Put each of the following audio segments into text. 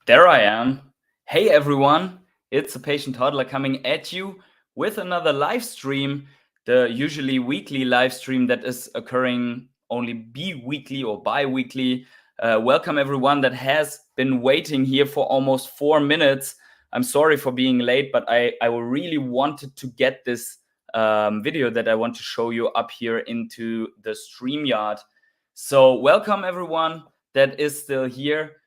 There I am. Hey everyone, it's a patient toddler coming at you with another live stream, the usually weekly live stream that is occurring only bi-weekly or bi-weekly. Welcome everyone that has been waiting here for almost 4 minutes. I'm sorry for being late, but I really wanted to get this video that I want to show you up here into the StreamYard. So welcome everyone that is still here.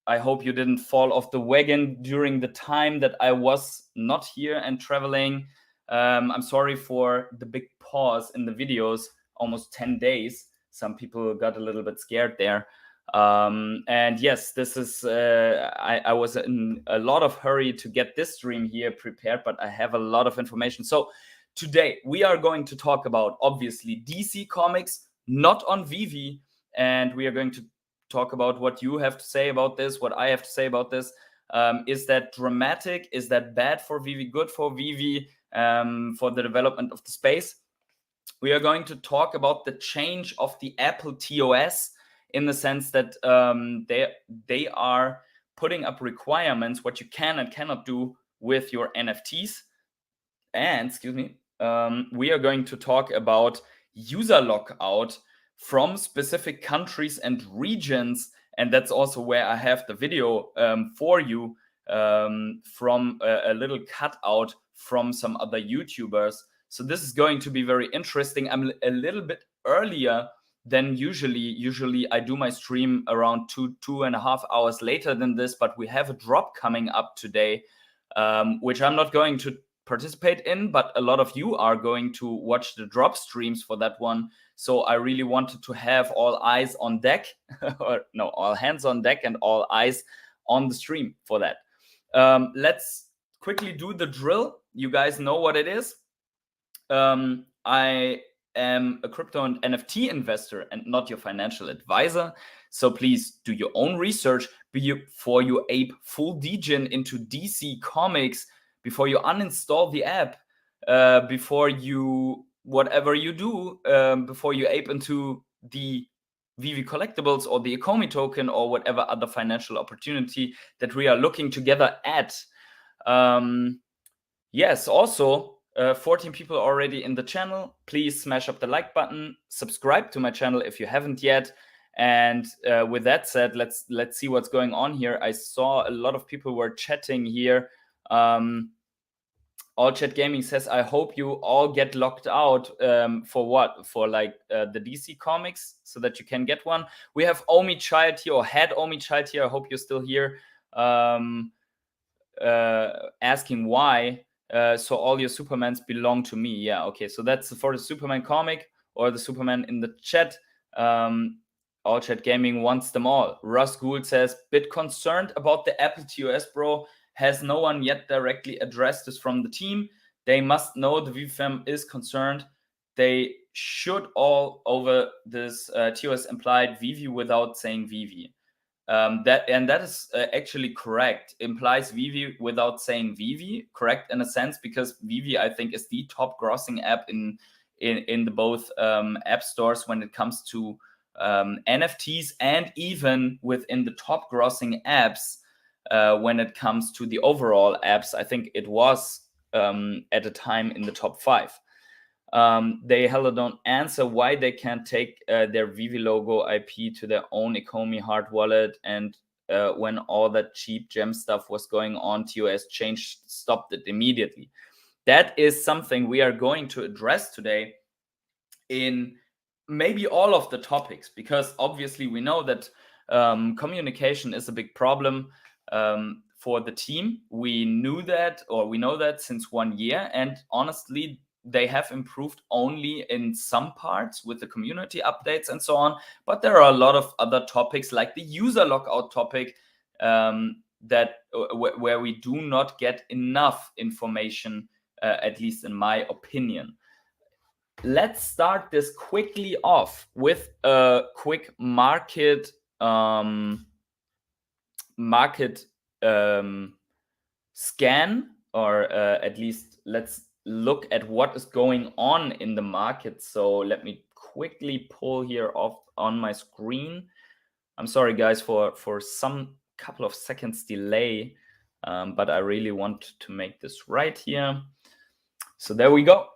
I hope you didn't fall off the wagon during the time that I was not here and traveling. I'm sorry for the big pause in the videos, almost 10 days. Some people got a little bit scared there. And yes, this is, I was in a lot of hurry to get this stream here prepared, but I have a lot of information. So today we are going to talk about, obviously, DC Comics, not on Veve, and we are going to talk about what you have to say about this, what I have to say about this. Is that dramatic? Is that bad for Veve? Good for Veve? For the development of the space? We are going to talk about the change of the Apple ToS in the sense that they are putting up requirements what you can and cannot do with your NFTs. And we are going to talk about user lockout from specific countries and regions, and that's also where I have the video for you from a little cutout from some other YouTubers. So this is going to be very interesting. I'm a little bit earlier than usually. Usually I do my stream around 2.5 hours later than this, but we have a drop coming up today, which I'm not going to participate in, but a lot of you are going to watch the drop streams for that one. So I really wanted to have all eyes on deck, or no, all hands on deck and all eyes on the stream for that. Let's quickly do the drill. You guys know what it is. I am a crypto and NFT investor and not your financial advisor. So please do your own research before you ape full degen into DC Comics, before you uninstall the app, before you, whatever you do, before you ape into the Veve collectibles or the Ecomi token or whatever other financial opportunity that we are looking together at. Yes, also, 14 people already in the channel. Please smash up the like button, subscribe to my channel if you haven't yet. And with that said, let's see what's going on here. I saw a lot of people were chatting here. All Chat Gaming says, I hope you all get locked out. For what? For like the DC Comics, so that you can get one. We have Omi Child here, or had Omi Child here. I hope you're still here. Asking why. So all your Supermans belong to me. Yeah, okay. So that's for the Superman comic or the Superman in the chat. All Chat Gaming wants them all. Russ Gould says, bit concerned about the Apple ToS, bro. Has no one yet directly addressed this from the team? They must know the Vevefam is concerned. They should all over this ToS implied Veve without saying Veve. That is actually correct. Implies Veve without saying Veve. Correct in a sense, because Veve, I think, is the top grossing app in the both app stores when it comes to NFTs, and even within the top grossing apps when it comes to the overall apps. I think it was at a time in the top 5. They hella don't answer why they can't take their Veve logo IP to their own Ecomi hard wallet, and when all that cheap gem stuff was going on, ToS Change stopped it immediately. That is something we are going to address today in maybe all of the topics, because obviously we know that communication is a big problem for the team. We knew that, or we know that since 1 year, and honestly, they have improved only in some parts with the community updates and so on. But there are a lot of other topics, like the user lockout topic, that where we do not get enough information, at least in my opinion. Let's start this quickly off with a quick market scan, or at least let's look at what is going on in the market. So let me quickly pull here off on my screen. I'm sorry guys for some couple of seconds delay, but I really want to make this right here. So there we go.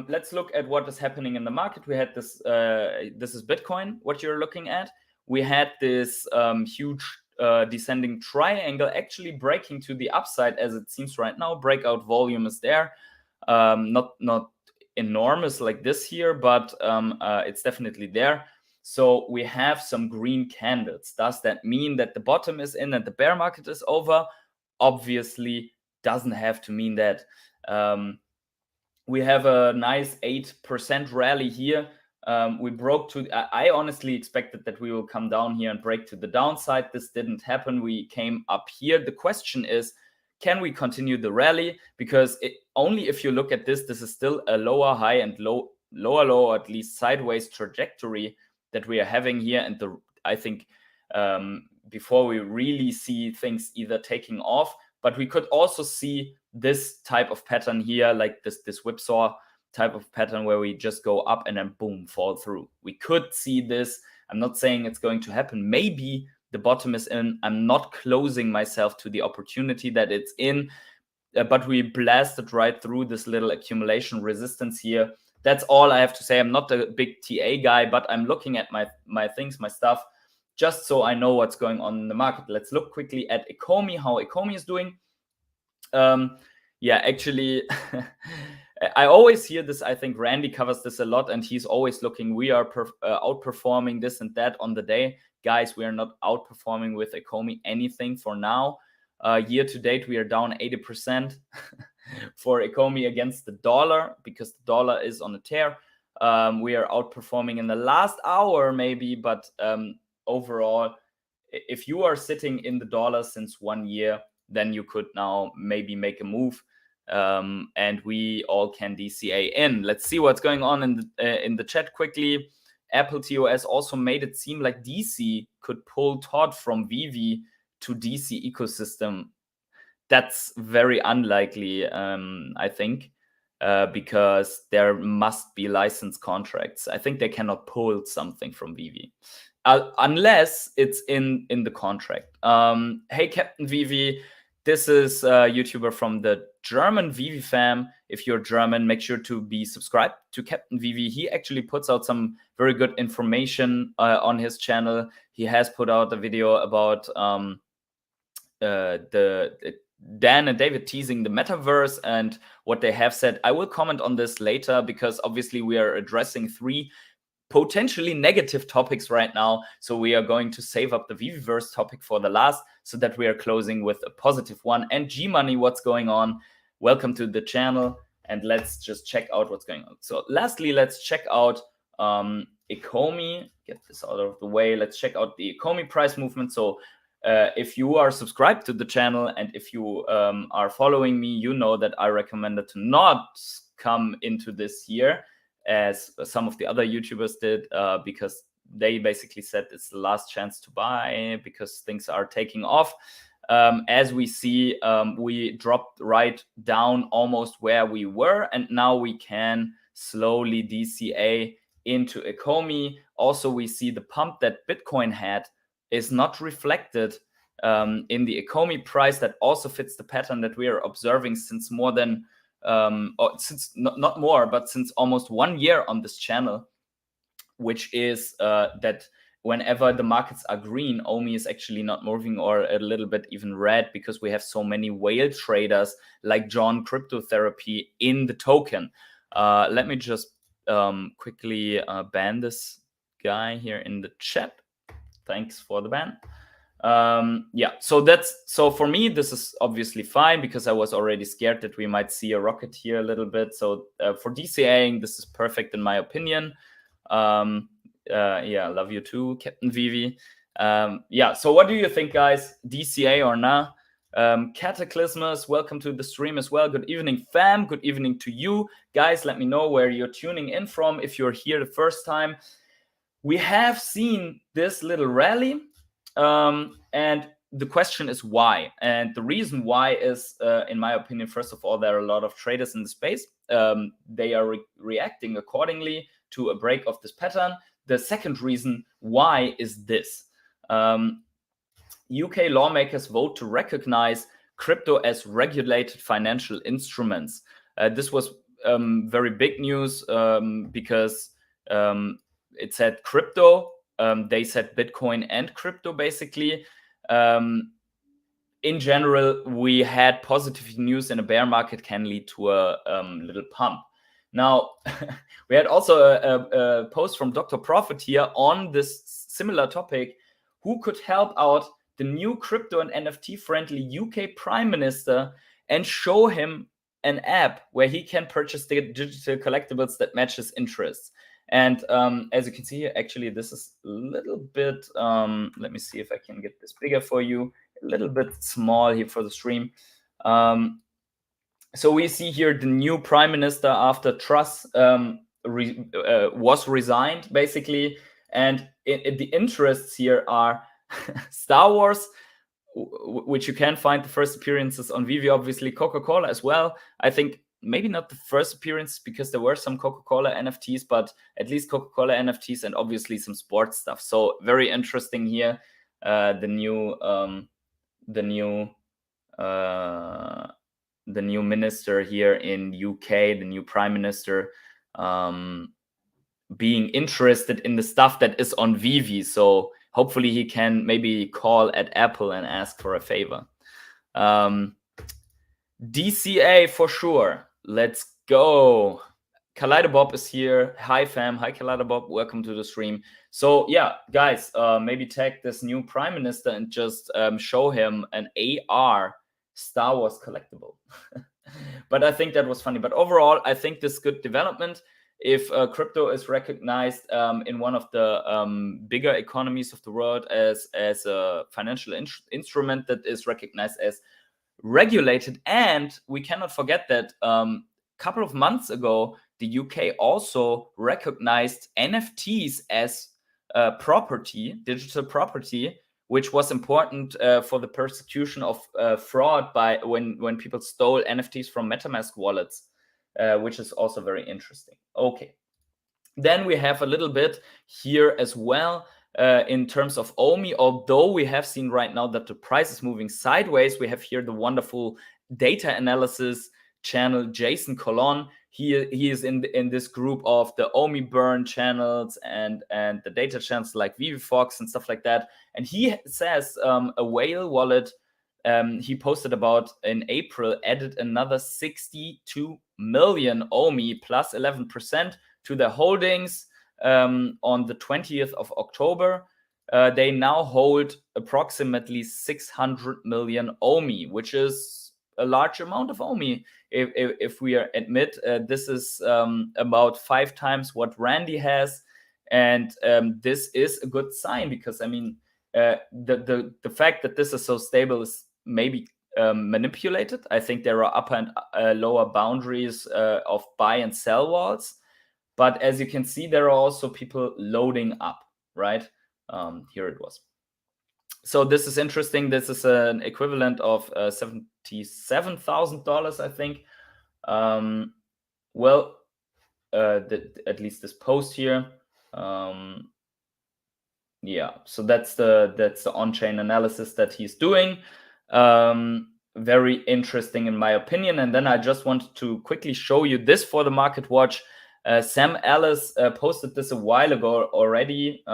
Let's look at what is happening in the market. We had this, this is Bitcoin, what you're looking at. We had this huge descending triangle actually breaking to the upside as it seems right now. Breakout volume is there. Not enormous like this here, but it's definitely there. So we have some green candles. Does that mean that the bottom is in and the bear market is over? Obviously doesn't have to mean that. We have a nice 8% rally here. We broke to, I honestly expected that we will come down here and break to the downside. This didn't happen. We came up here. The question is, can we continue the rally? Because only if you look at this, this is still a lower high and lower low, at least sideways trajectory that we are having here. And I think before we really see things either taking off, but we could also see this type of pattern here, like this whipsaw type of pattern where we just go up and then boom, fall through. We could see this. I'm not saying it's going to happen. Maybe the bottom is in. I'm not closing myself to the opportunity that it's in, but we blasted right through this little accumulation resistance here. That's all I have to say. I'm not a big TA guy, but I'm looking at my things, my stuff, just so I know what's going on in the market. Let's look quickly at Ecomi, how Ecomi is doing. Yeah, actually, I always hear this. I think Randy covers this a lot, and he's always looking, we are outperforming this and that on the day. Guys, we are not outperforming with Ecomi anything for now. Year to date, we are down 80% for Ecomi against the dollar, because the dollar is on a tear. We are outperforming in the last hour maybe, but overall, if you are sitting in the dollar since 1 year, then you could now maybe make a move, and we all can DCA in. Let's see what's going on in the chat quickly. Apple ToS also made it seem like DC could pull Todd from Veve to DC ecosystem. That's very unlikely, I think, because there must be license contracts. I think they cannot pull something from Veve. Unless it's in the contract. Hey, Captain Veve, this is a YouTuber from the German Vevefam. If you're German, make sure to be subscribed to Captain Veve. He actually puts out some very good information on his channel. He has put out a video about Dan and David teasing the metaverse and what they have said. I will comment on this later, because obviously we are addressing 3 potentially negative topics right now. So we are going to save up the Veveverse topic for the last, so that we are closing with a positive one. And G-Money, what's going on? Welcome to the channel, and let's just check out what's going on. So lastly, let's check out Ecomi. Get this out of the way. Let's check out the Ecomi price movement. So if you are subscribed to the channel, and if you are following me, you know that I recommended to not come into this here, as some of the other YouTubers did, because they basically said it's the last chance to buy because things are taking off. As we see, we dropped right down almost where we were, and now we can slowly DCA into Ecomi. Also, we see the pump that Bitcoin had is not reflected in the Ecomi price. That also fits the pattern that we are observing since more than since not more, but since almost 1 year on this channel, which is that whenever the markets are green, OMI is actually not moving, or a little bit even red, because we have so many whale traders like John Cryptotherapy in the token. Let me just quickly ban this guy here in the chat. Thanks for the ban. Yeah, so for me, this is obviously fine, because I was already scared that we might see a rocket here a little bit. So for DCAing, this is perfect in my opinion. Yeah, love you too, Captain Veve. Yeah, so what do you think, guys? DCA or not? Cataclysmus, welcome to the stream as well. Good evening, fam. Good evening to you guys. Let me know where you're tuning in from if you're here the first time. We have seen this little rally, and the question is why. And the reason why is, in my opinion, first of all, there are a lot of traders in the space. They are reacting accordingly to a break of this pattern. The second reason why is this. UK lawmakers vote to recognize crypto as regulated financial instruments. This was very big news because it said crypto. They said Bitcoin and crypto, basically. In general, we had positive news in a bear market can lead to a little pump. Now, we had also a post from Dr. Profit here on this similar topic. Who could help out the new crypto and NFT-friendly UK Prime Minister and show him an app where he can purchase the digital collectibles that match his interests? And as you can see here, actually, this is a little bit, let me see if I can get this bigger for you, a little bit small here for the stream. So we see here the new Prime Minister after Truss was resigned, basically. And the interests here are Star Wars, which you can find the first appearances on Veve, obviously Coca-Cola as well. I think maybe not the first appearance because there were some Coca-Cola NFTs, but at least Coca-Cola NFTs and obviously some sports stuff. So very interesting here. The new minister here in UK, the new Prime Minister, being interested in the stuff that is on Veve. So hopefully he can maybe call at Apple and ask for a favor. DCA for sure. Let's go. Kaleidobob is here. Hi fam. Hi Kaleidobob. Welcome to the stream. So yeah, guys, maybe tag this new Prime Minister and just show him an AR Star Wars collectible. But I think that was funny. But overall, I think this is good development. If crypto is recognized in one of the bigger economies of the world as a financial instrument that is recognized as regulated, and we cannot forget that a couple of months ago, the UK also recognized NFTs as property, digital property, which was important for the persecution of fraud by when people stole NFTs from MetaMask wallets, which is also very interesting. Okay, then we have a little bit here as well in terms of OMI. Although we have seen right now that the price is moving sideways, we have here the wonderful data analysis channel Jason Colon. He is in this group of the OMI burn channels and the data channels like Vevefox and stuff like that. And he says a whale wallet he posted about in April added another 62 million OMI plus 11% to their holdings on the 20th of October. They now hold approximately 600 million OMI, which is a large amount of OMI. If we admit this is about 5 times what Randy has, and this is a good sign because I mean the fact that this is so stable is maybe manipulated. I think there are upper and lower boundaries of buy and sell walls, but as you can see, there are also people loading up. Right here it was. So this is interesting. This is an equivalent of $77,000, I think. Well, at least this post here. Yeah, so that's the on-chain analysis that he's doing. Very interesting in my opinion. And then I just wanted to quickly show you this for the Market Watch. Sam Ellis posted this a while ago already,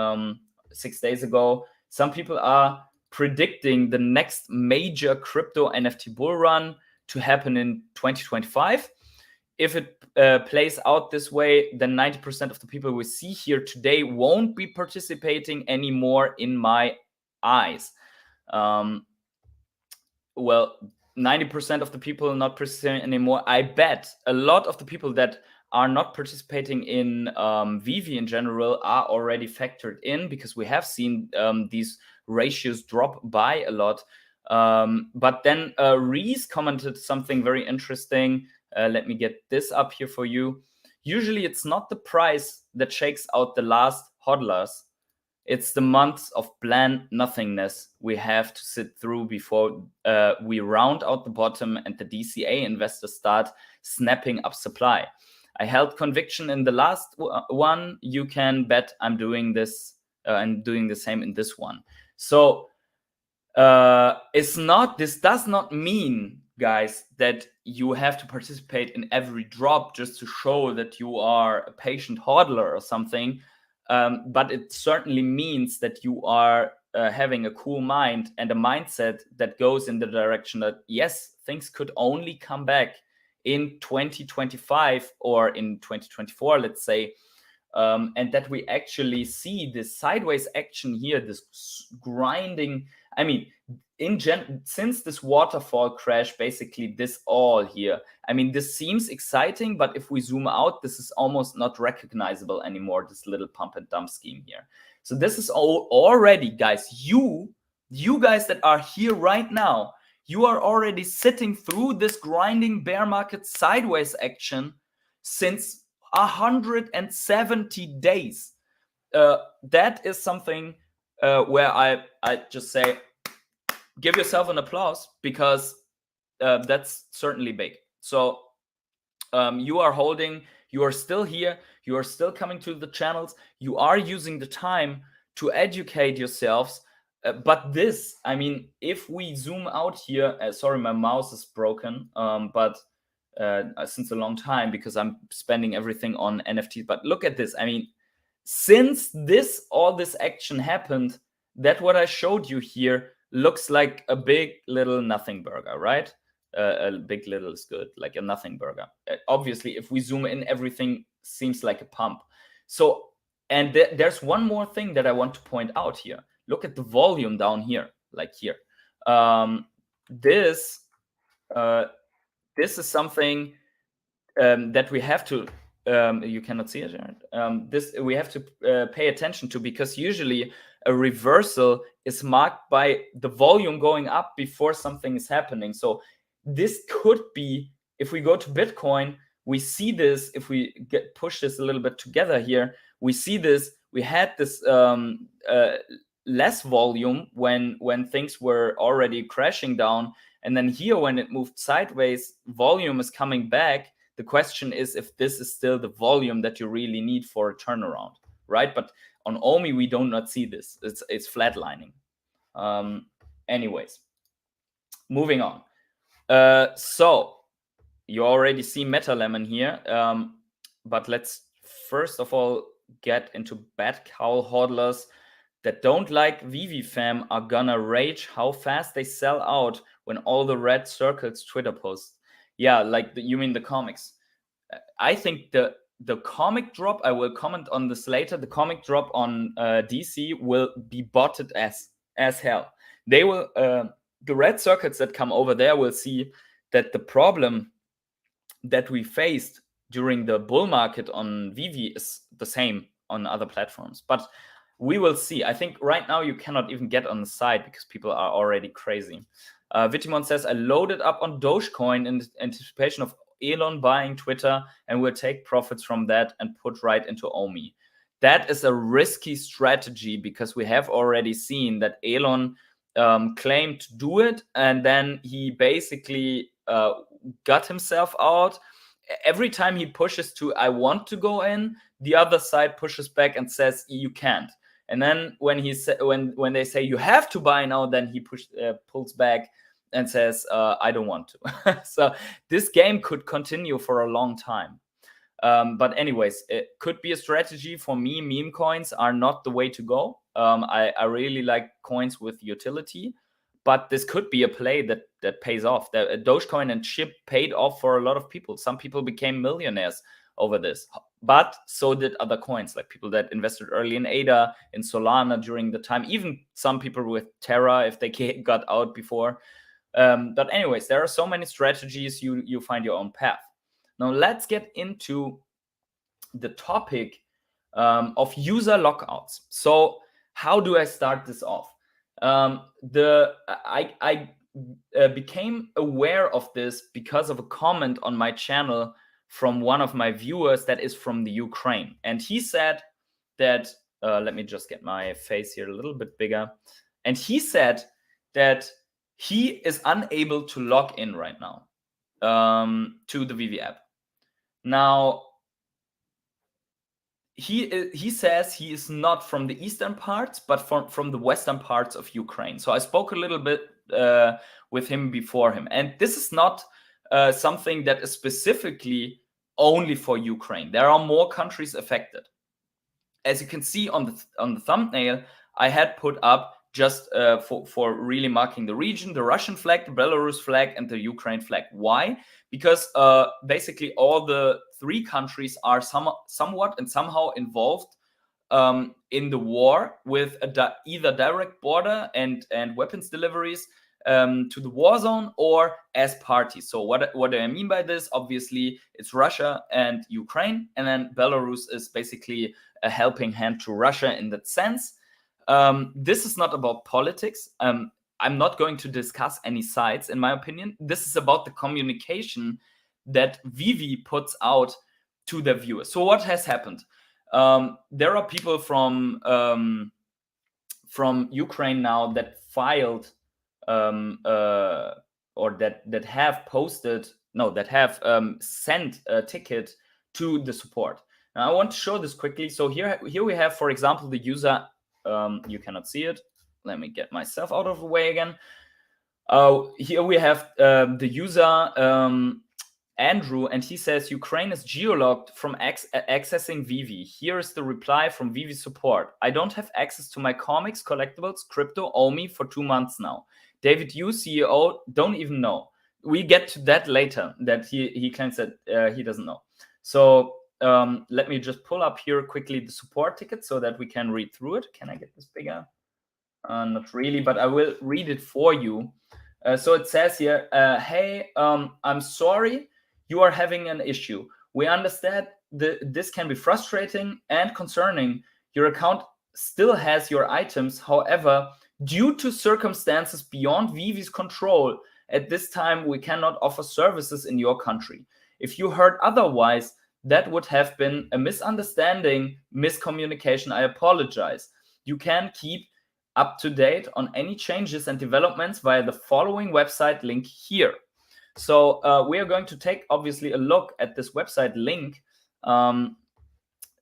6 days ago. Some people are predicting the next major crypto NFT bull run to happen in 2025. If it plays out this way, then 90% of the people we see here today won't be participating anymore in my eyes. Well, 90% of the people not participating anymore. I bet a lot of the people that are not participating in Veve in general are already factored in because we have seen these ratios drop by a lot. But then Reese commented something very interesting. Let me get this up here for you. Usually it's not the price that shakes out the last hodlers. It's the months of bland nothingness we have to sit through before we round out the bottom and the DCA investors start snapping up supply. I held conviction in the last one. You can bet I'm doing this and doing the same in this one. So this does not mean, guys, that you have to participate in every drop just to show that you are a patient hodler or something. But it certainly means that you are having a cool mind and a mindset that goes in the direction that, yes, things could only come back in 2025 or in 2024, let's say. And that we actually see this sideways action here, this grinding. I mean, since this waterfall crash, basically this all here, I mean, this seems exciting, but if we zoom out, this is almost not recognizable anymore, this little pump and dump scheme here. So this is already, guys, you guys that are here right now, you are already sitting through this grinding bear market sideways action since 170 days. That is something where I just say, give yourself an applause, because that's certainly big. So you are holding, you are still here, you are still coming to the channels, you are using the time to educate yourselves. But this, I mean, if we zoom out here, sorry, my mouse is broken, but since a long time, because I'm spending everything on NFTs. But look at this. I mean, since all this action happened, that what I showed you here looks like a big little nothing burger, right? A big little is good, like a nothing burger. Obviously, if we zoom in, everything seems like a pump. So, and there's one more thing that I want to point out here. Look at the volume down here, like here. This is something that we have to, you cannot see it, Jared. This we have to pay attention to, because usually a reversal is marked by the volume going up before something is happening. So this could be, if we go to Bitcoin, we see this, if we push this a little bit together here, we see this, we had this less volume when things were already crashing down. And then here, when it moved sideways, volume is coming back. The question is if this is still the volume that you really need for a turnaround, right? But on OMI, we do not see this. It's flatlining. Anyways, moving on. So you already see MetaLemon here. But let's first of all get into bad cow hodlers that don't like Vevefam are gonna rage how fast they sell out when all the red circles Twitter posts. Yeah, like you mean the comics. I think the comic drop, I will comment on this later, the comic drop on DC will be botted as hell. They will, the red circuits that come over there will see that the problem that we faced during the bull market on Veve is the same on other platforms. But we will see. I think right now you cannot even get on the site because people are already crazy. Vitimon says, I loaded up on Dogecoin in anticipation of Elon buying Twitter and will take profits from that and put right into OMI. That is a risky strategy because we have already seen that Elon claimed to do it, and then he basically got himself out. Every time he pushes to, I want to go in, the other side pushes back and says, you can't. And then when when they say you have to buy now, then he pulls back and says, I don't want to. So this game could continue for a long time. But anyways, it could be a strategy. For me, meme coins are not the way to go. I really like coins with utility, but this could be a play that pays off. Dogecoin and SHIB paid off for a lot of people. Some people became millionaires over this, but so did other coins, like people that invested early in ADA, in Solana during the time, even some people with Terra if they got out before. But anyways, there are so many strategies. You find your own path. Now let's get into the topic of user lockouts. So how do I start this off? I became aware of this because of a comment on my channel from one of my viewers that is from the Ukraine. And he said that, let me just get my face here a little bit bigger. And he said that he is unable to log in right now to the Veve app. Now, he says he is not from the eastern parts, but from the western parts of Ukraine. So I spoke a little bit with him before him, and this is not something that is specifically only for Ukraine. There are more countries affected. As you can see on the thumbnail, I had put up just for really marking the region, the Russian flag, the Belarus flag, and the Ukraine flag. Why? Because basically all the three countries are somewhat and somehow involved in the war, with either direct border and weapons deliveries to the war zone, or as parties. So what do I mean by this? Obviously, it's Russia and Ukraine, and then Belarus is basically a helping hand to Russia in that sense. This is not about politics. I'm not going to discuss any sides, in my opinion. This is about the communication that Veve puts out to their viewers. So what has happened? There are people from Ukraine now that filed or that have posted, no, that have sent a ticket to the support. Now I want to show this quickly. So here we have, for example, the user. You cannot see it. Let me get myself out of the way again. Here we have the user Andrew, and he says Ukraine is geolocked from accessing Veve. Here is the reply from Veve support. I don't have access to my comics, collectibles, crypto, OMI for 2 months now. David Yu, CEO, don't even know. We get to that later, that he claims that he doesn't know. So let me just pull up here quickly the support ticket so that we can read through it. Can I get this bigger? Not really, but I will read it for you. So it says here, hey, I'm sorry you are having an issue. We understand this can be frustrating and concerning. Your account still has your items. However, due to circumstances beyond Veve's control, at this time, we cannot offer services in your country. If you heard otherwise, that would have been a misunderstanding, miscommunication. I apologize. You can keep up to date on any changes and developments via the following website link here. So we are going to take, obviously, a look at this website link.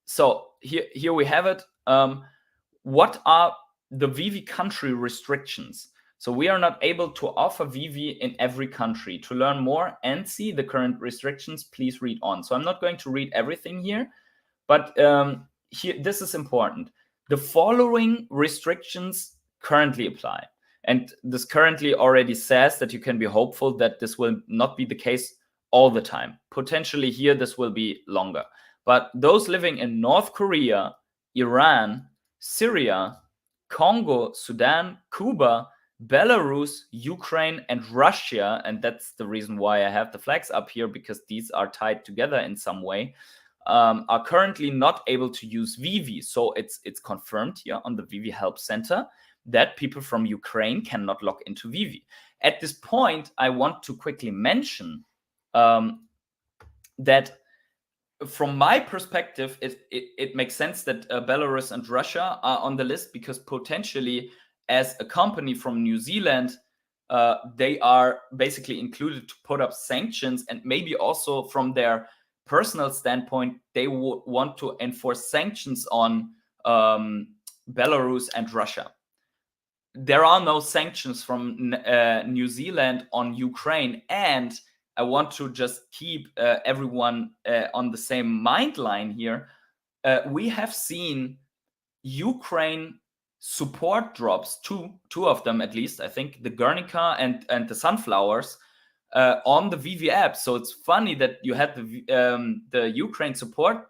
So here we have it. What are the Veve country restrictions? So we are not able to offer Veve in every country. To learn more and see the current restrictions, please read on. So I'm not going to read everything here, but here, this is important. The following restrictions currently apply. And this currently already says that you can be hopeful that this will not be the case all the time. Potentially here, this will be longer. But those living in North Korea, Iran, Syria, Congo, Sudan, Cuba, Belarus, Ukraine, and Russia, and that's the reason why I have the flags up here, because these are tied together in some way, are currently not able to use Veve. So it's confirmed here on the Veve Help Center that people from Ukraine cannot log into Veve. At this point, I want to quickly mention that from my perspective, it makes sense that Belarus and Russia are on the list, because potentially, as a company from New Zealand, they are basically included to put up sanctions, and maybe also from their personal standpoint, they would want to enforce sanctions on Belarus and Russia. There are no sanctions from New Zealand on Ukraine, and I want to just keep everyone on the same mind line here. We have seen Ukraine support drops, two of them at least, I think, the Guernica and the Sunflowers, on the Veve app. So it's funny that you had the Ukraine support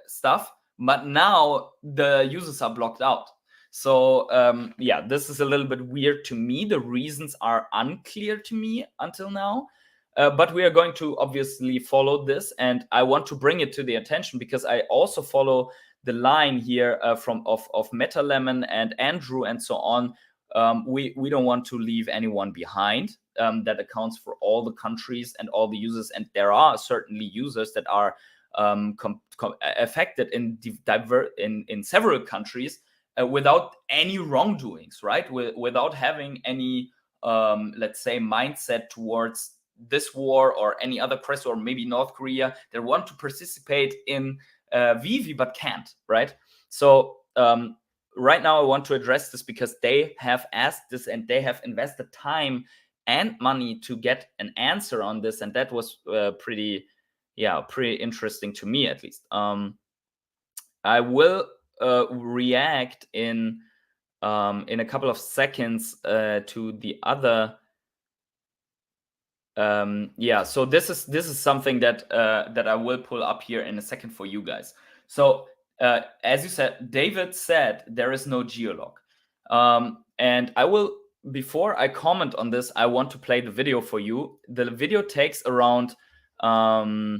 stuff, but now the users are blocked out. So yeah, this is a little bit weird to me. The reasons are unclear to me until now. But we are going to obviously follow this, and I want to bring it to the attention because I also follow the line here of MetaLemon and Andrew and so on. We don't want to leave anyone behind. That accounts for all the countries and all the users, and there are certainly users that are affected in several countries without any wrongdoings, right? Without having any let's say mindset towards this war or any other crisis, or maybe North Korea. They want to participate in Veve but can't, right? So right now I want to address this because they have asked this and they have invested time and money to get an answer on this, and that was pretty interesting to me, at least. I will react in a couple of seconds to the other. So this is something that I will pull up here in a second for you guys. So as you said, David said there is no geolog, and I will, before I comment on this, I want to play the video for you. The video takes around I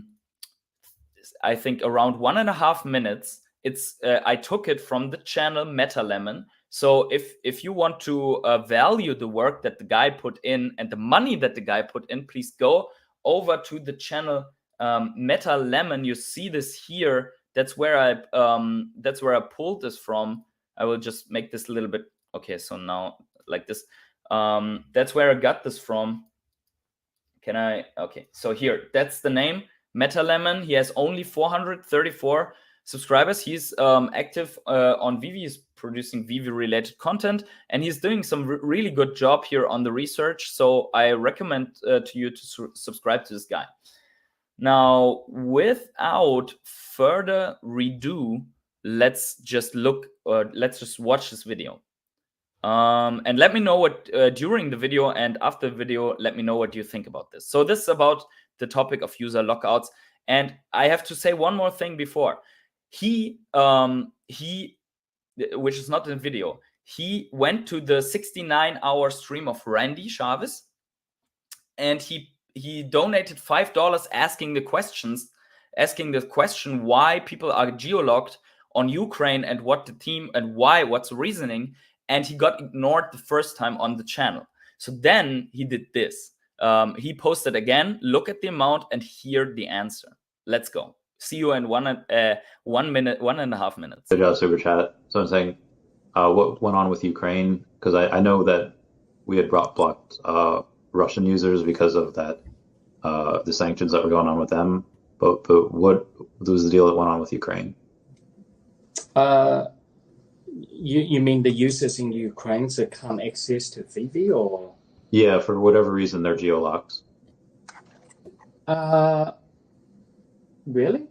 think around 1.5 minutes. It's I took it from the channel MetaLemon. So if you want to value the work that the guy put in and the money that the guy put in, please go over to the channel MetaLemon. You see this here. That's where I pulled this from. I will just make this a little bit okay. So now like this. That's where I got this from. Okay, so here, that's the name, MetaLemon. He has only 434 subscribers. He's active on Veve. He's producing Veve-related content, and he's doing some really good job here on the research. So I recommend to you to subscribe to this guy. Now, without further ado, let's just watch this video. And let me know what during the video and after the video, let me know what you think about this. So this is about the topic of user lockouts. And I have to say one more thing before. He which is not in the video, he went to the 69-hour stream of Randy Chavez, and he donated $5 asking the question why people are geolocked on Ukraine and what the team and what's the reasoning. And he got ignored the first time on the channel. So then he did this. He posted again, look at the amount and hear the answer. Let's go. See you in 1.5 minutes. Super chat. So I'm saying, what went on with Ukraine? Because I know that we had blocked Russian users because of that, the sanctions that were going on with them. But what was the deal that went on with Ukraine? You mean the users in Ukraine that can't access to Veve, or? Yeah, for whatever reason, they're geolocked. Really?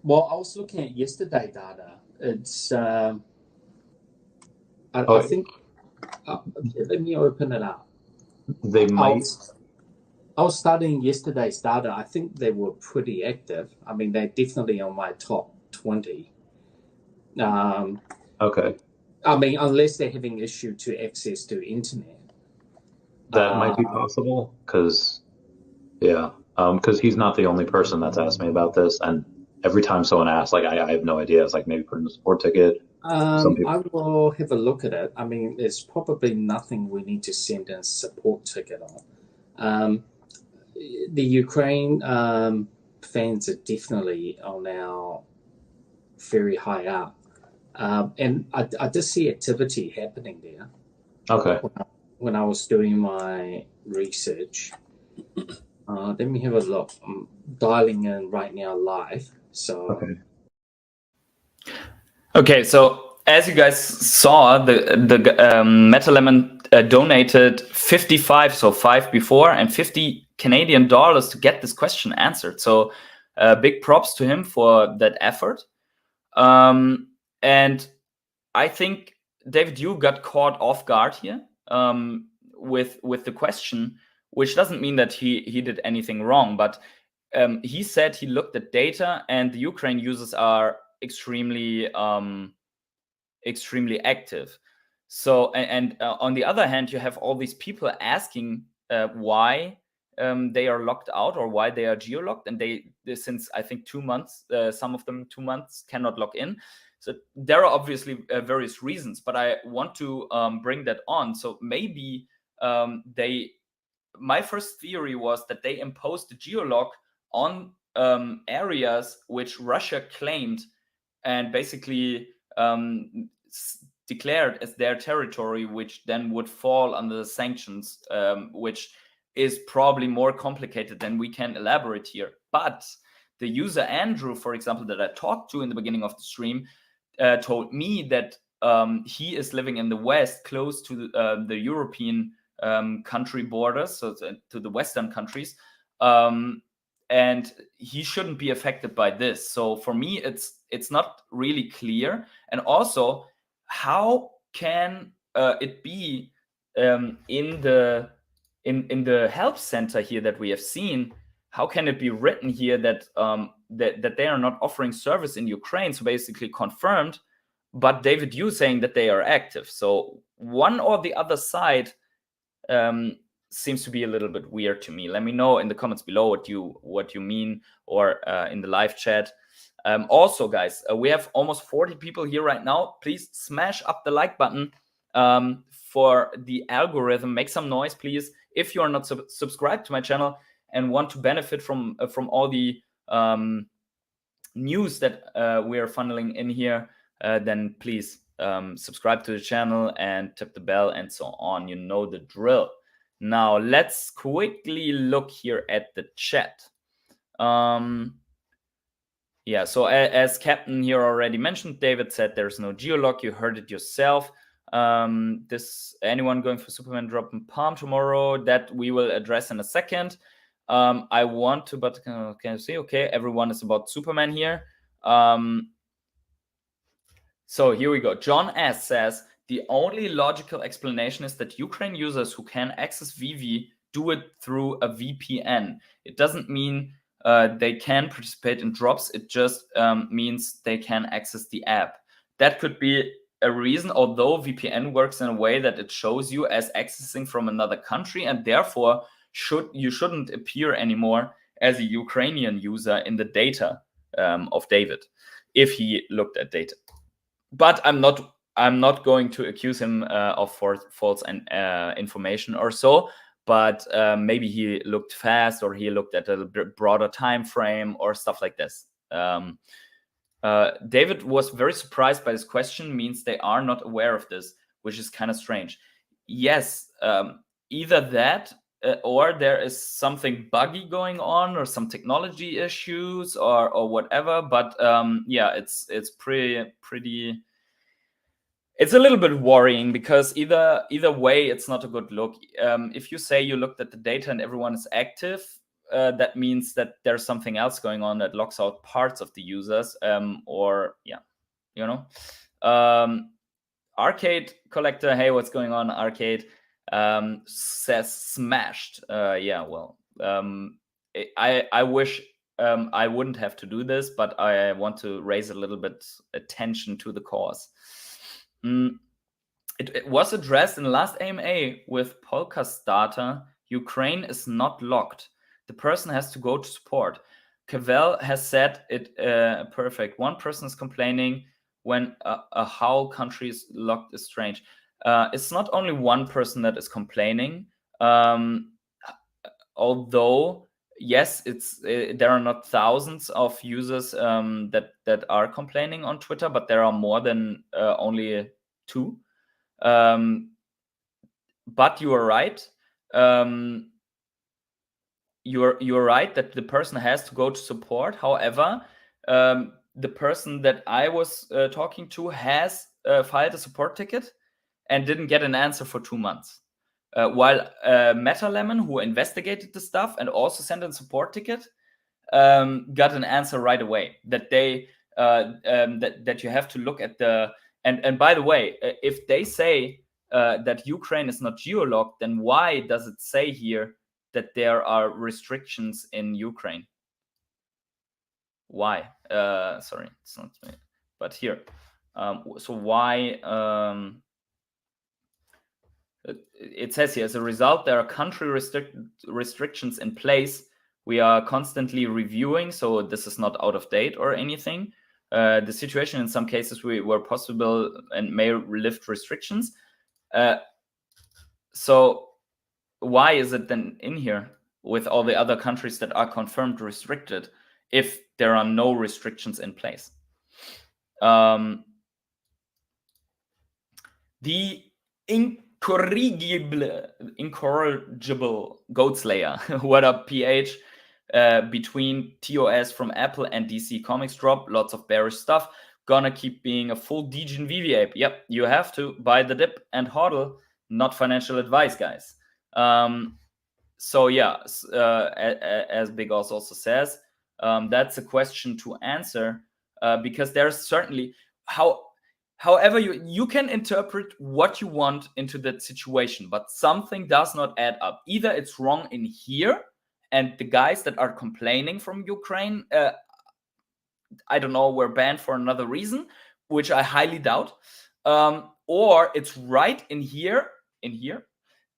Well, I was looking at yesterday data. It's I think. Let me open it up. They might. I was studying yesterday's data. I think they were pretty active. I mean, they're definitely on my top 20. Okay. I mean, unless they're having issue to access to internet. That might be possible, because he's not the only person that's asked me about this, and every time someone asks, like I have no idea. It's like maybe put in a support ticket. I will have a look at it. I mean, there's probably nothing we need to send in a support ticket on. The Ukraine fans are definitely on our very high up. And I just see activity happening there. Okay. When I was doing my research, let me have a look. I'm dialing in right now live. So. Okay. So as you guys saw, the MetaLemon donated 55, so 5 before, and $50 Canadian to get this question answered. So big props to him for that effort. And I think, David, you got caught off guard here with the question, which doesn't mean that he did anything wrong, but he said he looked at data and the Ukraine users are extremely active. So and on the other hand, you have all these people asking why they are locked out or why they are geolocked, and they since I think 2 months, some of them 2 months cannot log in. So there are obviously various reasons, but I want to bring that on. So maybe my first theory was that they imposed the geolock on areas which Russia claimed and basically declared as their territory, which then would fall under the sanctions, which is probably more complicated than we can elaborate here. But the user Andrew, for example, that I talked to in the beginning of the stream, told me that he is living in the West, close to the European country borders, so to the Western countries, and he shouldn't be affected by this. So for me, it's not really clear. And also, how can it be in the help center here that we have seen? How can it be written here that that they are not offering service in Ukraine? So basically confirmed, but David Yu saying that they are active. So one or the other side seems to be a little bit weird to me. Let me know in the comments below what you mean, or in the live chat. Also, guys, we have almost 40 people here right now. Please smash up the like button for the algorithm. Make some noise, please. If you are not subscribed to my channel and want to benefit from all the news that we are funneling in here, then please subscribe to the channel and tap the bell and so on. You know the drill. Now let's quickly look here at the chat. Yeah, so as Captain here already mentioned, David said there's no geolock. You heard it yourself. Anyone going for Superman drop in Palm tomorrow? That we will address in a second. I want to, but can you see? Okay, everyone is about Superman here. So here we go. John S. says, the only logical explanation is that Ukraine users who can access Veve do it through a VPN. It doesn't mean they can participate in drops. It just means they can access the app. That could be a reason, although VPN works in a way that it shows you as accessing from another country, and therefore you shouldn't appear anymore as a Ukrainian user in the data of David if he looked at data. But I'm not going to accuse him of false information or so. But maybe he looked fast, or he looked at a broader time frame, or stuff like this. David was very surprised by this question. Means they are not aware of this, which is kind of strange. Yes, either that, or there is something buggy going on, or some technology issues, or whatever. But yeah, it's pretty. It's a little bit worrying, because either way, it's not a good look. If you say you looked at the data and everyone is active, that means that there's something else going on that locks out parts of the users, or yeah, you know. Arcade Collector, hey, what's going on, Arcade? Says smashed. Yeah, well, I wish I wouldn't have to do this, but I want to raise a little bit attention to the cause. It was addressed in the last AMA with Polkastarter. Ukraine is not locked. The person has to go to support. Cavell has said it perfect. One person is complaining when a whole country is locked is strange. It's not only one person that is complaining, although yes, there are not thousands of users that are complaining on Twitter, but there are more than only 2. But you are right. You're right that the person has to go to support. However, the person that I was talking to has filed a support ticket and didn't get an answer for 2 months. While MetaLemon, who investigated the stuff and also sent a support ticket, got an answer right away. That they that you have to look at the and by the way, if they say that Ukraine is not geolocked, then why does it say here that there are restrictions in Ukraine? Why? Sorry, it's not me. But here, so why? It says here, as a result, there are country restrictions in place. We are constantly reviewing, so this is not out of date or anything. The situation in some cases were possible and may lift restrictions. So why is it then in here with all the other countries that are confirmed restricted if there are no restrictions in place? The incorrigible Goat Slayer. What up, PH? between ToS from Apple and DC Comics drop. Lots of bearish stuff. Gonna keep being a full Degen Veve ape. Yep, you have to buy the dip and hodl. Not financial advice, guys. So yeah, as Big Oz also says, that's a question to answer, because there's certainly however you can interpret what you want into that situation, but something does not add up. Either it's wrong in here, and the guys that are complaining from Ukraine, I don't know, were banned for another reason, which I highly doubt, or it's right in here.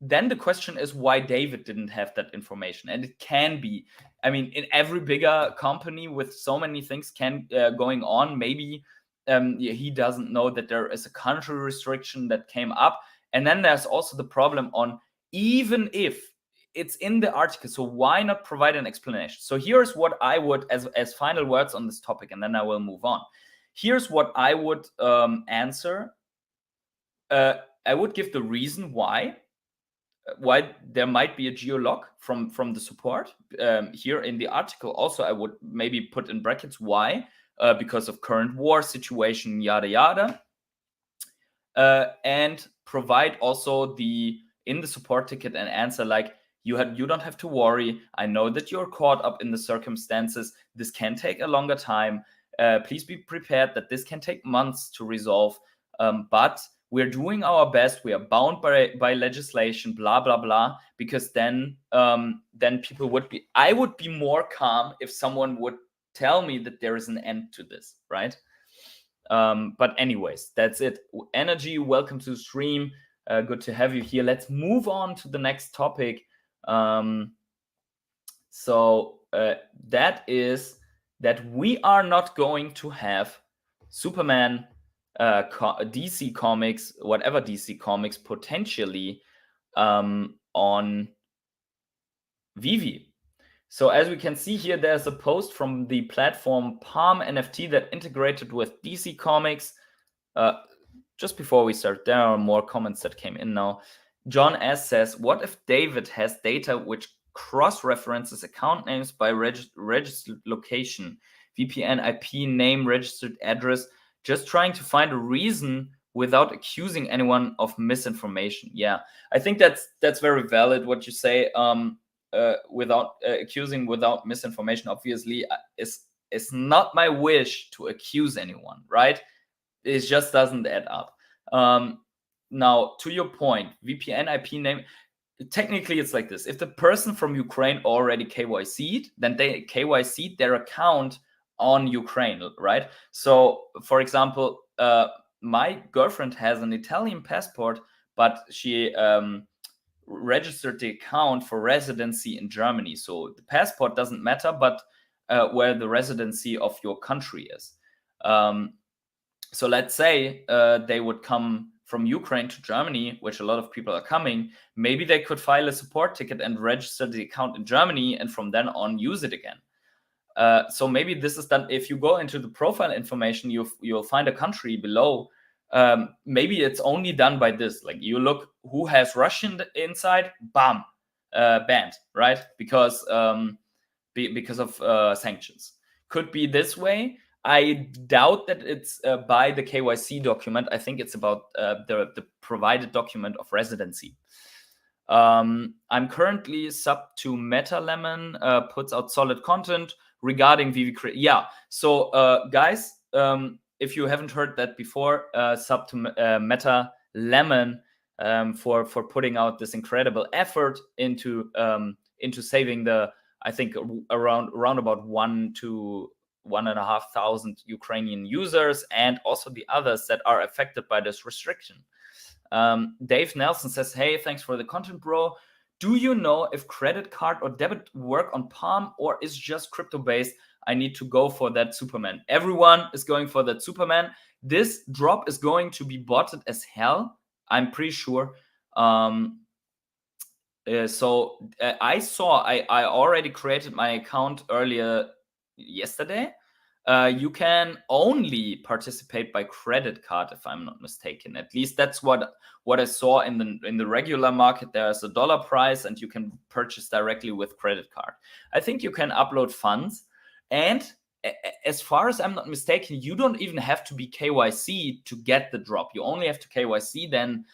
Then the question is why David didn't have that information. And it can be, I mean, in every bigger company with so many things going on, maybe he doesn't know that there is a country restriction that came up. And then there's also the problem on, even if it's in the article, so why not provide an explanation? So here's what I would, as final words on this topic, and then I will move on. Here's what I would answer. I would give the reason why there might be a geolock from the support here in the article. Also, I would maybe put in brackets why, because of current war situation, yada yada, and provide also in the support ticket an answer like, you don't have to worry. I know that you're caught up in the circumstances. This can take a longer time. Please be prepared that this can take months to resolve. But we're doing our best. We are bound by legislation, blah, blah, blah, because then people would be, I would be more calm if someone would tell me that there is an end to this, right? But anyways, that's it. Energy, welcome to the stream. Good to have you here. Let's move on to the next topic. So that is that we are not going to have Superman, DC Comics, whatever DC Comics, potentially on Veve. So as we can see here, there's a post from the platform Palm NFT that integrated with DC Comics. Just before we start, there are more comments that came in now. John S. says, what if David has data which cross-references account names by registered location, VPN, IP, name, registered address, just trying to find a reason without accusing anyone of misinformation? Yeah, I think that's very valid what you say. Without accusing, without misinformation, obviously, it's not my wish to accuse anyone, right? It just doesn't add up. Now, to your point, VPN, IP, name, technically it's like this. If the person from Ukraine already KYC'd, then they KYC'd their account on Ukraine, right? So, for example, my girlfriend has an Italian passport, but she registered the account for residency in Germany. So the passport doesn't matter, but where the residency of your country is. So let's say they would come from Ukraine to Germany, which a lot of people are coming. Maybe they could file a support ticket and register the account in Germany, and from then on use it again. So maybe this is done. If you go into the profile information, you'll find a country below. Maybe it's only done by this. Like, you look who has Russian inside, bam, banned, right? Because of sanctions. Could be this way. I doubt that it's by the KYC document. I think it's about the provided document of residency. I'm currently sub to MetaLemon, puts out solid content regarding Veve. Yeah, so guys, if you haven't heard that before, sub to MetaLemon for putting out this incredible effort into saving the, I think, around about 1,000 to 1,500 Ukrainian users, and also the others that are affected by this restriction. Dave Nelson says, hey, thanks for the content, bro. Do you know if credit card or debit work on Palm, or is just crypto based? I need to go for that Superman. Everyone is going for that Superman. This drop is going to be botted as hell, I'm pretty sure. So I already created my account earlier yesterday. You can only participate by credit card, if I'm not mistaken. At least that's what I saw in the regular market. There's a dollar price, and you can purchase directly with credit card. I think you can upload funds, and as far as I'm not mistaken, you don't even have to be KYC to get the drop. You only have to KYC then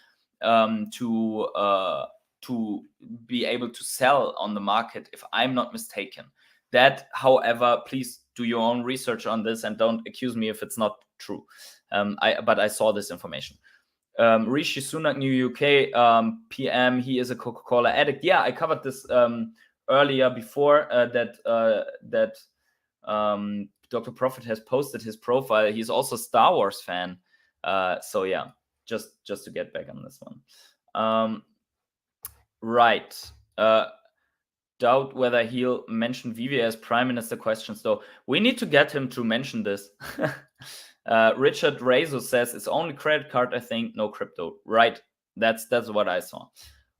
to be able to sell on the market, if I'm not mistaken. That, however, please do your own research on this and don't accuse me if it's not true. But I saw this information. Rishi Sunak, New UK PM, he is a Coca-Cola addict. Yeah, I covered this earlier before that Dr. Prophet has posted his profile. He's also a Star Wars fan. So yeah, just to get back on this one. Right. Doubt whether he'll mention Veve as Prime Minister questions, though. We need to get him to mention this. Richard Rezo says it's only credit card, I think, no crypto. Right. That's what I saw.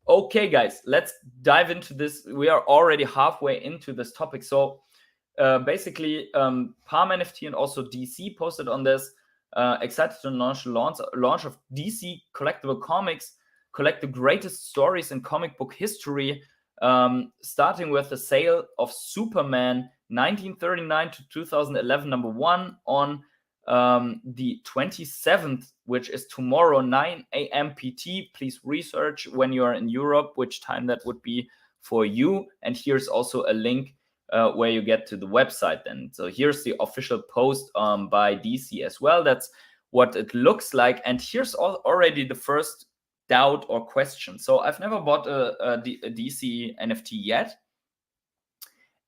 Okay, guys, let's dive into this. We are already halfway into this topic. So basically, Palm NFT and also DC posted on this. Excited to launch of DC collectible comics, collect the greatest stories in comic book history, starting with the sale of Superman 1939 to 2011 #1 on the 27th, which is tomorrow, 9 a.m. PT. Please research when you are in Europe which time that would be for you. And here's also a link where you get to the website then. So here's the official post by DC as well. That's what it looks like. And here's already the first doubt or question. So I've never bought a DC NFT yet.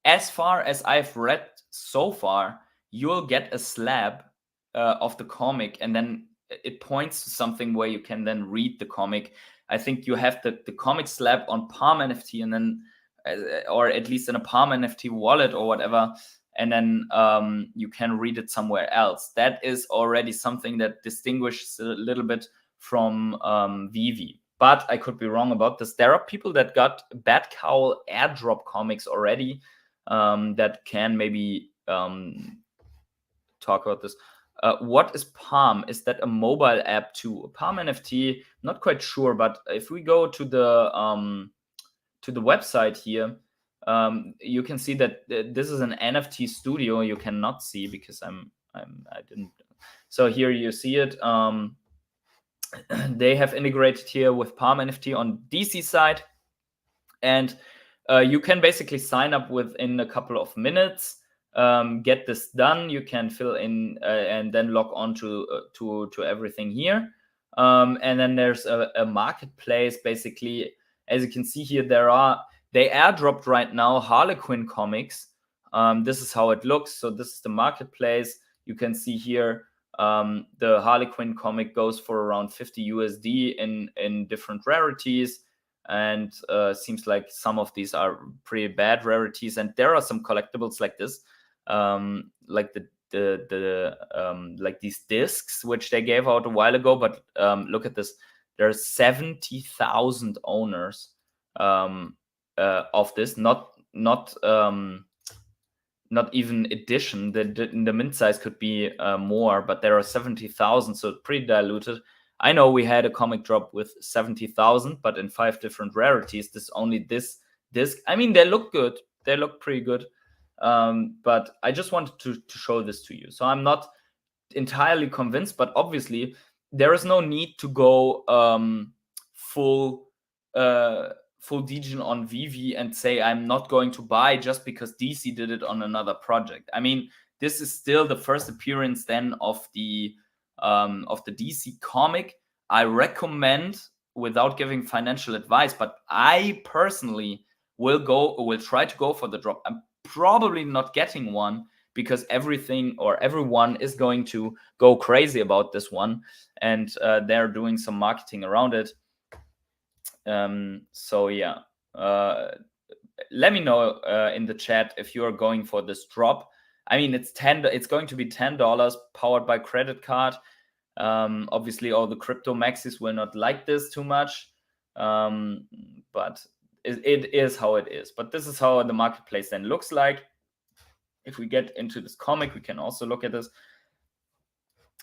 As far as I've read so far, you'll get a slab of the comic, and then it points to something where you can then read the comic. I think you have the comic slab on Palm NFT, and then or at least in a Palm NFT wallet or whatever, and then you can read it somewhere else. That is already something that distinguishes a little bit from Veve. But I could be wrong about this. There are people that got Bat Cowl airdrop comics already that can maybe talk about this. What is Palm? Is that a mobile app too? Palm NFT, not quite sure, but if we go to the website here, you can see that this is an NFT studio. You cannot see because I didn't. So here you see it. They have integrated here with Palm NFT on DC side, and you can basically sign up within a couple of minutes. Get this done. You can fill in and then log on to everything here. And then there's a marketplace. Basically, as you can see here, they airdropped right now Harlequin comics. This is how it looks. So this is the marketplace. You can see here the Harlequin comic goes for around 50 USD in different rarities. And seems like some of these are pretty bad rarities. And there are some collectibles like this, like like these discs, which they gave out a while ago. But look at this. There are 70,000 owners of this, not even edition. The mint size could be more, but there are 70,000, so pretty diluted. I know we had a comic drop with 70,000, but in 5 different rarities. This disc. I mean, they look good. They look pretty good. But I just wanted to show this to you. So I'm not entirely convinced, but obviously there is no need to go full degen on Veve and say I'm not going to buy just because DC did it on another project. I mean, this is still the first appearance then of the DC comic. I recommend, without giving financial advice, but I personally will try to go for the drop. I'm probably not getting one because everyone is going to go crazy about this one, and they're doing some marketing around it. So yeah, let me know in the chat if you are going for this drop. I mean, it's going to be $10 powered by credit card. Obviously, all the crypto maxis will not like this too much, but it is how it is. But this is how the marketplace then looks like. if we get into this comic, we can also look at this.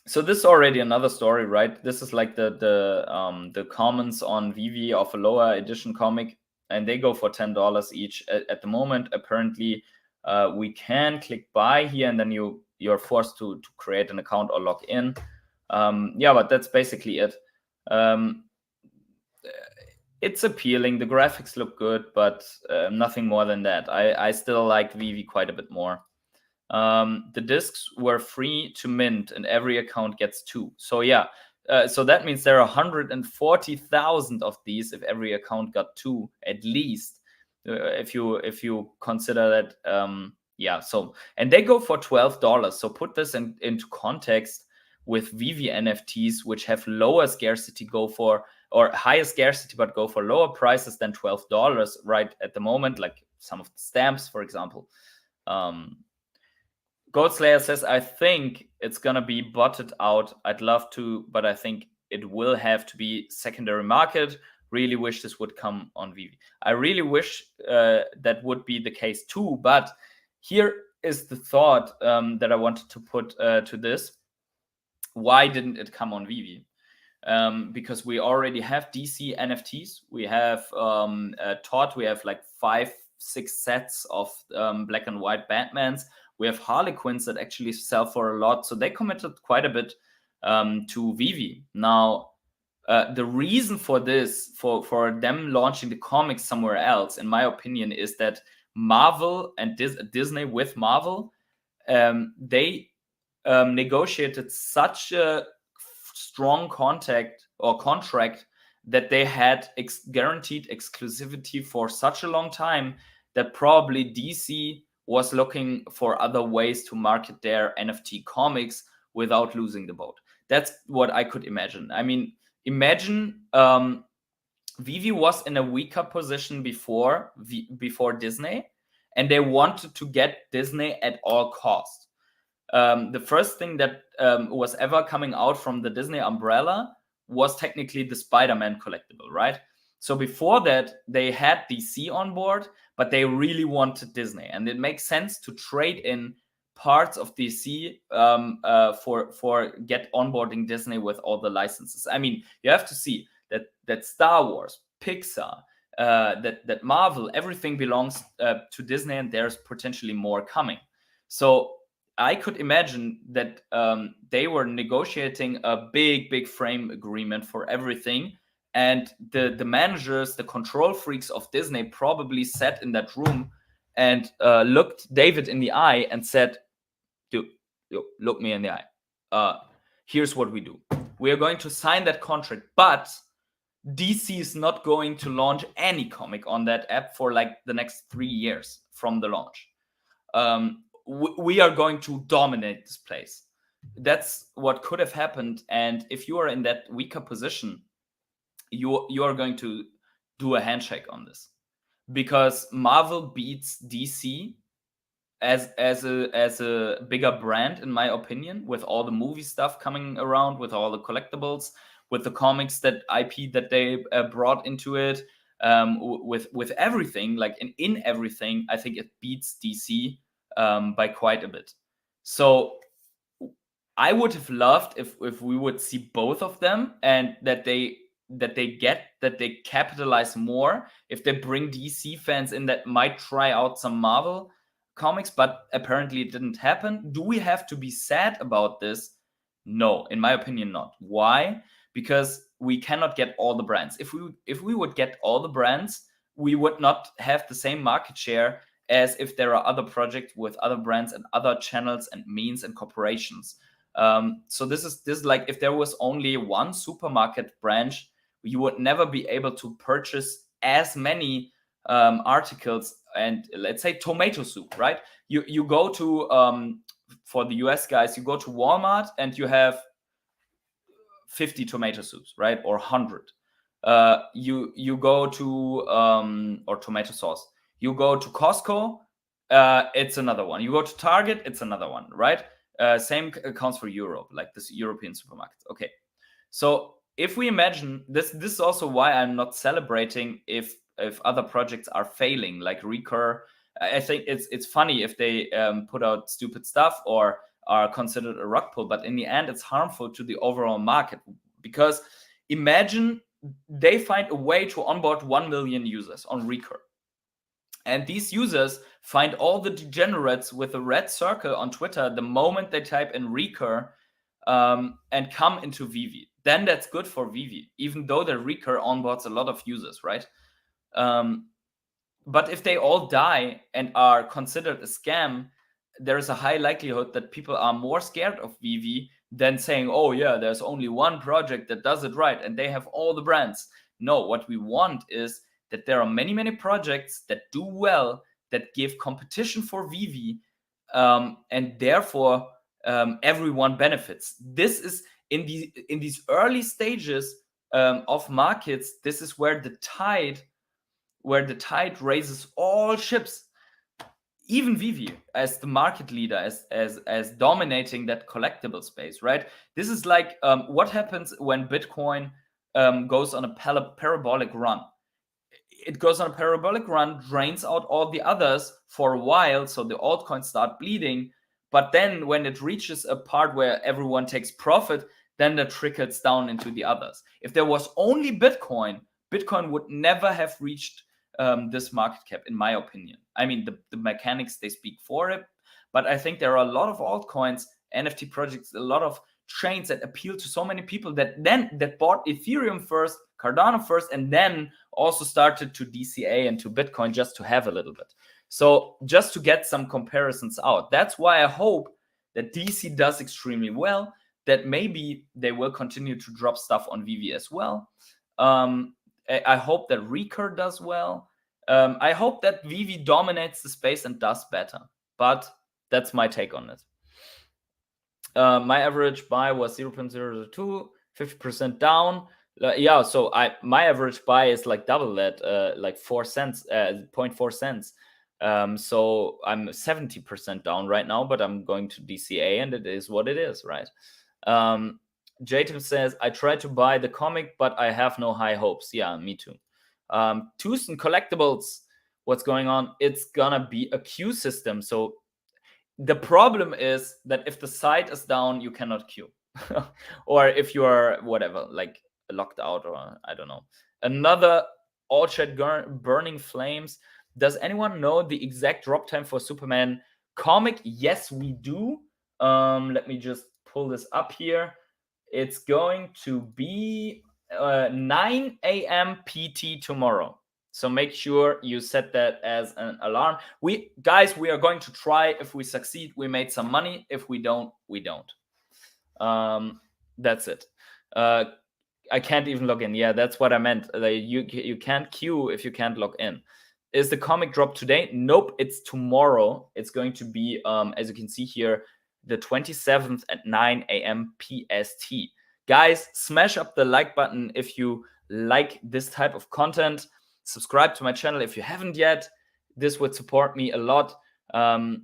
So this is already another story, right? This is like the commons on Veve of a lower edition comic, and they go for $10 each at the moment. Apparently, we can click buy here, and then you're forced to create an account or log in. Yeah, but that's basically it. It's appealing. The graphics look good, but nothing more than that. I still like Veve quite a bit more. The discs were free to mint, and every account gets 2. So yeah, so that means there are 140,000 of these if every account got 2 at least. If you consider that, yeah. So, and they go for $12. So put this into context with Veve NFTs, which have lower scarcity, go for, or higher scarcity but go for lower prices than $12 right at the moment, like some of the stamps, for example. Goldslayer says, I think it's gonna be botted out. I'd love to, but I think it will have to be secondary market. Really wish this would come on Veve. I really wish that would be the case too, but here is the thought that I wanted to put to this. Why didn't it come on Veve? Because we already have DC NFTs. We have ToS. We have like 5-6 sets of black and white Batmans. We have Harlequins that actually sell for a lot. So they committed quite a bit to Veve. Now, the reason for this, for them launching the comics somewhere else, in my opinion, is that Marvel and Disney with Marvel, they negotiated such a strong contract that they had guaranteed exclusivity for such a long time that probably DC was looking for other ways to market their NFT comics without losing the boat. That's what I could imagine. I mean, imagine Veve was in a weaker position before Disney, and they wanted to get Disney at all costs. The first thing that was ever coming out from the Disney umbrella was technically the Spider-Man collectible, right? So before that, they had DC on board, but they really wanted Disney. And it makes sense to trade in parts of DC for get onboarding Disney with all the licenses. I mean, you have to see that Star Wars, Pixar, that Marvel, everything belongs to Disney, and there's potentially more coming. So I could imagine that they were negotiating a big frame agreement for everything. And the managers, the control freaks of Disney probably sat in that room and looked David in the eye and said, dude, look me in the eye. Here's what we do. We are going to sign that contract, but DC is not going to launch any comic on that app for like the next 3 years from the launch. We are going to dominate this place. That's what could have happened. And if you are in that weaker position, you are going to do a handshake on this, because Marvel beats DC as a bigger brand, in my opinion, with all the movie stuff coming around, with all the collectibles, with the comics, that IP that they brought into it, with everything, like in everything. I think it beats DC by quite a bit. So I would have loved if we would see both of them, and that they capitalize more, if they bring DC fans in that might try out some Marvel comics, but apparently it didn't happen. Do we have to be sad about this? No, in my opinion, not. Why? Because we cannot get all the brands. If we would get all the brands, we would not have the same market share as if there are other projects with other brands and other channels and means and corporations. So this is like, if there was only one supermarket branch, you would never be able to purchase as many articles. And let's say tomato soup, right? You go to for the US guys, you go to Walmart and you have 50 tomato soups, right? Or 100. You go to or tomato sauce. You go to Costco, it's another one. You go to Target, it's another one, right? Same accounts for Europe, like this European supermarket. Okay, so if we imagine this is also why I'm not celebrating if other projects are failing, like Recur I think it's funny if they put out stupid stuff or are considered a rug pull, but in the end, it's harmful to the overall market, because imagine they find a way to onboard 1 million users on Recur. And these users find all the degenerates with a red circle on Twitter the moment they type in Recur and come into Veve. Then that's good for Veve, even though the Recur onboards a lot of users, right? But if they all die and are considered a scam, there is a high likelihood that people are more scared of Veve than saying, oh yeah, there's only one project that does it right and they have all the brands. No, what we want is that there are many, many projects that do well, that give competition for Veve, and therefore everyone benefits. This is in these early stages of markets. This is where the tide raises all ships. Even Veve as the market leader, as dominating that collectible space, right? This is like what happens when Bitcoin goes on a parabolic run. It goes on a parabolic run, drains out all the others for a while, so the altcoins start bleeding. But then when it reaches a part where everyone takes profit, then that trickles down into the others. If there was only Bitcoin would never have reached this market cap, in my opinion. I mean, the mechanics, they speak for it, but I think there are a lot of altcoins, NFT projects, a lot of chains that appeal to so many people that bought Ethereum first, Cardano first, and then also started to DCA and to Bitcoin just to have a little bit. So just to get some comparisons out. That's why I hope that DC does extremely well, that maybe they will continue to drop stuff on Veve as well. I hope that Recur does well. I hope that Veve dominates the space and does better. But that's my take on it. My average buy was 0.002, 50% down. Yeah, so my average buy is like double that, like 4 cents, 0.4 cents. So I'm 70% down right now, but I'm going to DCA, and it is what it is, right? Jatim says, I tried to buy the comic, but I have no high hopes. Yeah, me too. ToS and collectibles, what's going on? It's gonna be a queue system. So the problem is that if the site is down, you cannot queue. Or if you are whatever, like locked out, or I don't know. Another all chat burning flames. Does anyone know the exact drop time for Superman comic? Yes, we do. Let me just pull this up here. It's going to be 9 a.m. PT tomorrow. So make sure you set that as an alarm. Guys, we are going to try. If we succeed, we made some money. If we don't, we don't. That's it. I can't even log in. Yeah, that's what I meant. You can't queue if you can't log in. Is the comic drop today? Nope, it's tomorrow. It's going to be, as you can see here, the 27th at 9 a.m. PST. Guys, smash up the like button if you like this type of content. Subscribe to my channel if you haven't yet. This would support me a lot. The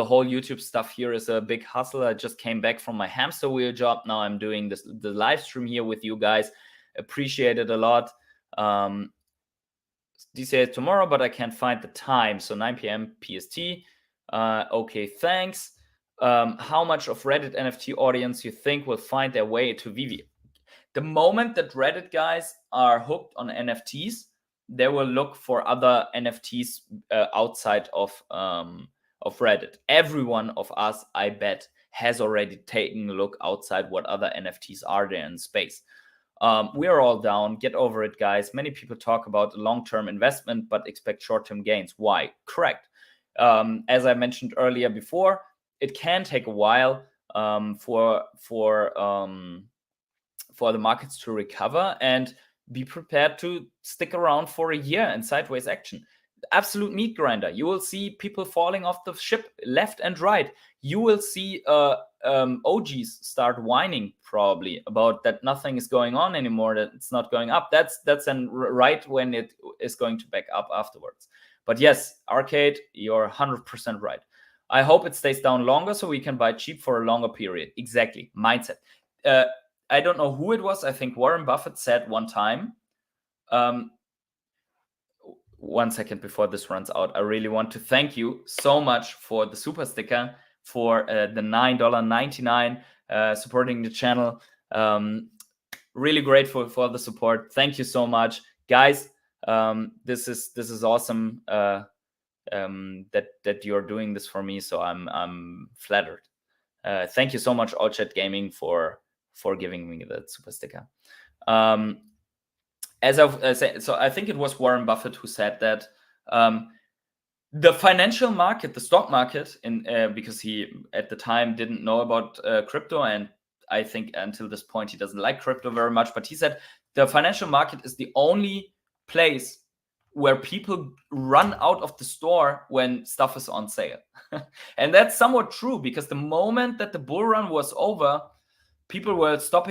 whole YouTube stuff here is a big hustle. I just came back from my hamster wheel job. Now I'm doing the live stream here with you guys. Appreciate it a lot. DCA tomorrow, but I can't find the time. So 9 p.m. PST. Okay, thanks. How much of Reddit NFT audience you think will find their way to Veve? The moment that Reddit guys are hooked on NFTs, they will look for other NFTs outside of Reddit. Every one of us, I bet, has already taken a look outside what other NFTs are there in space. We are all down. Get over it, guys. Many people talk about long-term investment, but expect short-term gains. Why? Correct. As I mentioned earlier before, it can take a while for the markets to recover, and be prepared to stick around for a year in sideways action. Absolute meat grinder. You will see people falling off the ship left and right. You will see OGs start whining probably about that nothing is going on anymore, that it's not going up. That's then right when it is going to back up afterwards. But yes, Arcade, you're 100% right. I hope it stays down longer so we can buy cheap for a longer period. Exactly. Mindset. I don't know who it was. I think Warren Buffett said one time, 1 second before this runs out, I really want to thank you so much for the super sticker, for the $9.99 supporting the channel. Really grateful for the support. Thank you so much, guys. This is awesome that you're doing this for me. So I'm flattered. Thank you so much, All Chat Gaming, for giving me that super sticker. As I've said, so I think it was Warren Buffett who said that the financial market, the stock market, because he at the time didn't know about crypto, and I think until this point he doesn't like crypto very much, but he said the financial market is the only place where people run out of the store when stuff is on sale. And that's somewhat true, because the moment that the bull run was over, people were stop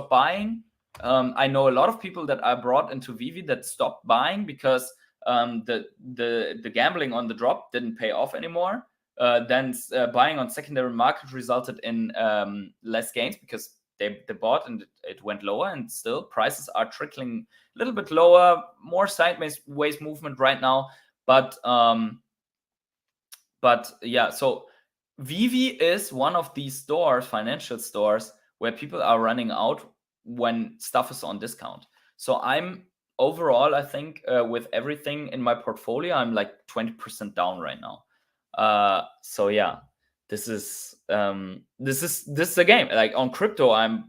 buying. I know a lot of people that I brought into Veve that stopped buying because the gambling on the drop didn't pay off anymore. Then buying on secondary market resulted in less gains because they bought and it went lower, and still prices are trickling a little bit lower, more sideways movement right now. But yeah, so Veve is one of these stores, financial stores, where people are running out when stuff is on discount. So I'm overall, I think with everything in my portfolio, I'm like 20% down right now. So yeah, this is a game. Like on crypto, I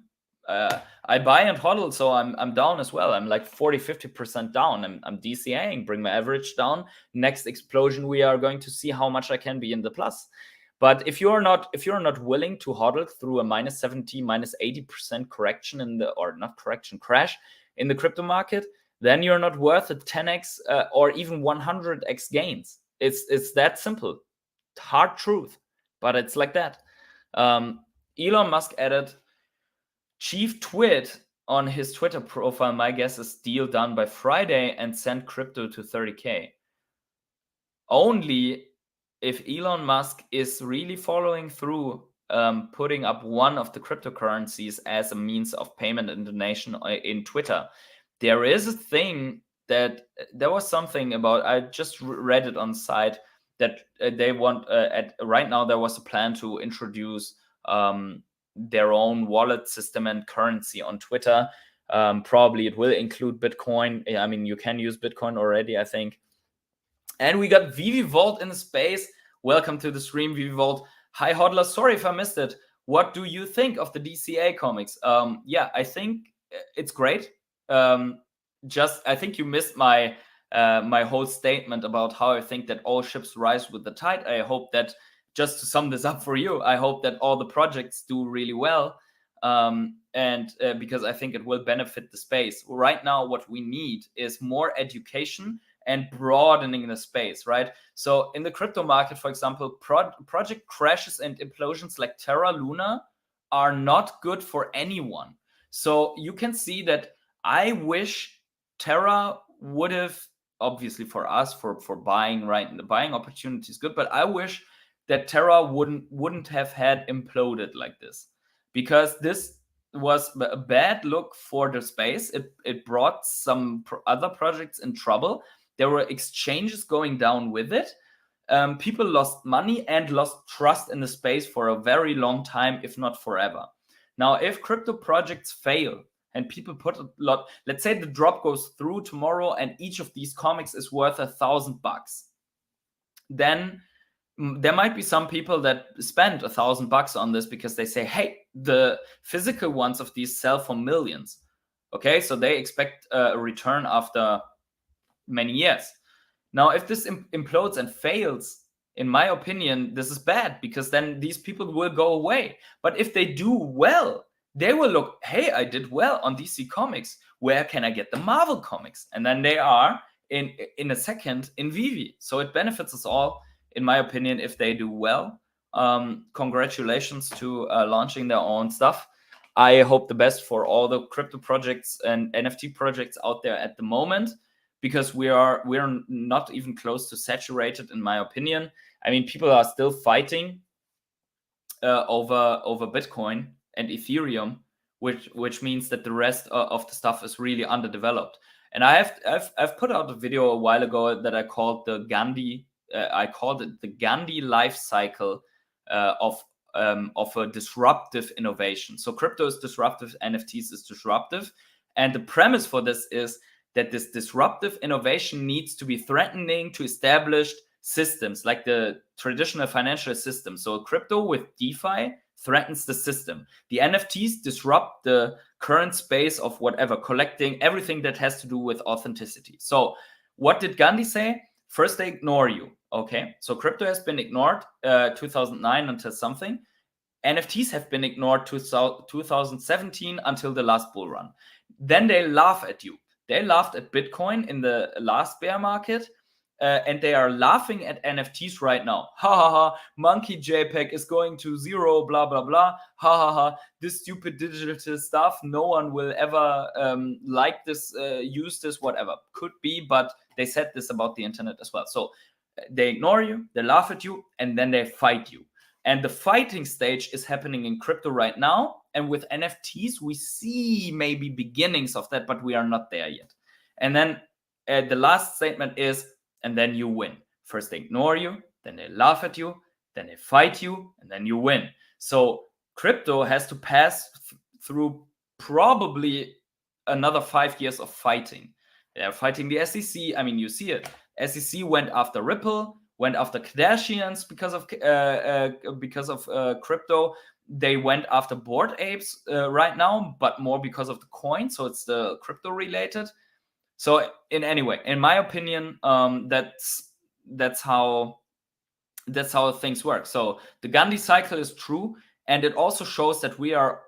buy and hodl, so I'm down as well. I'm like 40-50% down. I'm DCAing, bring my average down. Next explosion, we are going to see how much I can be in the plus. But if you're not willing to hodl through a -70, -80% correction crash in the crypto market, then you're not worth a 10x or even 100x gains. It's that simple. Hard truth, but it's like that. Elon Musk added chief tweet on his Twitter profile. My guess is deal done by Friday and send crypto to 30K. Only if Elon Musk is really following through, putting up one of the cryptocurrencies as a means of payment and donation in Twitter. There is a thing that there was something about, I just read it on the site, that they want, right now there was a plan to introduce their own wallet system and currency on Twitter. Probably it will include Bitcoin. I mean, you can use Bitcoin already, I think. And we got Veve Vault in the space. Welcome to the stream, Veve Vault. Hi, Hodler. Sorry if I missed it. What do you think of the DCA comics? Yeah, I think it's great. I think you missed my my whole statement about how I think that all ships rise with the tide. I hope that, just to sum this up for you, I hope that all the projects do really well. Because I think it will benefit the space. Right now, what we need is more education and broadening the space, right? So in the crypto market, for example, project crashes and implosions like Terra Luna are not good for anyone. So you can see that I wish Terra would have, obviously for us, for buying, right? The buying opportunity is good, but I wish that Terra wouldn't have had imploded like this, because this was a bad look for the space. It brought some other projects in trouble. There were exchanges going down with it. People lost money and lost trust in the space for a very long time, if not forever. Now, if crypto projects fail and people put a lot, let's say the drop goes through tomorrow and each of these comics is worth $1,000, then there might be some people that spend $1,000 on this because they say, hey, the physical ones of these sell for millions. Okay, so they expect a return after many years. Now, if this implodes and fails, in my opinion, this is bad, because then these people will go away. But if they do well, they will look, hey, I did well on DC Comics. Where can I get the Marvel comics? And then they are in a second in Veve. So it benefits us all, in my opinion, if they do well. Congratulations to launching their own stuff. I hope the best for all the crypto projects and NFT projects out there at the moment, because we are not even close to saturated, in my opinion. I mean, people are still fighting over Bitcoin and Ethereum, which means that the rest of the stuff is really underdeveloped. And I've put out a video a while ago that I called the Gandhi. I called it the Gandhi life cycle of a disruptive innovation. So crypto is disruptive, NFTs is disruptive, and the premise for this is that this disruptive innovation needs to be threatening to established systems like the traditional financial system. So crypto with DeFi threatens the system. The NFTs disrupt the current space of whatever, collecting everything that has to do with authenticity. So what did Gandhi say? First, they ignore you. Okay, so crypto has been ignored 2009 until something. NFTs have been ignored 2017 until the last bull run. Then they laugh at you. They laughed at Bitcoin in the last bear market. And they are laughing at NFTs right now. Ha ha ha, monkey JPEG is going to zero, blah, blah, blah. Ha ha ha, this stupid digital stuff. No one will ever like this, use this, whatever. Could be, but they said this about the internet as well. So they ignore you, they laugh at you, and then they fight you. And the fighting stage is happening in crypto right now. And with NFTs, we see maybe beginnings of that, but we are not there yet. And then the last statement is, and then you win. First they ignore you, then they laugh at you, then they fight you, and then you win. So crypto has to pass through probably another 5 years of fighting. They are fighting the SEC. I mean, you see it. SEC went after Ripple, went after Kardashians because of crypto. They went after Bored Apes right now, but more because of the coin. So it's the crypto related. So in my opinion, that's how things work. So the Gandhi cycle is true, and it also shows that we are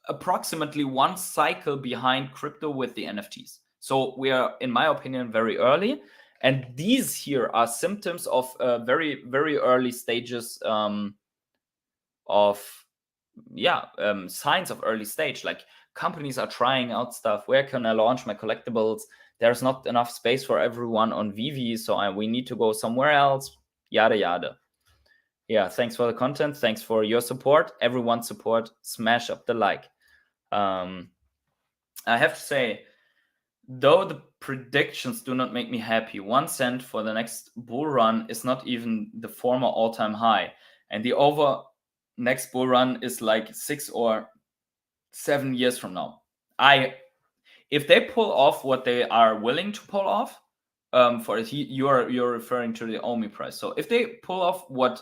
approximately one cycle behind crypto with the NFTs. So we are, in my opinion, very early, and these here are symptoms of very, very early stages of signs of early stage. Like companies are trying out stuff. Where can I launch my collectibles? There's not enough space for everyone on Veve, so we need to go somewhere else, yada, yada. Yeah, thanks for the content. Thanks for your support. Everyone's support. Smash up the like. I have to say, though the predictions do not make me happy, 1 cent for the next bull run is not even the former all-time high. And the next bull run is like 6 or 7 years from now. If they pull off what they are willing to pull off, you're referring to the OMI price. So if they pull off what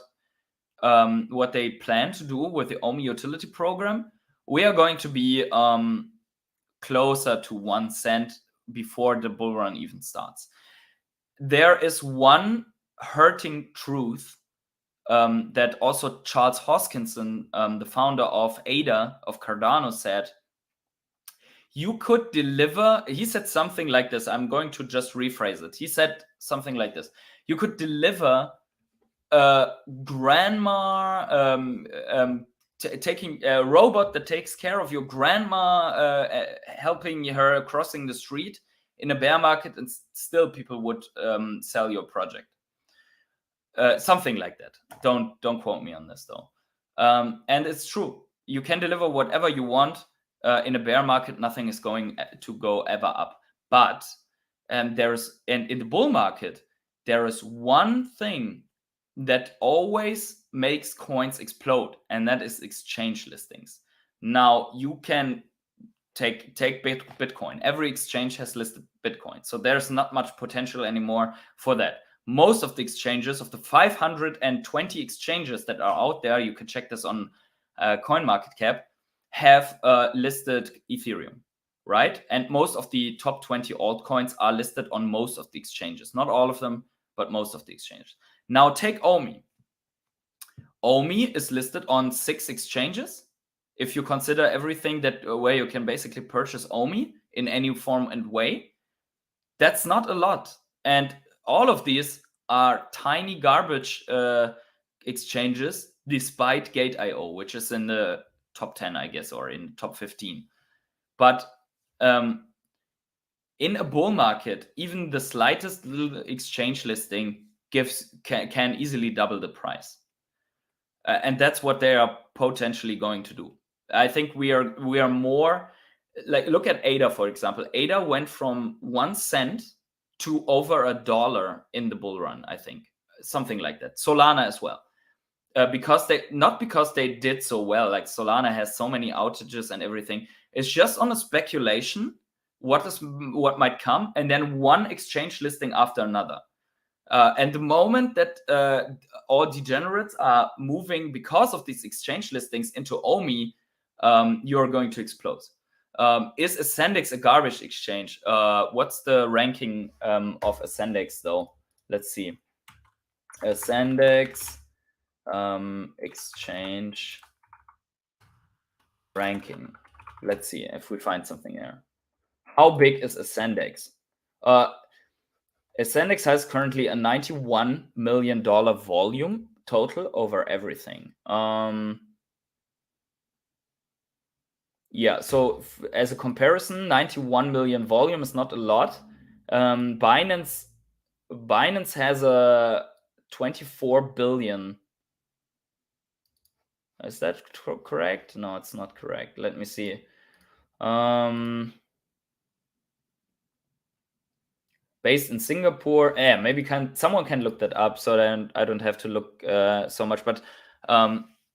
they plan to do with the OMI utility program, we are going to be closer to 1 cent before the bull run even starts. There is one hurting truth that also Charles Hoskinson, the founder of ADA, of Cardano, said. You could deliver, he said something like this. I'm going to just rephrase it. He said something like this. You could deliver grandma, taking a robot that takes care of your grandma, helping her crossing the street in a bear market, and still people would sell your project. Something like that. Don't quote me on this though. And it's true. You can deliver whatever you want. In a bear market, nothing is going to go ever up. But in the bull market, there is one thing that always makes coins explode, and that is exchange listings. Now you can take Bitcoin. Every exchange has listed Bitcoin, so there's not much potential anymore for that. Most of the exchanges, of the 520 exchanges that are out there, you can check this on CoinMarketCap, have listed Ethereum, right? And most of the top 20 altcoins are listed on most of the exchanges. Not all of them, but most of the exchanges. Now take OMI. OMI is listed on 6 exchanges. If you consider everything where you can basically purchase OMI in any form and way, that's not a lot. And all of these are tiny garbage exchanges, despite Gate.io, which is in the top 10, I guess, or in top 15. But in a bull market, even the slightest little exchange listing can easily double the price. And that's what they are potentially going to do. I think we are more like look at ADA, for example. ADA went from 1 cent to over $1 in the bull run, I think, something like that. Solana as well. Because they did so well, like Solana has so many outages and everything. It's just on a speculation what might come, and then one exchange listing after another. And the moment that all degenerates are moving because of these exchange listings into OMI, you're going to explode. Is Ascendix a garbage exchange? What's the ranking of Ascendix though? Let's see. Ascendix exchange ranking. Let's see if we find something there. How big is Ascendix? Ascendix has currently a $91 million volume total over everything. Yeah, so as a comparison, 91 million volume is not a lot. Binance has a 24 billion. Is that correct? No, it's not correct. Let me see. Based in Singapore. Maybe someone can look that up, so then I don't have to look so much. But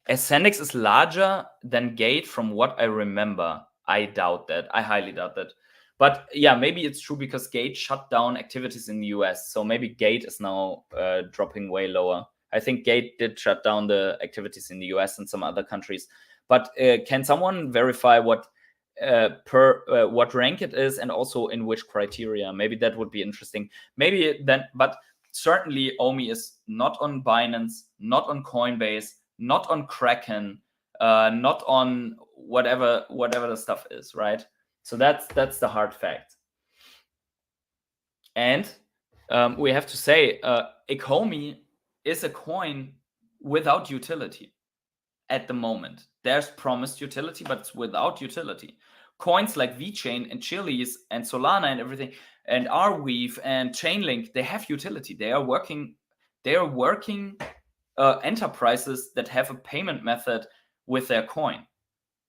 Ascendix is larger than Gate, from what I remember. I doubt that. I highly doubt that. But yeah, maybe it's true because Gate shut down activities in the US. So maybe Gate is now dropping way lower. I think Gate did shut down the activities in the US and some other countries. But can someone verify what rank it is, and also in which criteria? Maybe that would be interesting. Maybe then, but certainly OMI is not on Binance, not on Coinbase, not on Kraken, not on whatever the stuff is, right? So that's the hard fact. And we have to say, Ecomi is a coin without utility at the moment. There's promised utility, but it's without utility. Coins like VeChain and Chiliz and Solana and everything, and Arweave and Chainlink, they have utility. They are working enterprises that have a payment method with their coin.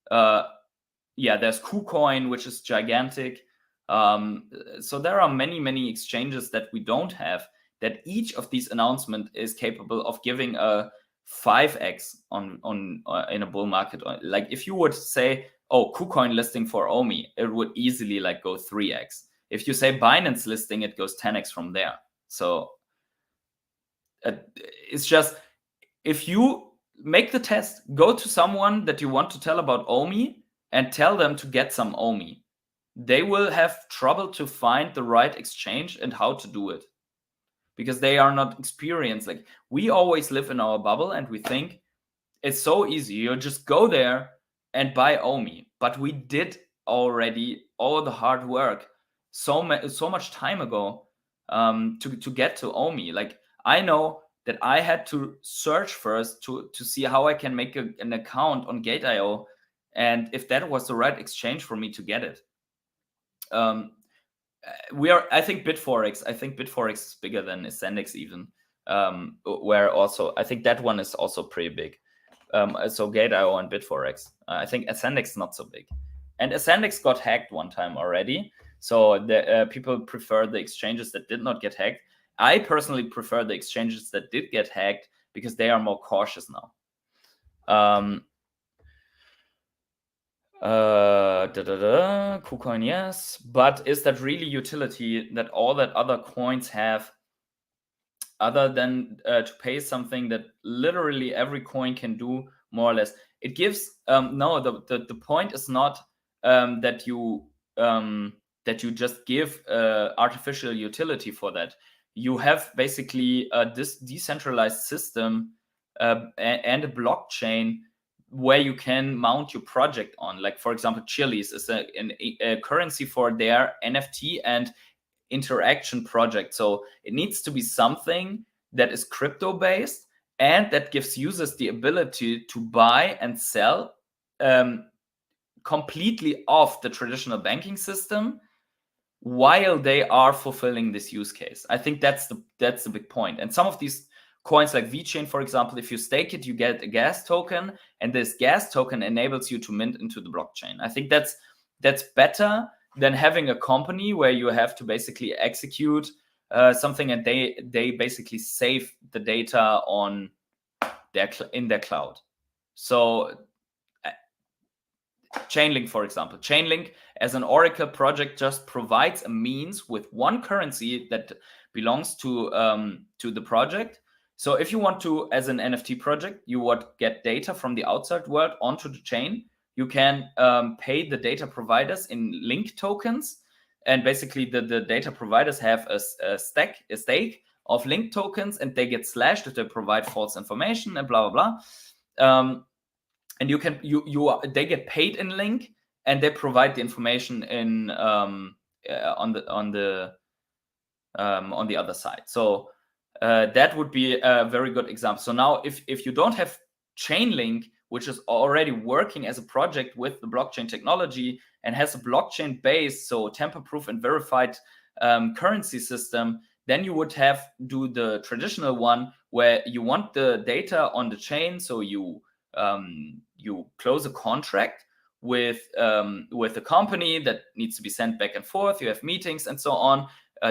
There's KuCoin, which is gigantic. So there are many exchanges that we don't have, that each of these announcements is capable of giving a 5x on in a bull market. Like if you would say, oh, KuCoin listing for OMI, it would easily like go 3x. If you say Binance listing, it goes 10x from there. So it's just, if you make the test, go to someone that you want to tell about OMI and tell them to get some OMI. They will have trouble to find the right exchange and how to do it, because they are not experienced. Like, we always live in our bubble and we think it's so easy. You just go there and buy OMI. But we did already all the hard work so much time ago to get to OMI. Like, I know that I had to search first to see how I can make an account on Gate.io, and if that was the right exchange for me to get it. I think Bitforex is bigger than Ascendix even, where also I think that one is also pretty big. So Gate.io and Bitforex. I think Ascendix not so big, and Ascendix got hacked one time already. So the people prefer the exchanges that did not get hacked. I personally prefer the exchanges that did get hacked because they are more cautious now. KuCoin, yes, but is that really utility that all that other coins have, other than to pay something that literally every coin can do more or less? It gives no. The point is not that you just give artificial utility for that. You have basically this decentralized system and a blockchain where you can mount your project on. Like, for example, Chiliz is a currency for their NFT and interaction project. So it needs to be something that is crypto based and that gives users the ability to buy and sell completely off the traditional banking system while they are fulfilling this use case. I think that's the big point. And some of these coins like VeChain, for example, if you stake it, you get a gas token, and this gas token enables you to mint into the blockchain. I think that's that's better than having a company where you have to basically execute something and they basically save the data on in their cloud. So Chainlink, for example, Chainlink as an Oracle project just provides a means with one currency that belongs to the project. So if you want to, as an NFT project, you would get data from the outside world onto the chain. You can pay the data providers in link tokens, and basically the data providers have a stake of link tokens, and they get slashed if they provide false information and blah blah blah. And you can they get paid in link, and they provide the information in on the other side. So that would be a very good example. So now if you don't have Chainlink, which is already working as a project with the blockchain technology and has a blockchain base, so tamper-proof and verified currency system, then you would have do the traditional one where you want the data on the chain. So you close a contract with a company that needs to be sent back and forth. You have meetings and so on.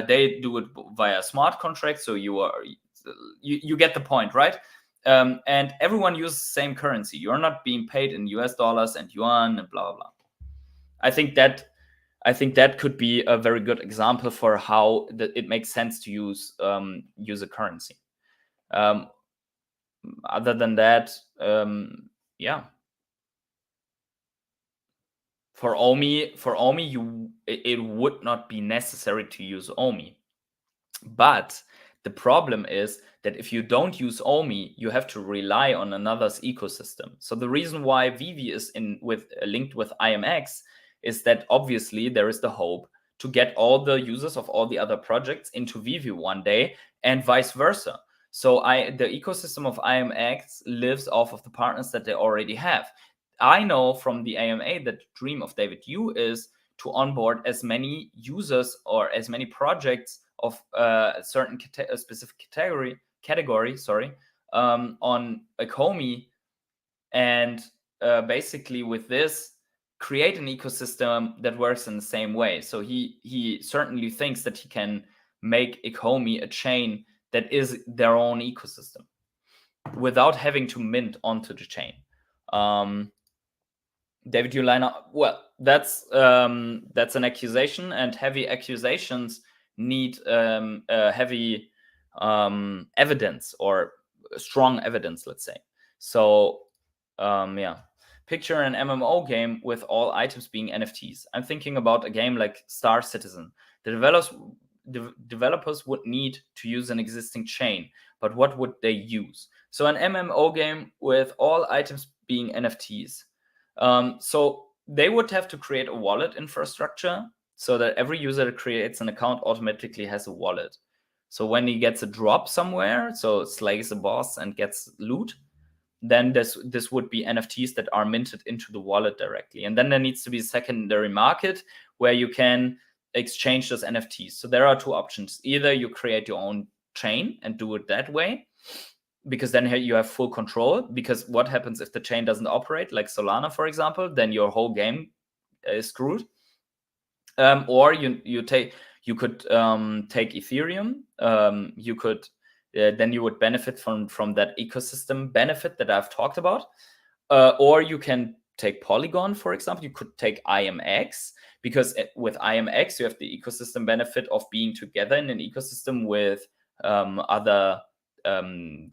They do it via smart contract. So you get the point, right? And everyone uses the same currency. You're not being paid in US dollars and yuan and blah blah blah. I think that could be a very good example for how it makes sense to use a currency. Other than that, yeah. For OMI, it would not be necessary to use OMI. But the problem is that if you don't use OMI, you have to rely on another's ecosystem. So the reason why Veve is linked with IMX is that obviously there is the hope to get all the users of all the other projects into Veve one day, and vice versa. So the ecosystem of IMX lives off of the partners that they already have. I know from the AMA that the dream of David Yu is to onboard as many users or as many projects of a certain specific category, on Ecomi, and basically with this create an ecosystem that works in the same way. So he certainly thinks that he can make Ecomi a chain that is their own ecosystem without having to mint onto the chain. David Uliner, well, that's an accusation, and heavy accusations need heavy evidence, or strong evidence, let's say. So yeah, picture an MMO game with all items being NFTs. I'm thinking about a game like Star Citizen. The developers would need to use an existing chain, but what would they use? So an MMO game with all items being NFTs. So they would have to create a wallet infrastructure so that every user that creates an account automatically has a wallet. So when he gets a drop somewhere, so slays a boss and gets loot, then this would be NFTs that are minted into the wallet directly. And then there needs to be a secondary market where you can exchange those NFTs. So there are two options. Either you create your own chain and do it that way, because then you have full control. Because what happens if the chain doesn't operate, like Solana, for example, then your whole game is screwed. Or you could take Ethereum. You could then you would benefit from that ecosystem benefit that I've talked about. Or you can take Polygon, for example. You could take IMX, because with IMX you have the ecosystem benefit of being together in an ecosystem with other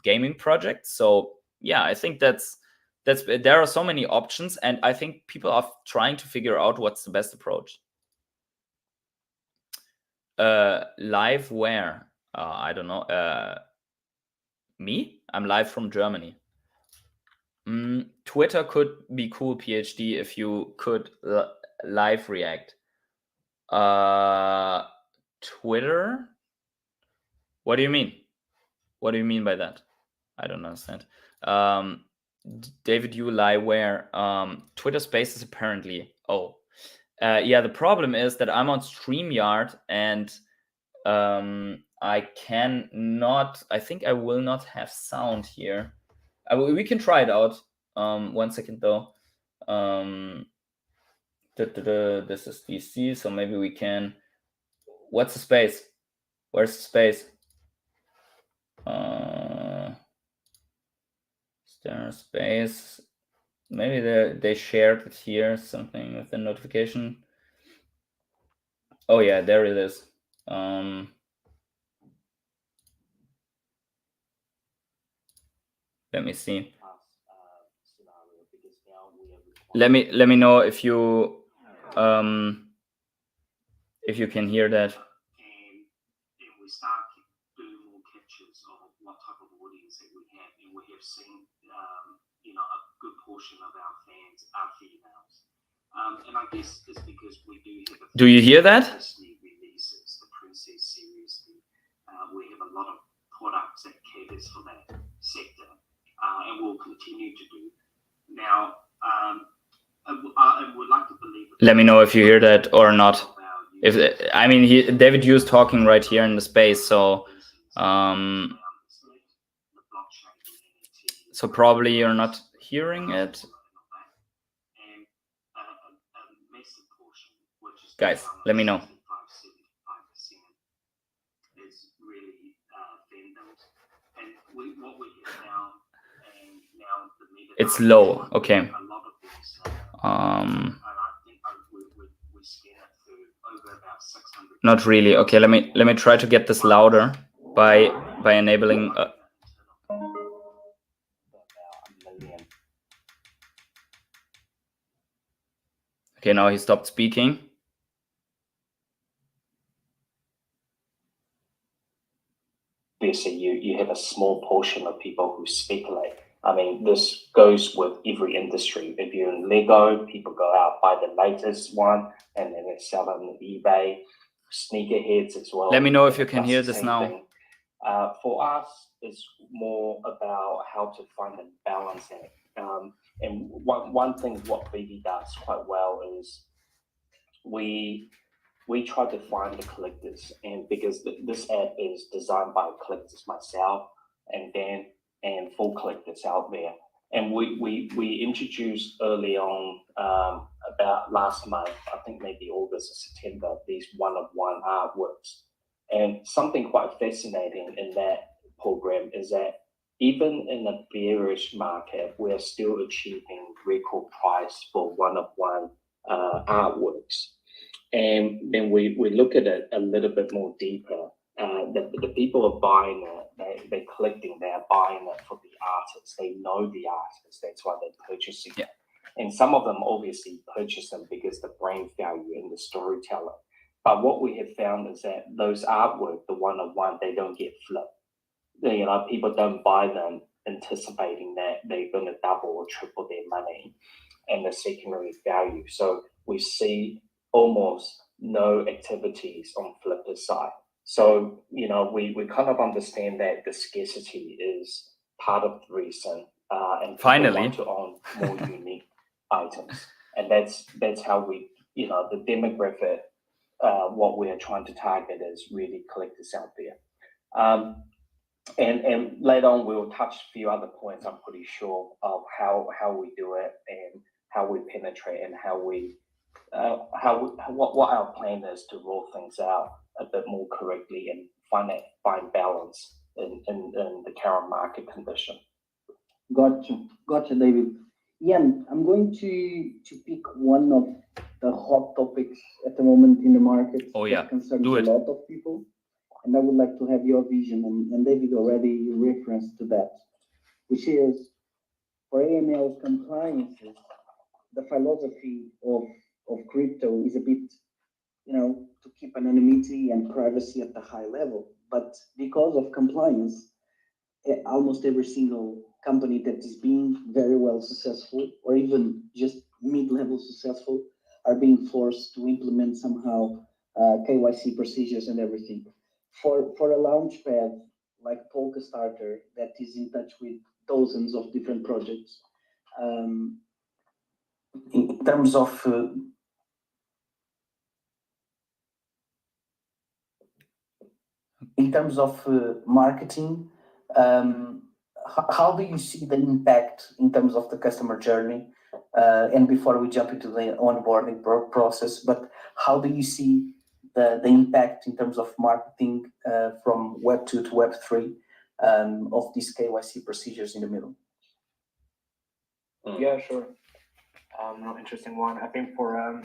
gaming projects. So yeah, I think that's there are so many options, and I think people are trying to figure out what's the best approach. Live where? I don't know. Me? I'm live from Germany. Twitter could be cool, PhD, if you could live react. Twitter? What do you mean? What do you mean by that? I don't understand. David, you lie where? Twitter Spaces apparently. Oh, yeah. The problem is that I'm on StreamYard, and I cannot. I think I will not have sound here. We can try it out. 1 second though. This is DC, so maybe we can. What's the space? Where's the space? Is there a space? Maybe they shared it here, something with the notification. Oh yeah, there it is. Let me see. Let me know if you can hear that. And we start doing more captures of what type of audience that we have, and we have seen a good portion of our fans are females. And I guess it's because we do have Do you hear that? Disney releases, the Princess series. We have a lot of products that caters for that sector, and we'll continue to do. Now, I would like to believe. Let me know if you hear that or not. If David Hughes talking right here in the space, so so probably you're not hearing it. Guys, let me know. It's low. Okay. Not really. Okay, let me try to get this louder by enabling. Okay, now he stopped speaking. Obviously, you have a small portion of people who speculate. I mean, this goes with every industry. If you're in Lego, people go out, buy the latest one, and then they sell it on eBay. Sneakerheads as well. Let me know if you can hear this now. For us, it's more about how to find a balance in it. And one thing what Veve does quite well is we try to find the collectors, and because this app is designed by collectors, myself and Dan, and full collectors out there. And we introduced early on, about last month, I think maybe August or September, these one-of-one artworks. And something quite fascinating in that program is that even in a bearish market, we're still achieving record price for one-of-one artworks. And then we look at it a little bit more deeper. The people are buying it, they're collecting, they're buying it for the artists. They know the artists, that's why they're purchasing it. And some of them obviously purchase them because the brand value and the storytelling. But what we have found is that those artwork, the one-of-one, they don't get flipped. People don't buy them anticipating that they're going to double or triple their money and the secondary value. So we see almost no activities on flipper side. So, we kind of understand that the scarcity is part of the reason, and finally want to own more unique items. And that's how we, the demographic, what we are trying to target is really collectors out there. And later on, we'll touch a few other points, I'm pretty sure, of how we do it and how we penetrate and what our plan is to roll things out a bit more correctly and find balance in the current market condition. Gotcha, David. Ian, I'm going to pick one of the hot topics at the moment in the market. Oh yeah, concerns do it. A lot of people, and I would like to have your vision, and David already referenced to that, which is for AML compliances, the philosophy of crypto is a bit, to keep anonymity and privacy at the high level. But because of compliance, almost every single company that is being very well successful, or even just mid-level successful, are being forced to implement somehow KYC procedures and everything. For a launchpad like Polkastarter that is in touch with dozens of different projects, in terms of marketing, how do you see the impact in terms of the customer journey and before we jump into the onboarding process, but how do you see the impact in terms of marketing from Web 2 to Web 3 of these KYC procedures in the middle? Yeah, sure. Interesting one. I think for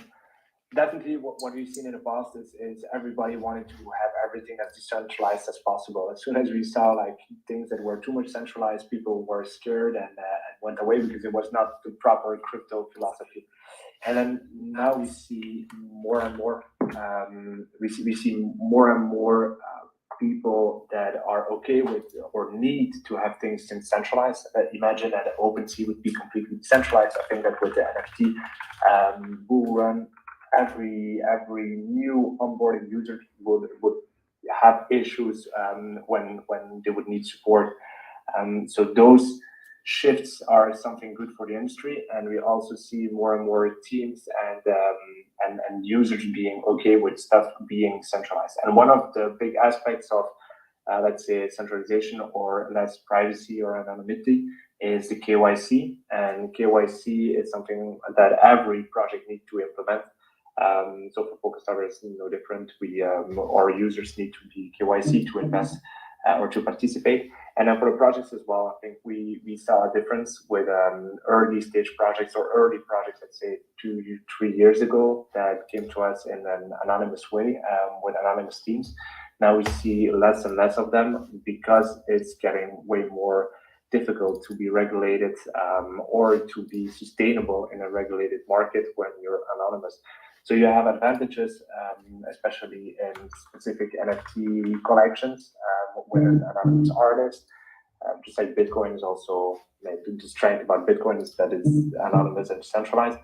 definitely what we've seen in the past is everybody wanted to have everything as decentralized as possible. As soon as we saw like things that were too much centralized, people were scared and went away because it was not the proper crypto philosophy. And then now we see more and more. We see more and more people that are okay with or need to have things decentralized. Imagine that OpenSea would be completely decentralized. I think that with the NFT bull run, every new onboarding user would have issues when they would need support. So those shifts are something good for the industry, and we also see more and more teams and users being okay with stuff being centralized. And one of the big aspects of let's say centralization or less privacy or anonymity is the KYC, and KYC is something that every project needs to implement. So for Polkastarter, it's no different. Our users need to be KYC to invest or to participate. And then for the projects as well, I think we saw a difference with early stage projects or early projects, let's say 2-3 years ago, that came to us in an anonymous way with anonymous teams. Now we see less and less of them because it's getting way more difficult to be regulated or to be sustainable in a regulated market when you're anonymous. So you have advantages, especially in specific NFT collections with an anonymous artist. Just like Bitcoin is also, the strength about Bitcoin is that it's anonymous and decentralized.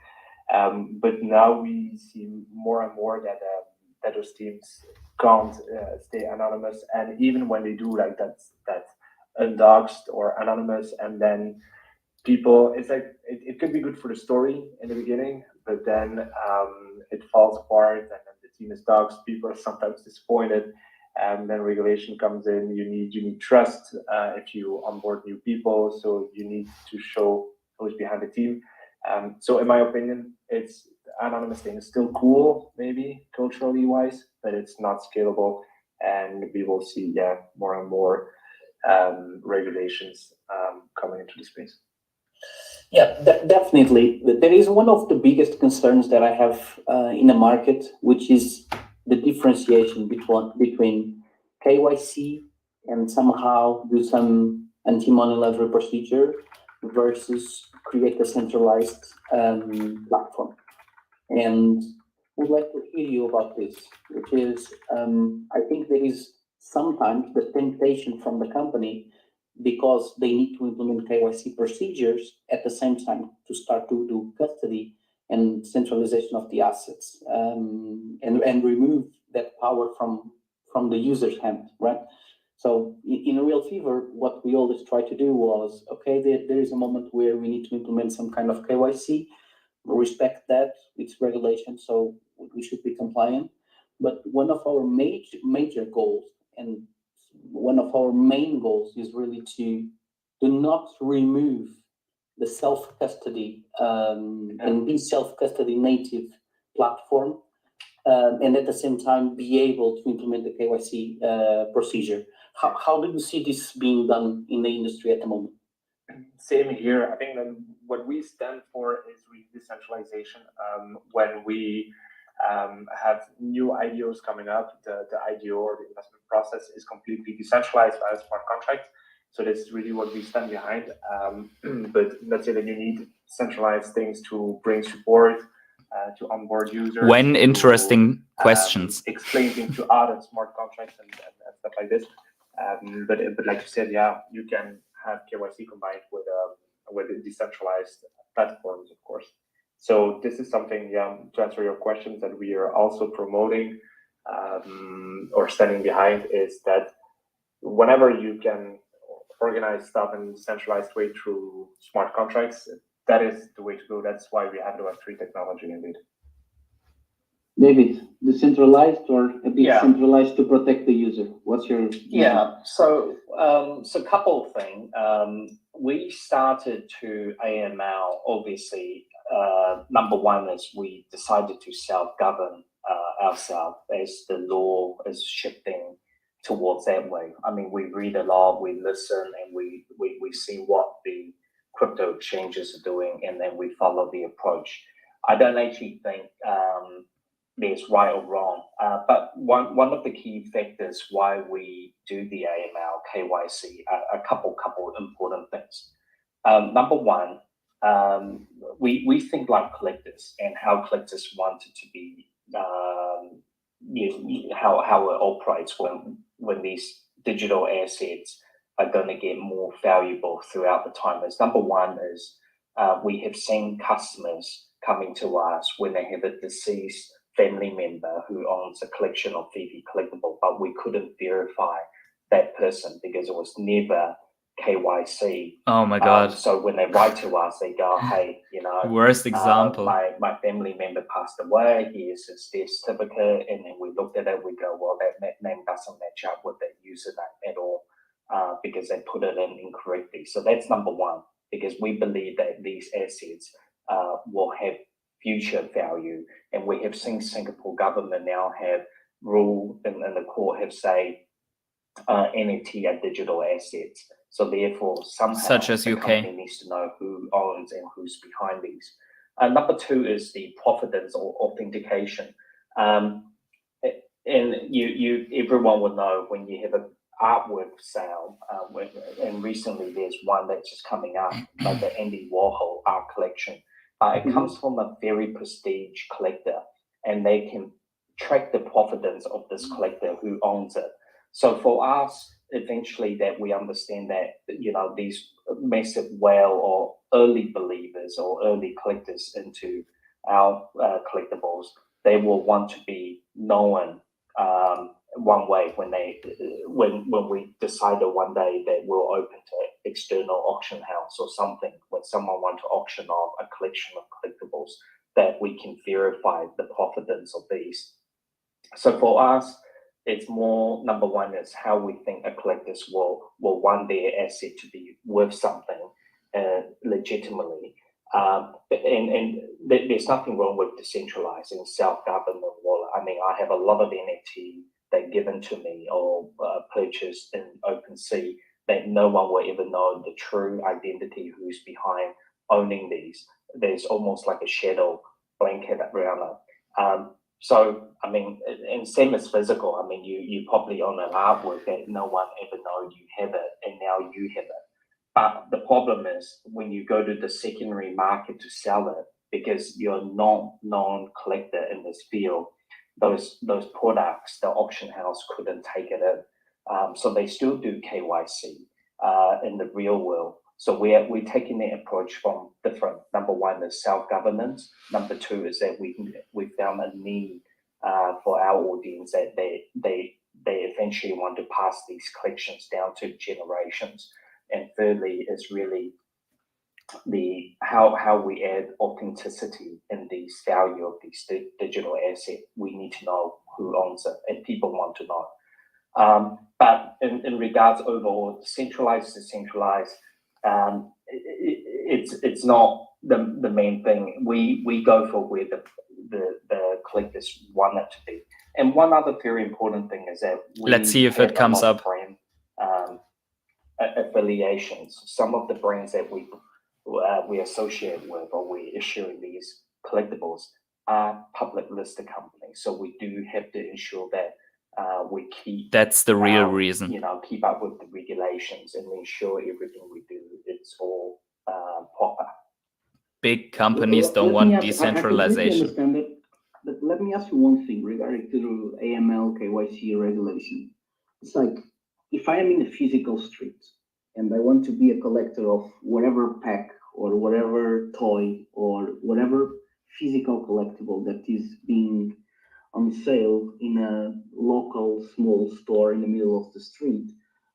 But now we see more and more that those teams can't stay anonymous, and even when they do, like that's undoxed or anonymous, and then people, it's like it could be good for the story in the beginning, but then it falls apart, and then the team is doxed. People are sometimes disappointed, and then regulation comes in. You need trust if you onboard new people, so you need to show who's behind the team. So in my opinion, it's anonymous thing is still cool, maybe culturally wise, but it's not scalable, and we will see more and more regulations coming into the space. Yeah, definitely. There is one of the biggest concerns that I have in the market, which is the differentiation between KYC and somehow do some anti-money laundering procedure versus create a centralized platform. And we'd like to hear you about this, which is, I think there is sometimes the temptation from the company, because they need to implement KYC procedures at the same time to start to do custody and centralization of the assets, and remove that power from the user's hand, right? So in Real Fever, what we always try to do was, okay, there is a moment where we need to implement some kind of KYC, respect that, it's regulation, so we should be compliant. But one of our major goals, and one of our main goals, is really to do not remove the self-custody and be self-custody native platform, and at the same time be able to implement the KYC procedure. How do you see this being done in the industry at the moment? Same here. I think that what we stand for is decentralization. When we have new IDOs coming up, the IDO or the investment process is completely decentralized via smart contracts. So this is really what we stand behind. But let's say that you need centralized things to bring support, to onboard users. When interesting questions. Explain things to audit smart contracts and stuff like this. But like you said, you can have KYC combined with decentralized platforms, of course. So this is something, to answer your questions, that we are also promoting or standing behind, is that whenever you can organize stuff in a decentralized way through smart contracts, that is the way to go. That's why we have the Web3 technology, indeed. David, decentralized or a bit centralized to protect the user? What's your So a couple of things. We started to AML obviously number one is we decided to self-govern ourselves as the law is shifting towards that way. I mean, we read a lot, we listen, and we see what the crypto exchanges are doing, and then we follow the approach. I don't actually think there's right or wrong, but one of the key factors why we do the AML KYC are a couple important things. Number one, we think like collectors and how collectors want it to be, how it operates when these digital assets are going to get more valuable throughout the time. Is number one is we have seen customers coming to us when they have a deceased family member who owns a collection of Veve collectible, but we couldn't verify that person because it was never KYC. Oh my God. So when they write to us, they go, hey, you know, worst example. My family member passed away, here's his death certificate, and then we looked at it, we go, well, that name doesn't match up with that username at all, because they put it in incorrectly. So that's number one, because we believe that these assets will have future value. And we have seen Singapore government now have ruled, and the court have said NFT are digital assets. So therefore, somehow Such as the UK. company needs to know who owns and who's behind these. Number two is the provenance or authentication. And everyone will know when you have an artwork sale, and recently there's one that's just coming up, like the Andy Warhol art collection. It comes from a very prestige collector, and they can track the provenance of this collector who owns it. So for us, eventually that we understand that, you know, these massive whale or early believers or early collectors into our collectibles, they will want to be known one way when we decided one day that we'll open to external auction house or something, when someone wants to auction off a collection of collectibles, that we can verify the provenance of these. So for us, it's more, number one is how we think a collectors will want their asset to be worth something legitimately. And there's nothing wrong with decentralizing self-government wallet. I mean, I have a lot of NFT that given to me or purchased in OpenSea that no one will ever know the true identity who's behind owning these. There's almost like a shadow blanket around it. So, I mean, and same as physical, I mean, you probably own an artwork that no one ever knows you have it, and now you have it. But the problem is when you go to the secondary market to sell it, because you're not known collector in this field, those products, the auction house couldn't take it in. So they still do KYC in the real world. So we're taking the approach from different. Number one is self-governance. Number two is that we found a need for our audience that they eventually want to pass these collections down to generations. And thirdly is really the how we add authenticity in the value of these digital assets. We need to know who owns it, and people want to know. But in regards overall, decentralized, it's not the main thing. We go for where the collectors want it to be. And one other very important thing is that let's see if it comes up. Brand, affiliations. Some of the brands that we associate with or we issue these collectibles are public listed companies. So we do have to ensure that we keep. That's the real reason. You know, keep up with the regulations and ensure everything we do it's all proper. Big companies don't want decentralization. I understand that, but let me ask you one thing regarding to AML KYC regulation. It's like if I am in a physical street and I want to be a collector of whatever pack or whatever toy or whatever physical collectible that is being on sale in a local small store in the middle of the street,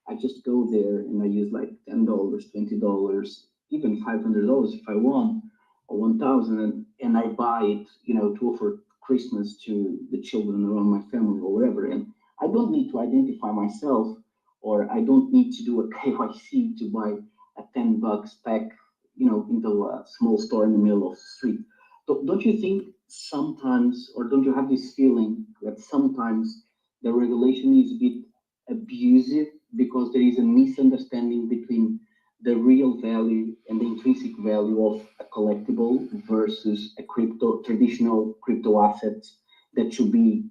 I just go there and I use like $10, $20, even $500 if I want, or $1,000, and I buy it, you know, to offer Christmas to the children around my family or whatever. And I don't need to identify myself, or I don't need to do a KYC to buy a $10 pack, into a small store in the middle of the street. Don't you think sometimes, or don't you have this feeling that sometimes the regulation is a bit abusive because there is a misunderstanding between the real value and the intrinsic value of a collectible versus a traditional crypto asset that should be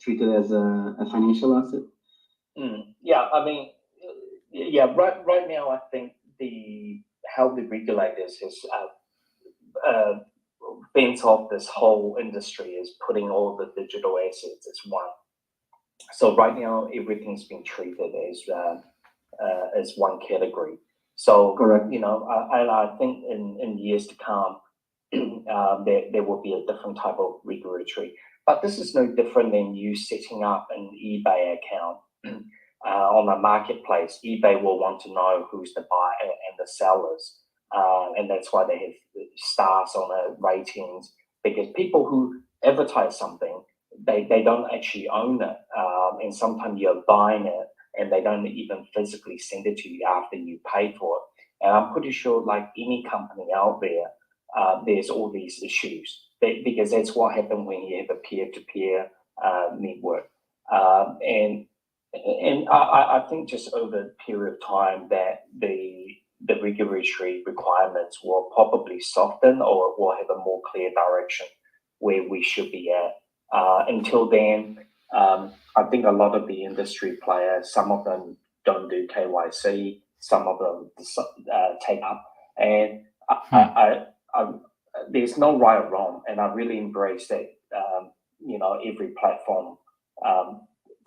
treated as a financial asset? Yeah, I mean, yeah, right now I think how the regulators has bent off this whole industry is putting all the digital assets as one. So right now everything's been treated as one category. So Correct. I think in years to come, there will be a different type of regulatory. But this is no different than you setting up an eBay account on a marketplace. eBay will want to know who's the buyer and the sellers, and that's why they have stars on the ratings, because people who advertise something, they don't actually own it, and sometimes you're buying it and they don't even physically send it to you after you pay for it. And I'm pretty sure, like any company out there, there's all these issues, because that's what happened when you have a peer-to-peer network. And I think just over a period of time that the regulatory requirements will probably soften, or will have a more clear direction where we should be at. Until then, I think a lot of the industry players, some of them don't do KYC, some of them take up, and there's no right or wrong, and I really embrace that. Every platform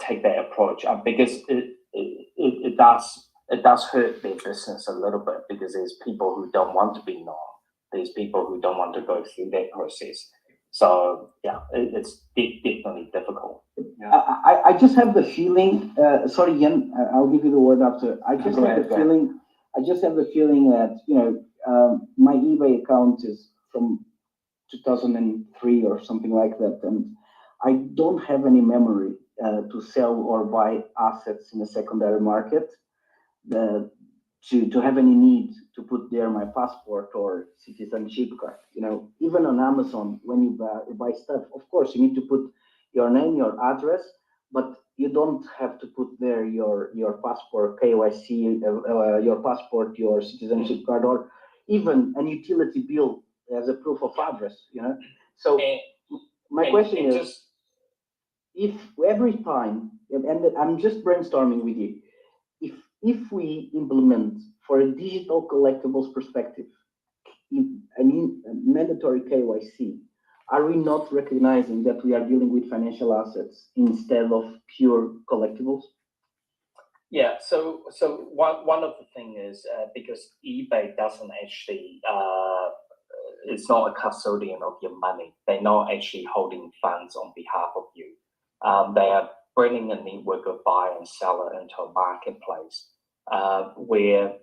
take that approach, because it does hurt their business a little bit, because there's people who don't want to be known, there's people who don't want to go through that process. So yeah, it's definitely difficult. Yeah. I just have the feeling. Sorry, Jan, I'll give you the word after. I just have the feeling that my eBay account is from 2003 or something like that, and I don't have any memory to sell or buy assets in the secondary market. To have any need to put there my passport or citizenship card. Even on Amazon, when you buy stuff, of course you need to put your name, your address, but you don't have to put there your passport, KYC, your passport, your citizenship card, or even an utility bill as a proof of address. So my question is, if every time, and I'm just brainstorming with you, if we implement, for a digital collectibles perspective, a mandatory KYC, are we not recognizing that we are dealing with financial assets instead of pure collectibles? Yeah, so one of the things is, because eBay doesn't actually, it's not a custodian of your money. They're not actually holding funds on behalf of you. They are bringing a network of buyer and seller into a marketplace, where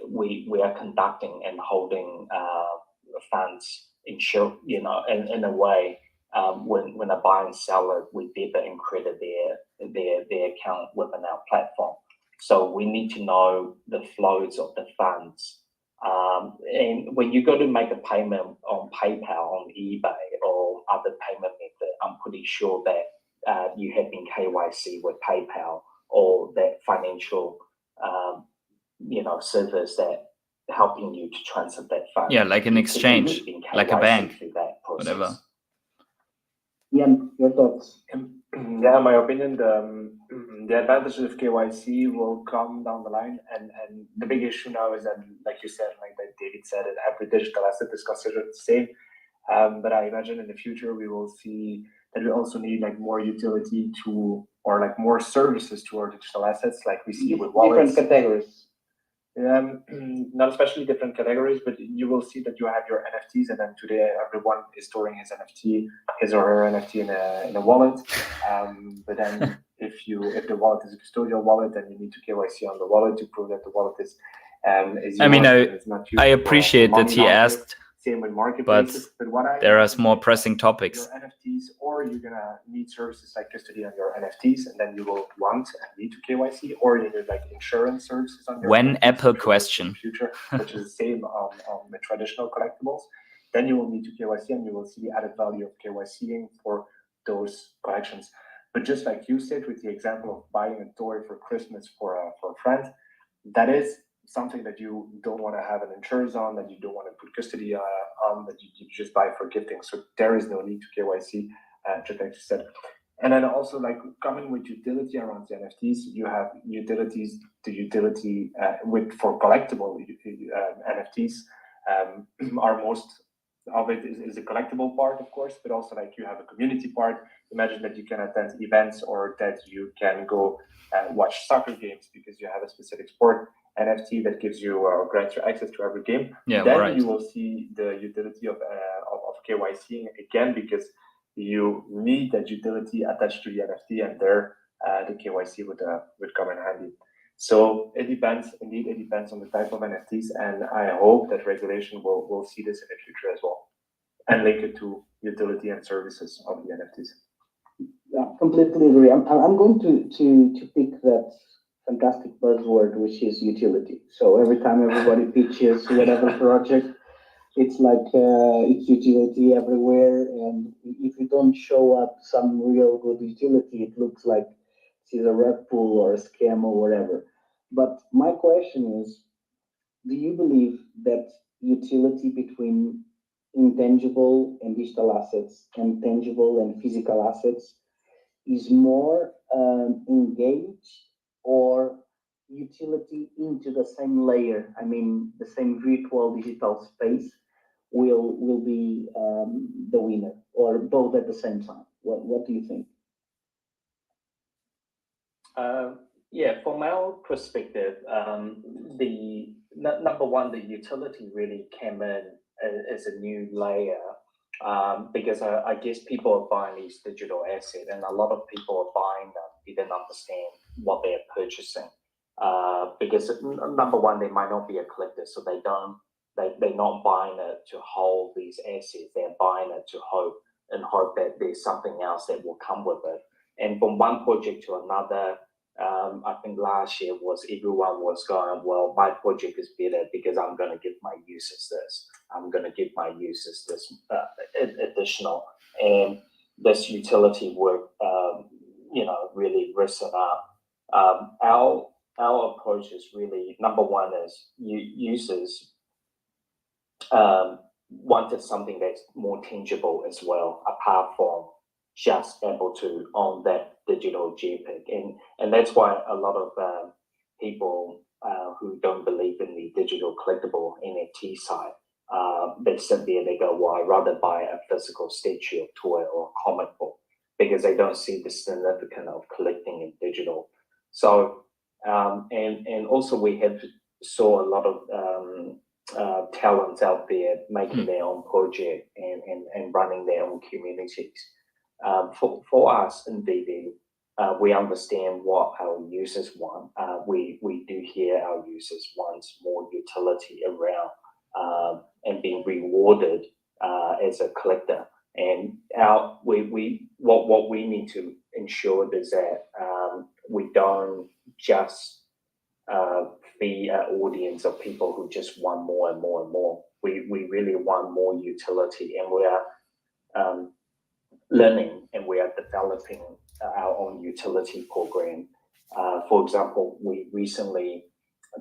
we are conducting and holding funds in a way, when a buyer and seller, we debit and credit their account within our platform. So we need to know the flows of the funds. And when you go to make a payment on PayPal, on eBay, or other payment method, I'm pretty sure that you have been KYC with PayPal, or that financial service that helping you to transfer that fund. Yeah, like an exchange, like a bank, whatever. Yeah, your thoughts? Yeah, in my opinion, the advantages of KYC will come down the line, and the big issue now is that, like you said, like that David said, that every digital asset is considered the same. But I imagine in the future we will see that we also need like more utility to, or like more services to our digital assets, like we see with wallets. Different categories. Not especially different categories, but you will see that you have your NFTs, and then today everyone is storing his NFT, his or her NFT in a wallet. But then if the wallet is a custodial wallet, then you need to KYC on the wallet to prove that the wallet is I mean, yours, it's not I appreciate that he asked same with marketplaces. But what I there are more pressing topics. Your NFTs, or you're gonna need services like custody on your NFTs, and then you will want and need to KYC, or you need like insurance services on your When NFTs, Apple which question, in the future, which is the same on the traditional collectibles. Then you will need to KYC, and you will see the added value of KYCing for those collections. But just like you said, with the example of buying a toy for Christmas for a friend, that is something that you don't want to have an insurance on, that you don't want to put custody on, that you just buy for gifting. So there is no need to KYC, just like you said. And then also, like, coming with utility around the NFTs, you have utilities, the utility for collectible NFTs are most of it is a collectible part, of course, but also like you have a community part. Imagine that you can attend events, or that you can go watch soccer games because you have a specific sport NFT that gives you grants you access to every game. Yeah, then right. You will see the utility of KYC again, because you need that utility attached to the NFT, and there the KYC would come in handy. So it depends, indeed, it depends on the type of NFTs, and I hope that regulation will see this in the future as well, and link it to utility and services of the NFTs. Yeah, completely agree. I'm going to pick that fantastic buzzword, which is utility. So every time everybody pitches whatever project, it's like it's utility everywhere, and if you don't show up some real good utility, it looks like it's a red pool or a scam or whatever. But my question is, do you believe that utility between intangible and digital assets, and tangible and physical assets, is more engaged, or utility into the same layer? I mean, the same virtual digital space will be the winner, or both at the same time? What do you think? Yeah, from our perspective, the number one, the utility really came in as a new layer, because I guess people are buying these digital assets, and a lot of people are buying them didn't understand what they're purchasing. Because number one, they might not be a collector, so they're not buying it to hold these assets. They're buying it to hope that there's something else that will come with it. And from one project to another, I think last year everyone was going, well, my project is better because I'm going to give my users this. I'm going to give my users this additional. And this utility work, really risen up. Our approach is really, number one is users wanted something that's more tangible as well, apart from just able to own that digital JPEG. And that's why a lot of people who don't believe in the digital collectible NFT side, they sit there, they go, well, I'd rather buy a physical statue, or toy, or a comic book, because they don't see the significance of collecting in digital. So, and also we saw a lot of talents out there making their own project and running their own communities. For us in Veve, we understand what our users want. We do hear our users want more utility around and being rewarded as a collector. And what we need to ensure is that we don't just be an audience of people who just want more and more and more. We really want more utility, and we are learning, and we are developing our own utility program. For example, we recently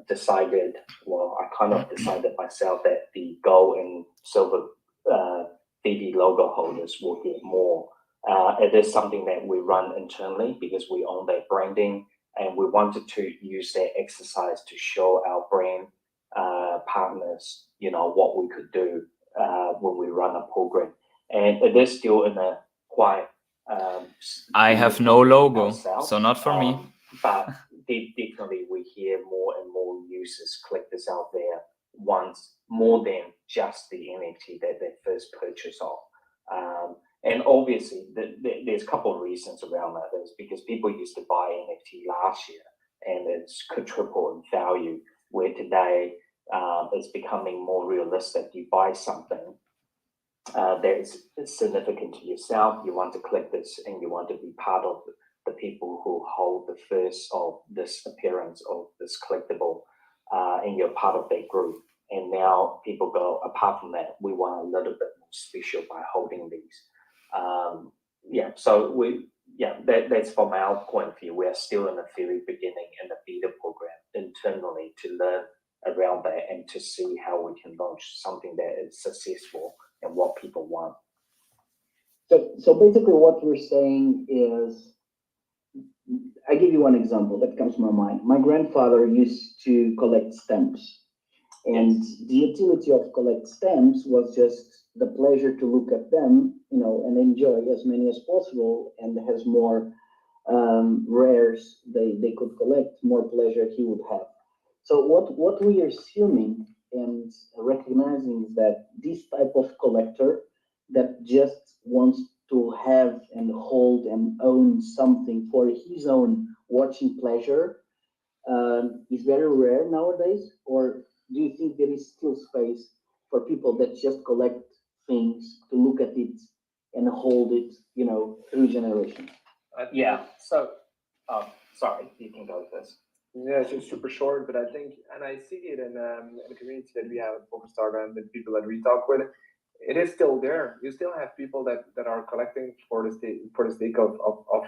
decided, well, I kind of decided myself that the gold and silver Veve logo holders will get more. It is something that we run internally because we own that branding, and we wanted to use that exercise to show our brand partners, what we could do when we run a program. And it is still in a quite. I have no logo, so not for me. But definitely we hear more and more users, collectors out there want more than just the NFT that they first purchase of. And obviously, there's a couple of reasons around that. Is because people used to buy NFT last year, and it's could triple in value, where today it's becoming more realistic. You buy something, that is significant to yourself. You want to collect this, and you want to be part of the people who hold the first of this appearance of this collectible, and you're part of that group. And now people go, apart from that, we want a little bit more special by holding these. So that's from our point of view. We're still in the very beginning in the beta program internally to learn around that and to see how we can launch something that is successful and what people want. So basically what we're saying is, I give you one example that comes to my mind. My grandfather used to collect stamps, and the utility of collect stamps was just the pleasure to look at them, and enjoy as many as possible, and as more rares they could collect, more pleasure he would have. So what we are assuming and recognizing is that this type of collector that just wants to have and hold and own something for his own watching pleasure is very rare nowadays? Or do you think there is still space for people that just collect things to look at it and hold it, through generations? So, sorry, you can go with this. Yeah, it's just super short, but I think, and I see it in the community that we have at Polkastarter and the people that we talk with, it is still there. You still have people that are collecting for the sake of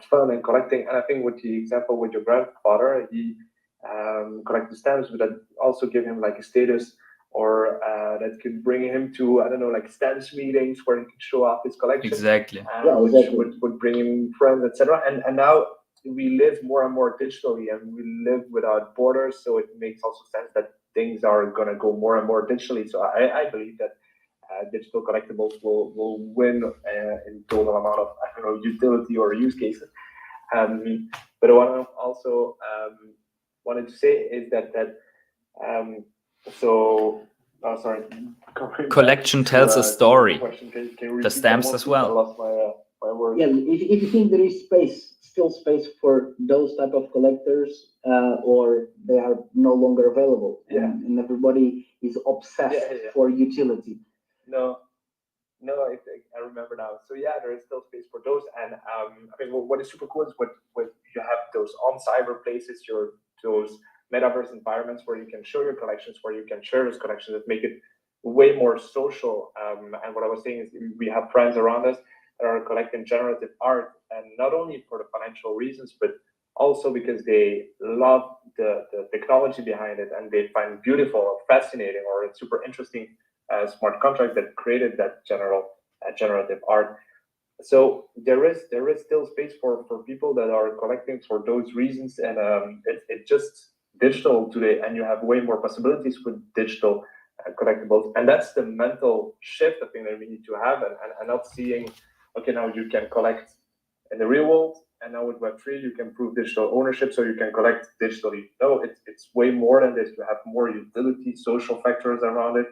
fun and collecting. And I think with the example with your grandfather, he collected stamps, but that also give him like a status, or that could bring him to, I don't know, like stamps meetings where he could show off his collection. Exactly. Which would bring him friends, etc. And now we live more and more digitally, and we live without borders, so it makes also sense that things are going to go more and more digitally. So I believe that digital collectibles will win in total amount of, I don't know, utility or use cases. But what I also wanted to say is that sorry. Collection tells a story. Can The stamps as well. I lost my word. Yeah, if you think there is still space for those type of collectors, or they are no longer available, and everybody is obsessed for utility. No, I remember now. So yeah, there is still space for those, and I mean, what is super cool is when you have those on cyber places, those metaverse environments where you can show your collections, where you can share those collections, that make it way more social. And what I was saying is, we have friends around us that are collecting generative art, and not only for the financial reasons, but also because they love the technology behind it, and they find it beautiful or fascinating, or it's super interesting smart contract that created that generative art. So there is still space for people that are collecting for those reasons, and it's just digital today, and you have way more possibilities with digital collectibles, and that's the mental shift I think that we need to have, and not seeing, okay, now you can collect in the real world, and now with Web3 you can prove digital ownership, so you can collect digitally. No, it's way more than this. You have more utility, social factors around it,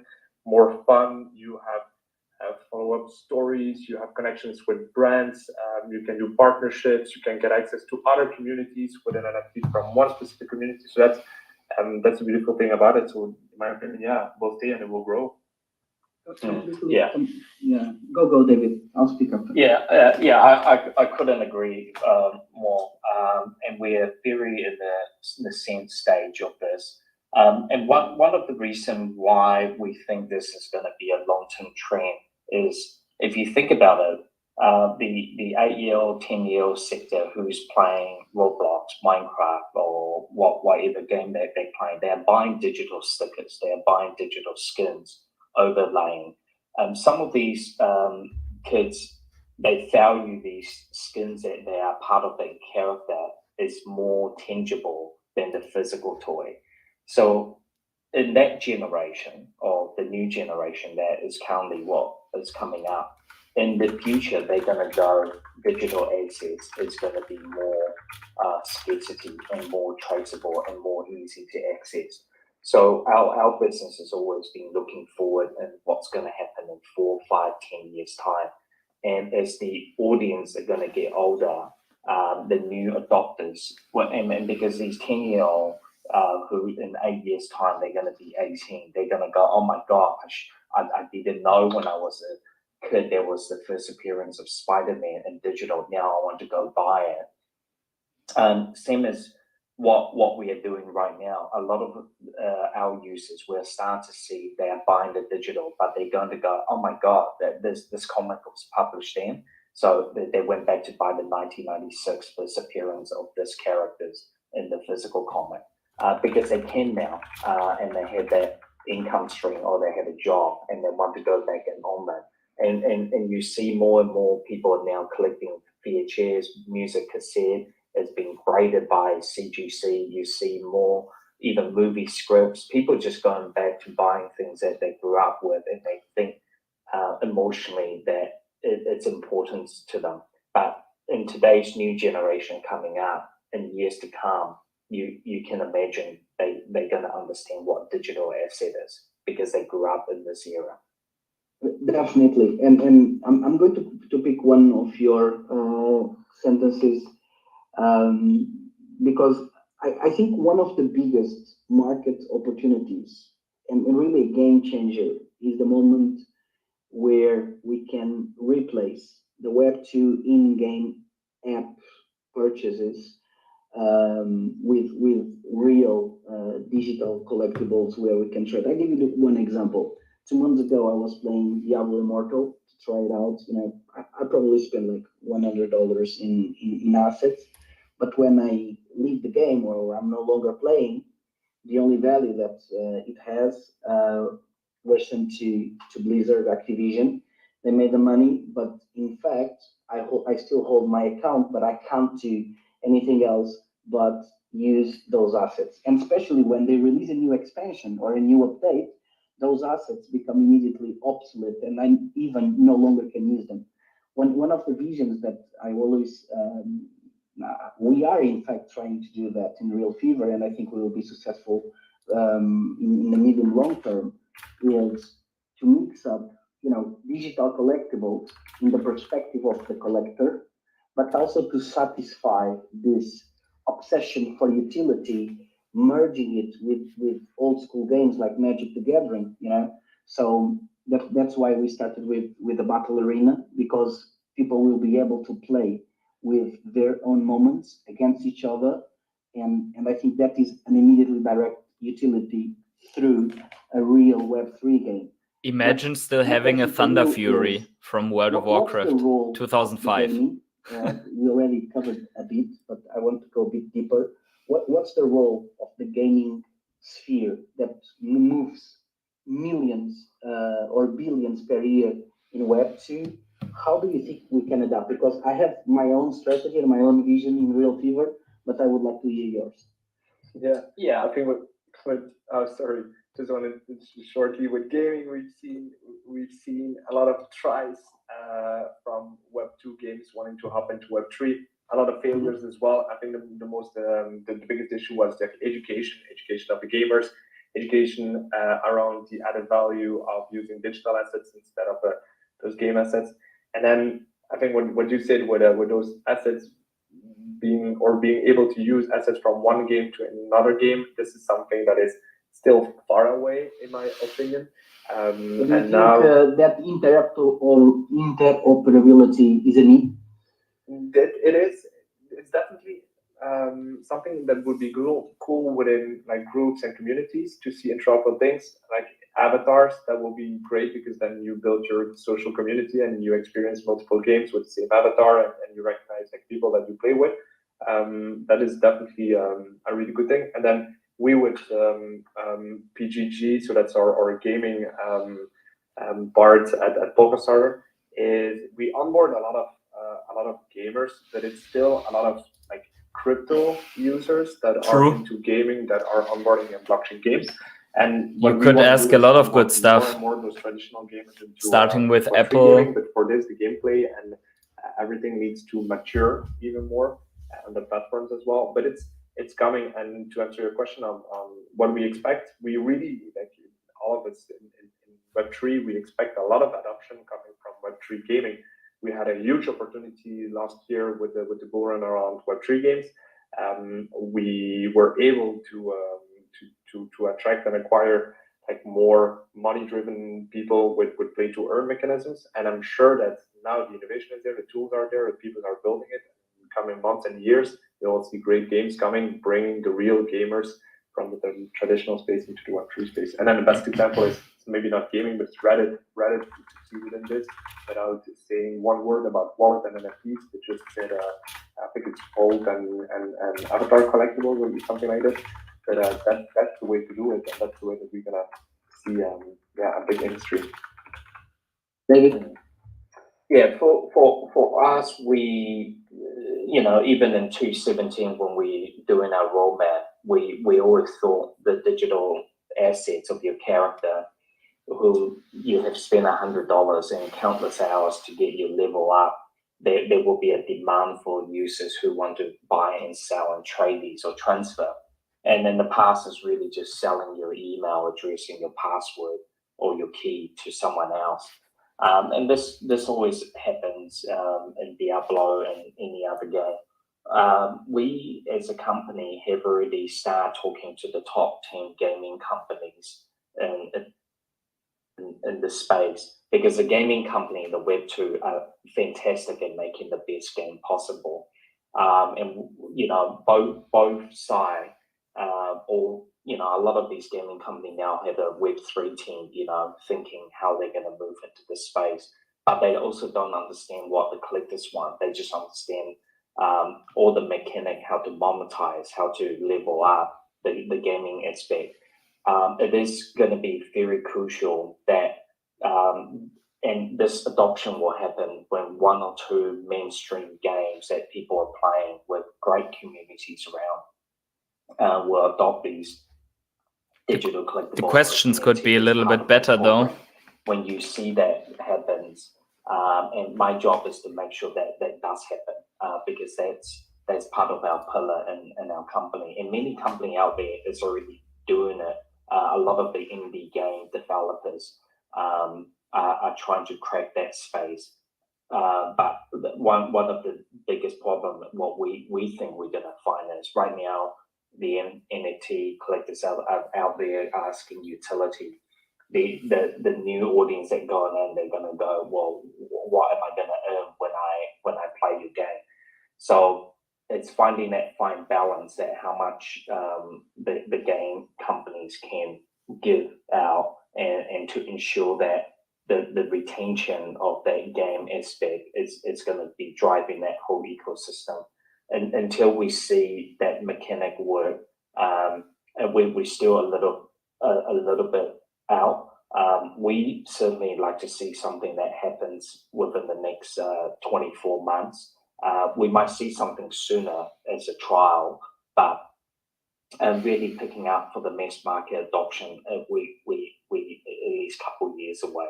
more fun. You have follow-up stories, you have connections with brands, you can do partnerships, you can get access to other communities within NFT from one specific community. So that's a beautiful thing about it. So in my opinion, we'll stay and it will grow. Go David, I'll speak up. I couldn't agree more, and we're very in the same stage of this. And one of the reasons why we think this is going to be a long-term trend is, if you think about it, the 8-year-old, 10-year-old sector who's playing Roblox, Minecraft, or whatever game that they're playing, they're buying digital stickers, they're buying digital skins, overlaying. Some of these kids, they value these skins that they are part of their character is more tangible than the physical toy. So in that generation, or the new generation that is currently what is coming up, in the future, they're going to go digital assets. It's going to be more scarcity and more traceable and more easy to access. So our business has always been looking forward and what's going to happen in 4, 5, 10 years time. And as the audience are going to get older, the new adopters, and because these 10-year-old who in 8 years time, they're going to be 18, they're going to go, oh my gosh, I didn't know when I was a there was the first appearance of Spider-Man in digital. Now I want to go buy it. Same as what we are doing right now. A lot of our users, we're starting to see they are buying the digital, but they're going to go, oh my God, this comic was published in. So they went back to buy the 1996 first appearance of this characters in the physical comic because they can now, and they had that income stream or they had a job and they want to go back and own that. And you see more and more people are now collecting VHS, music cassette. It's been graded by CGC. You see more even movie scripts. People just going back to buying things that they grew up with, and they think emotionally that it's important to them. But in today's new generation coming up, in years to come, you can imagine they're going to understand what digital asset is because they grew up in this era. Definitely, and I'm going to pick one of your sentences. Because I think one of the biggest market opportunities and really a game changer is the moment where we can replace the Web2 in-game app purchases with real digital collectibles where we can trade. I'll give you one example. 2 months ago, I was playing Diablo Immortal to try it out. I probably spent like $100 in assets. But when I leave the game or I'm no longer playing, the only value that it has was sent to Blizzard, Activision. They made the money, but in fact, I still hold my account, but I can't do anything else but use those assets. And especially when they release a new expansion or a new update, those assets become immediately obsolete, and I even no longer can use them. One of the visions that I always we are in fact trying to do that in Real Fever, and I think we will be successful in the medium long term, is to mix up, digital collectibles in the perspective of the collector, but also to satisfy this obsession for utility, merging it with old school games like Magic the Gathering. So that's why we started with the Battle Arena, because people will be able to play with their own moments against each other, and I think that is an immediately direct utility through a real Web3 game. Imagine still having a Thunder Fury from World of Warcraft 2005. We already covered a bit, but I want to go a bit deeper. What's the role of the gaming sphere that moves millions or billions per year in Web2? How do you think we can adapt? Because I have my own strategy and my own vision in Real Fever, but I would like to hear yours. Yeah. I think just wanted to shortly with gaming, we've seen a lot of tries from Web2 games wanting to hop into Web3. A lot of failures as well. I think the biggest issue was the education of the gamers, education around the added value of using digital assets instead of those game assets. And then I think what you said with those assets being able to use assets from one game to another game, this is something that is still far away, in my opinion. And now that interoperability is a need. It's definitely something that would be cool within like groups and communities to see interoperable things like avatars. That will be great because then you build your social community and you experience multiple games with the same avatar, and you recognize like people that you play with. That is definitely a really good thing. And then we with PGG, so that's our gaming part at Polkastarter, is we onboard a lot of gamers, but it's still a lot of like crypto users that are into gaming that are onboarding in blockchain games. And you could ask a lot of good stuff, more those traditional gamers into, starting with Apple. Gaming, but for this, the gameplay and everything needs to mature even more on the platforms as well. But it's coming. And to answer your question on what we expect, we really, like all of us in Web3, we expect a lot of adoption coming from Web3 gaming. We had a huge opportunity last year with the bull run around Web3 games. We were able to attract and acquire like more money-driven people with play-to-earn mechanisms. And I'm sure that now the innovation is there, the tools are there, the people are building it. In coming months and years, you'll see great games coming, bringing the real gamers from the traditional space into the Web3 space. And then the best example is maybe not gaming, but it's Reddit. Reddit succeeded in this without saying one word about wallet and NFTs. They just said, I think it's Polk and avatar collectibles or something like that. But that's the way to do it, and that's the way that we're gonna see a big industry. David? Yeah, for us, we, you know, even in 2017 when we doing our roadmap, we always thought the digital assets of your character, who you have spent $100 and countless hours to get your level up, there will be a demand for users who want to buy and sell and trade these or transfer. And in the past, it's really just selling your email address and your password or your key to someone else. And this always happens in Diablo and any other game. We as a company have already started talking to the top 10 gaming companies in this space, because the gaming company and the Web2 are fantastic at making the best game possible. And you know, both sides, or you know, a lot of these gaming companies now have a Web3 team, you know, thinking how they're going to move into this space, but they also don't understand what the collectors want. They just understand all the mechanic, how to monetize, how to level up the gaming aspect. It is going to be very crucial that, and this adoption will happen when 1 or 2 mainstream games that people are playing with great communities around will adopt these digital collectibles. The questions could be a little bit better though. When you see that happens, and my job is to make sure that that does happen, because that's part of our pillar in our company. And many company out there is already doing it. A lot of the indie game developers are trying to crack that space. But one of the biggest problem, what we think we're gonna find is right now, the NFT collectors out there asking utility. The new audience that go in, they're gonna go, well, what am I gonna earn when I play your game? So it's finding that fine balance, that how much the game companies can give out, and to ensure that the retention of that game aspect is going to be driving that whole ecosystem. And until we see that mechanic work, and we're still a little bit out. We certainly like to see something that happens within the next 24 months. We might see something sooner as a trial, but really picking up for the mass market adoption, we at least a couple of years away,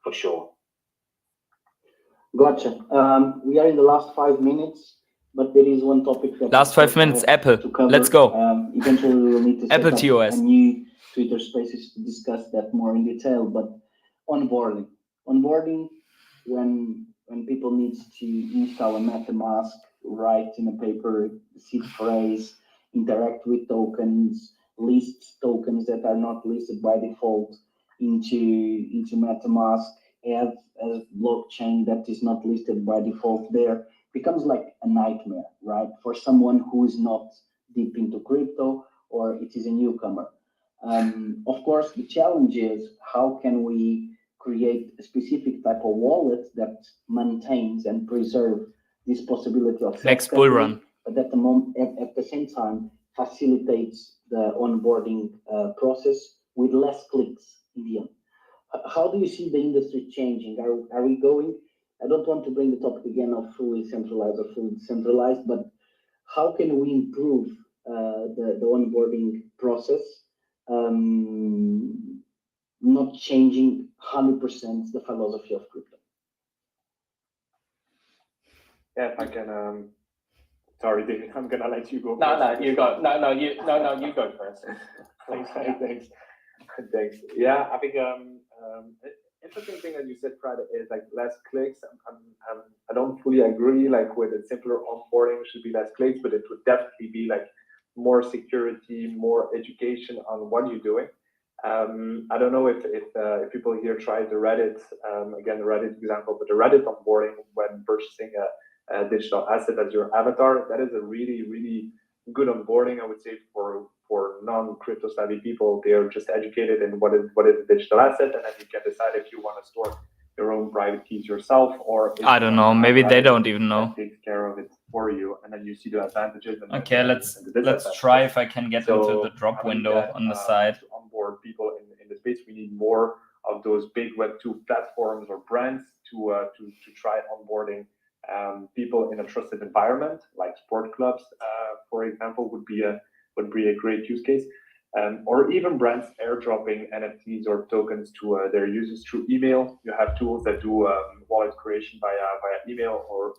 for sure. Gotcha. We are in the last 5 minutes, but there is one topic that last 5 minutes. Apple. Let's go. Eventually, we will need to set Apple up ToS. a new Twitter Spaces to discuss that more in detail. But onboarding, when people need to install a MetaMask, write in a paper, seed phrase, interact with tokens, list tokens that are not listed by default into MetaMask, add a blockchain that is not listed by default there, becomes like a nightmare, right? For someone who is not deep into crypto or it is a newcomer. Of course, the challenge is how can we create a specific type of wallet that maintains and preserve this possibility of next bull run, but at the moment, at the same time, facilitates the onboarding process with less clicks in the end. How do you see the industry changing? Are we going? I don't want to bring the topic again of fully centralized or fully decentralized, but how can we improve the onboarding process, not changing 100% the philosophy of crypto? Yeah, if I can. Sorry, David, I'm gonna let you go. No, you go. No, you go first. Thanks. Yeah, I think interesting thing that you said, Fred, is like less clicks. I don't fully agree. Like with a simpler onboarding, should be less clicks, but it would definitely be like more security, more education on what you're doing. I don't know if people here tried the Reddit, again, the Reddit example, but the Reddit onboarding when purchasing a digital asset as your avatar, that is a really, really good onboarding, I would say, for non-crypto savvy people. They are just educated in what is a digital asset, and then you can decide if you want to store your own private keys yourself, or I don't know, maybe they don't even know. Takes care of it for you, and then you see the advantages. And okay, let's try if I can get into the drop window on the side. To onboard people in the space, we need more of those big Web2 platforms or brands to try onboarding people in a trusted environment, like sport clubs, for example, would be a great use case. Or even brands airdropping NFTs or tokens to their users through email. You have tools that do wallet creation via email or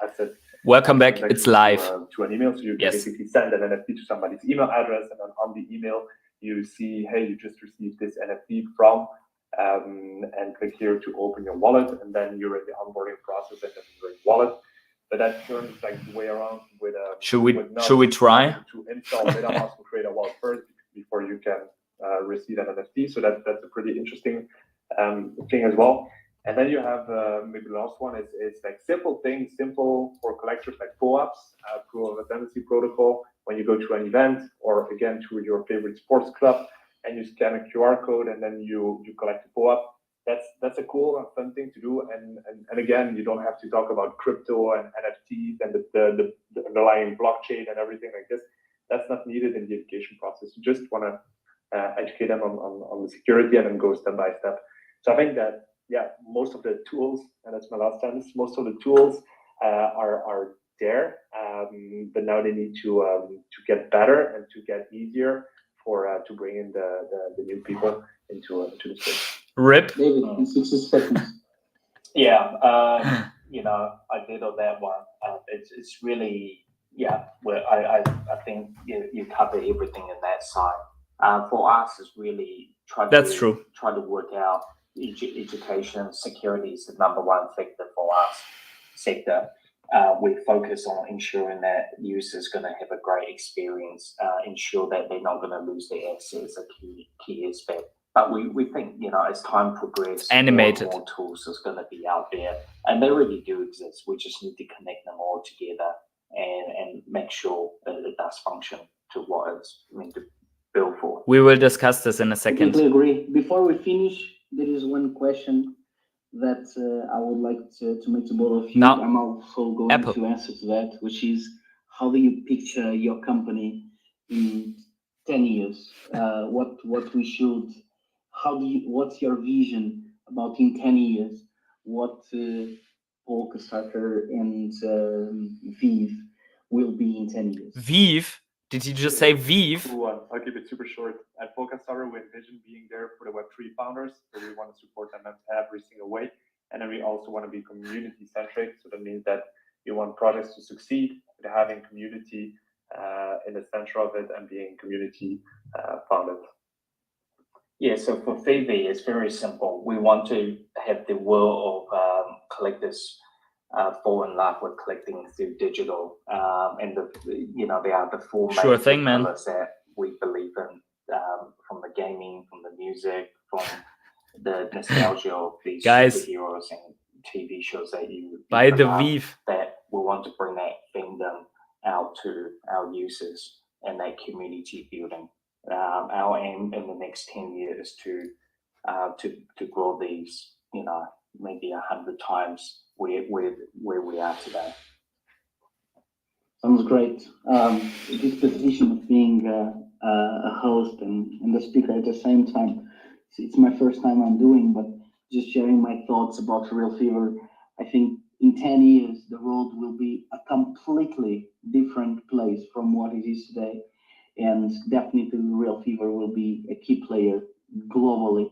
asset. Welcome back. It's live. To an email, so you can basically send an NFT to somebody's email address, and then on the email you see, hey, you just received this NFT from, and click here to open your wallet, and then you're in the onboarding process, and then you're in wallet. But that turns like the way around with should we try to install MetaMask and create a wallet first before you can receive an NFT. So that's a pretty interesting thing as well. And then you have maybe the last one is like simple things, simple for collectors like POAPs, proof of authenticity protocol. When you go to an event or again to your favorite sports club and you scan a QR code and then you collect a POAP. That's a cool and fun thing to do. And again, you don't have to talk about crypto and NFTs and the underlying blockchain and everything like this. That's not needed in the education process. You just want to educate them on the security and then go step by step. So I think that, yeah, most of the tools, and that's my last sentence, most of the tools are there, but now they need to get better and to get easier to bring in the new people into the space. Rip. David, in 60 seconds. Yeah, I did on that one. It's really, well, I think you cover everything in that side. For us, it's really try to work out education security is the number one factor for us sector. We focus on ensuring that users going to have a great experience, ensure that they're not going to lose their assets, a key aspect. But we think, as time progresses, more tools is going to be out there, and they really do exist. We just need to connect them all together and make sure that it does function to what it's meant to build for. We will discuss this in a second. I completely agree. Before we finish, there is one question that I would like to make to both of you. Now, I'm also going to answer to that, which is, how do you picture your company in 10 years? What's your vision about in 10 years? What Polkastarter and Veve will be in 10 years? Veve? Did you just say Veve? Cool. I'll keep it super short. At Polkastarter, we envision being there for the Web3 founders, so we want to support them every single way. And then we also want to be community-centric, so that means that you want projects to succeed, but having community in the center of it and being community-founded. Yeah, so for Veve, it's very simple. We want to have the world of collectors fall in love with collecting through digital, and they are the four main pillars that we believe in, from the gaming, from the music, from the nostalgia of these superheroes and TV shows that you buy the Veve. That we want to bring that fandom out to our users and that community building. Our aim in the next 10 years to grow these, maybe 100 times where we are today. Sounds great. This position of being a host and the speaker at the same time, it's my first time I'm doing, but just sharing my thoughts about Real Fever. I think in 10 years, the world will be a completely different place from what it is today. And definitely Real Fever will be a key player globally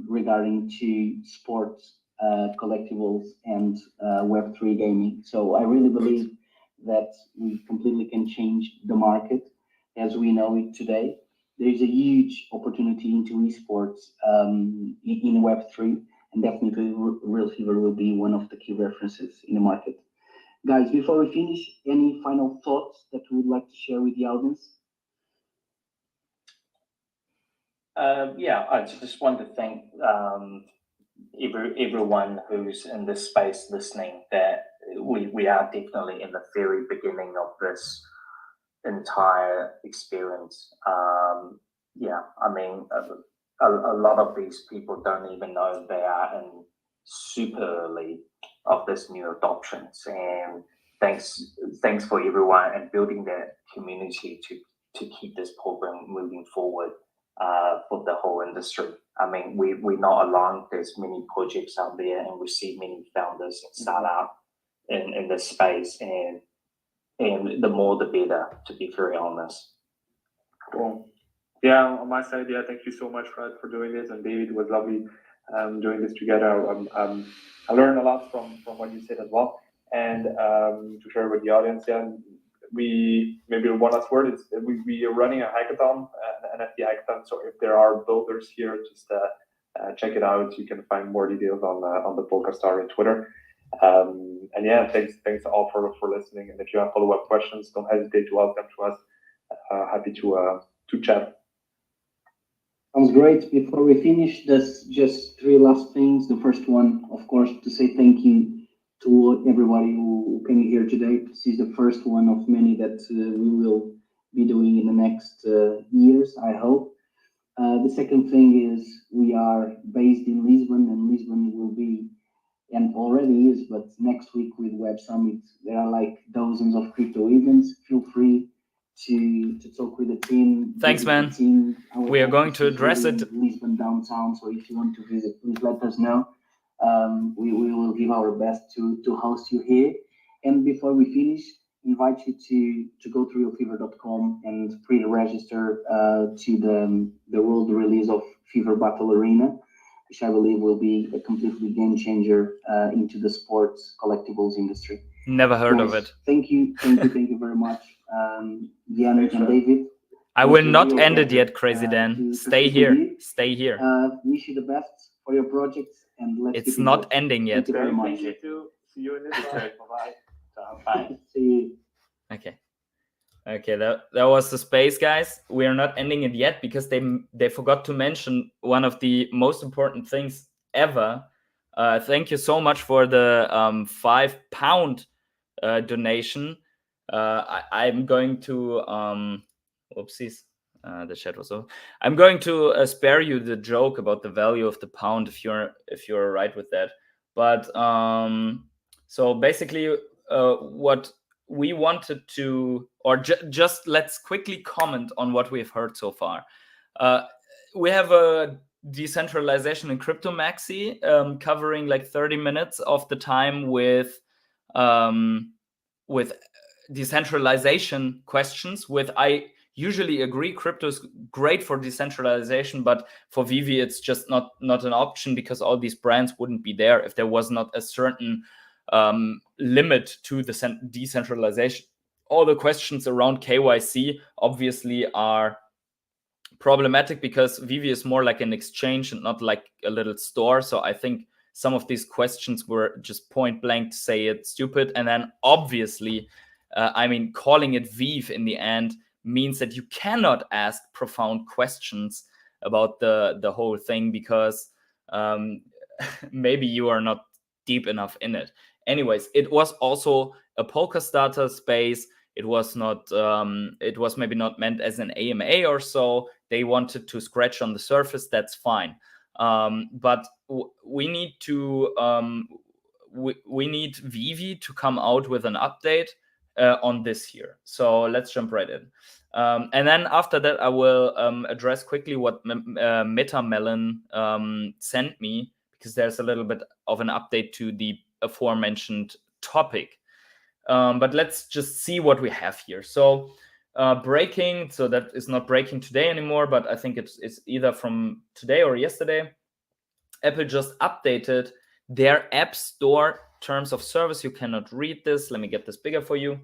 regarding to sports, collectibles, and Web3 gaming. So I really believe that we completely can change the market as we know it today. There is a huge opportunity into esports in Web3, and definitely Real Fever will be one of the key references in the market. Guys, before we finish, any final thoughts that you would like to share with the audience? Yeah, I just want to thank everyone who's in this space listening, that we are definitely in the very beginning of this entire experience. Yeah, I mean, a lot of these people don't even know they are in super early of this new adoptions, and thanks for everyone and building that community to keep this program moving forward for the whole industry. I mean, we're not alone. There's many projects out there, and we see many founders and startups in this space, and the more the better, to be very honest. Cool. Yeah, on my side, yeah, thank you so much, Fred, for doing this, and David, it was lovely doing this together. I learned a lot from what you said as well, and to share with the audience. Yeah, maybe one last word is we are running a hackathon, an NFT hackathon. So if there are builders here, just check it out. You can find more details on the Polkastarter Twitter. And yeah, thanks all for listening. And if you have follow-up questions, don't hesitate to ask them to us. Happy to chat. Sounds great. Before we finish, there's just 3 last things. The first one, of course, to say thank you to everybody who came here today. This is the first one of many that we will be doing in the next years, I hope. The second thing is we are based in Lisbon, and Lisbon will be, and already is, but next week with Web Summit, there are like dozens of crypto events. Feel free to talk with the team. Thanks, man. We are going to address it. Lisbon downtown, so if you want to visit, please let us know. We will give our best to host you here. And before we finish, invite you to go to realfever.com and pre-register to the world release of Fever Battle Arena, which I believe will be a completely game changer into the sports collectibles industry. Never heard of it. Thank you very much, Jan and David. I will not end it yet, Crazy Dan. Stay here. Stay here. Wish you the best for your projects, and let's. It's not ending yet. Thank you very much. See you in this project. Bye. Bye. See you. Okay, that was the space, guys. We are not ending it yet because they forgot to mention one of the most important things ever. Thank you so much for the £5 donation. I'm going to oopsies, the chat was over. I'm going to spare you the joke about the value of the pound if you're right with that. But so basically, what we wanted to, or just let's quickly comment on what we've heard so far. We have a decentralization in crypto maxi covering like 30 minutes of the time with decentralization questions. I usually agree crypto is great for decentralization, but for Veve it's just not an option, because all these brands wouldn't be there if there was not a certain limit to the decentralization. All the questions around KYC obviously are problematic because Veve is more like an exchange and not like a little store. So I think some of these questions were just point blank to say it's stupid. And then obviously, I mean, calling it Veve in the end means that you cannot ask profound questions about the whole thing, because maybe you are not deep enough in it. Anyways, it was also a Polkastarter space. It was not. It was maybe not meant as an AMA or so. They wanted to scratch on the surface. That's fine. But we need to. We need Veve to come out with an update on this here. So let's jump right in. And then after that, I will address quickly what MetaMelon sent me, because there's a little bit of an update to the aforementioned topic. But let's just see what we have here. So breaking, so that is not breaking today anymore, but I think it's either from today or yesterday. Apple just updated their App Store terms of service. You cannot read this. Let me get this bigger for you.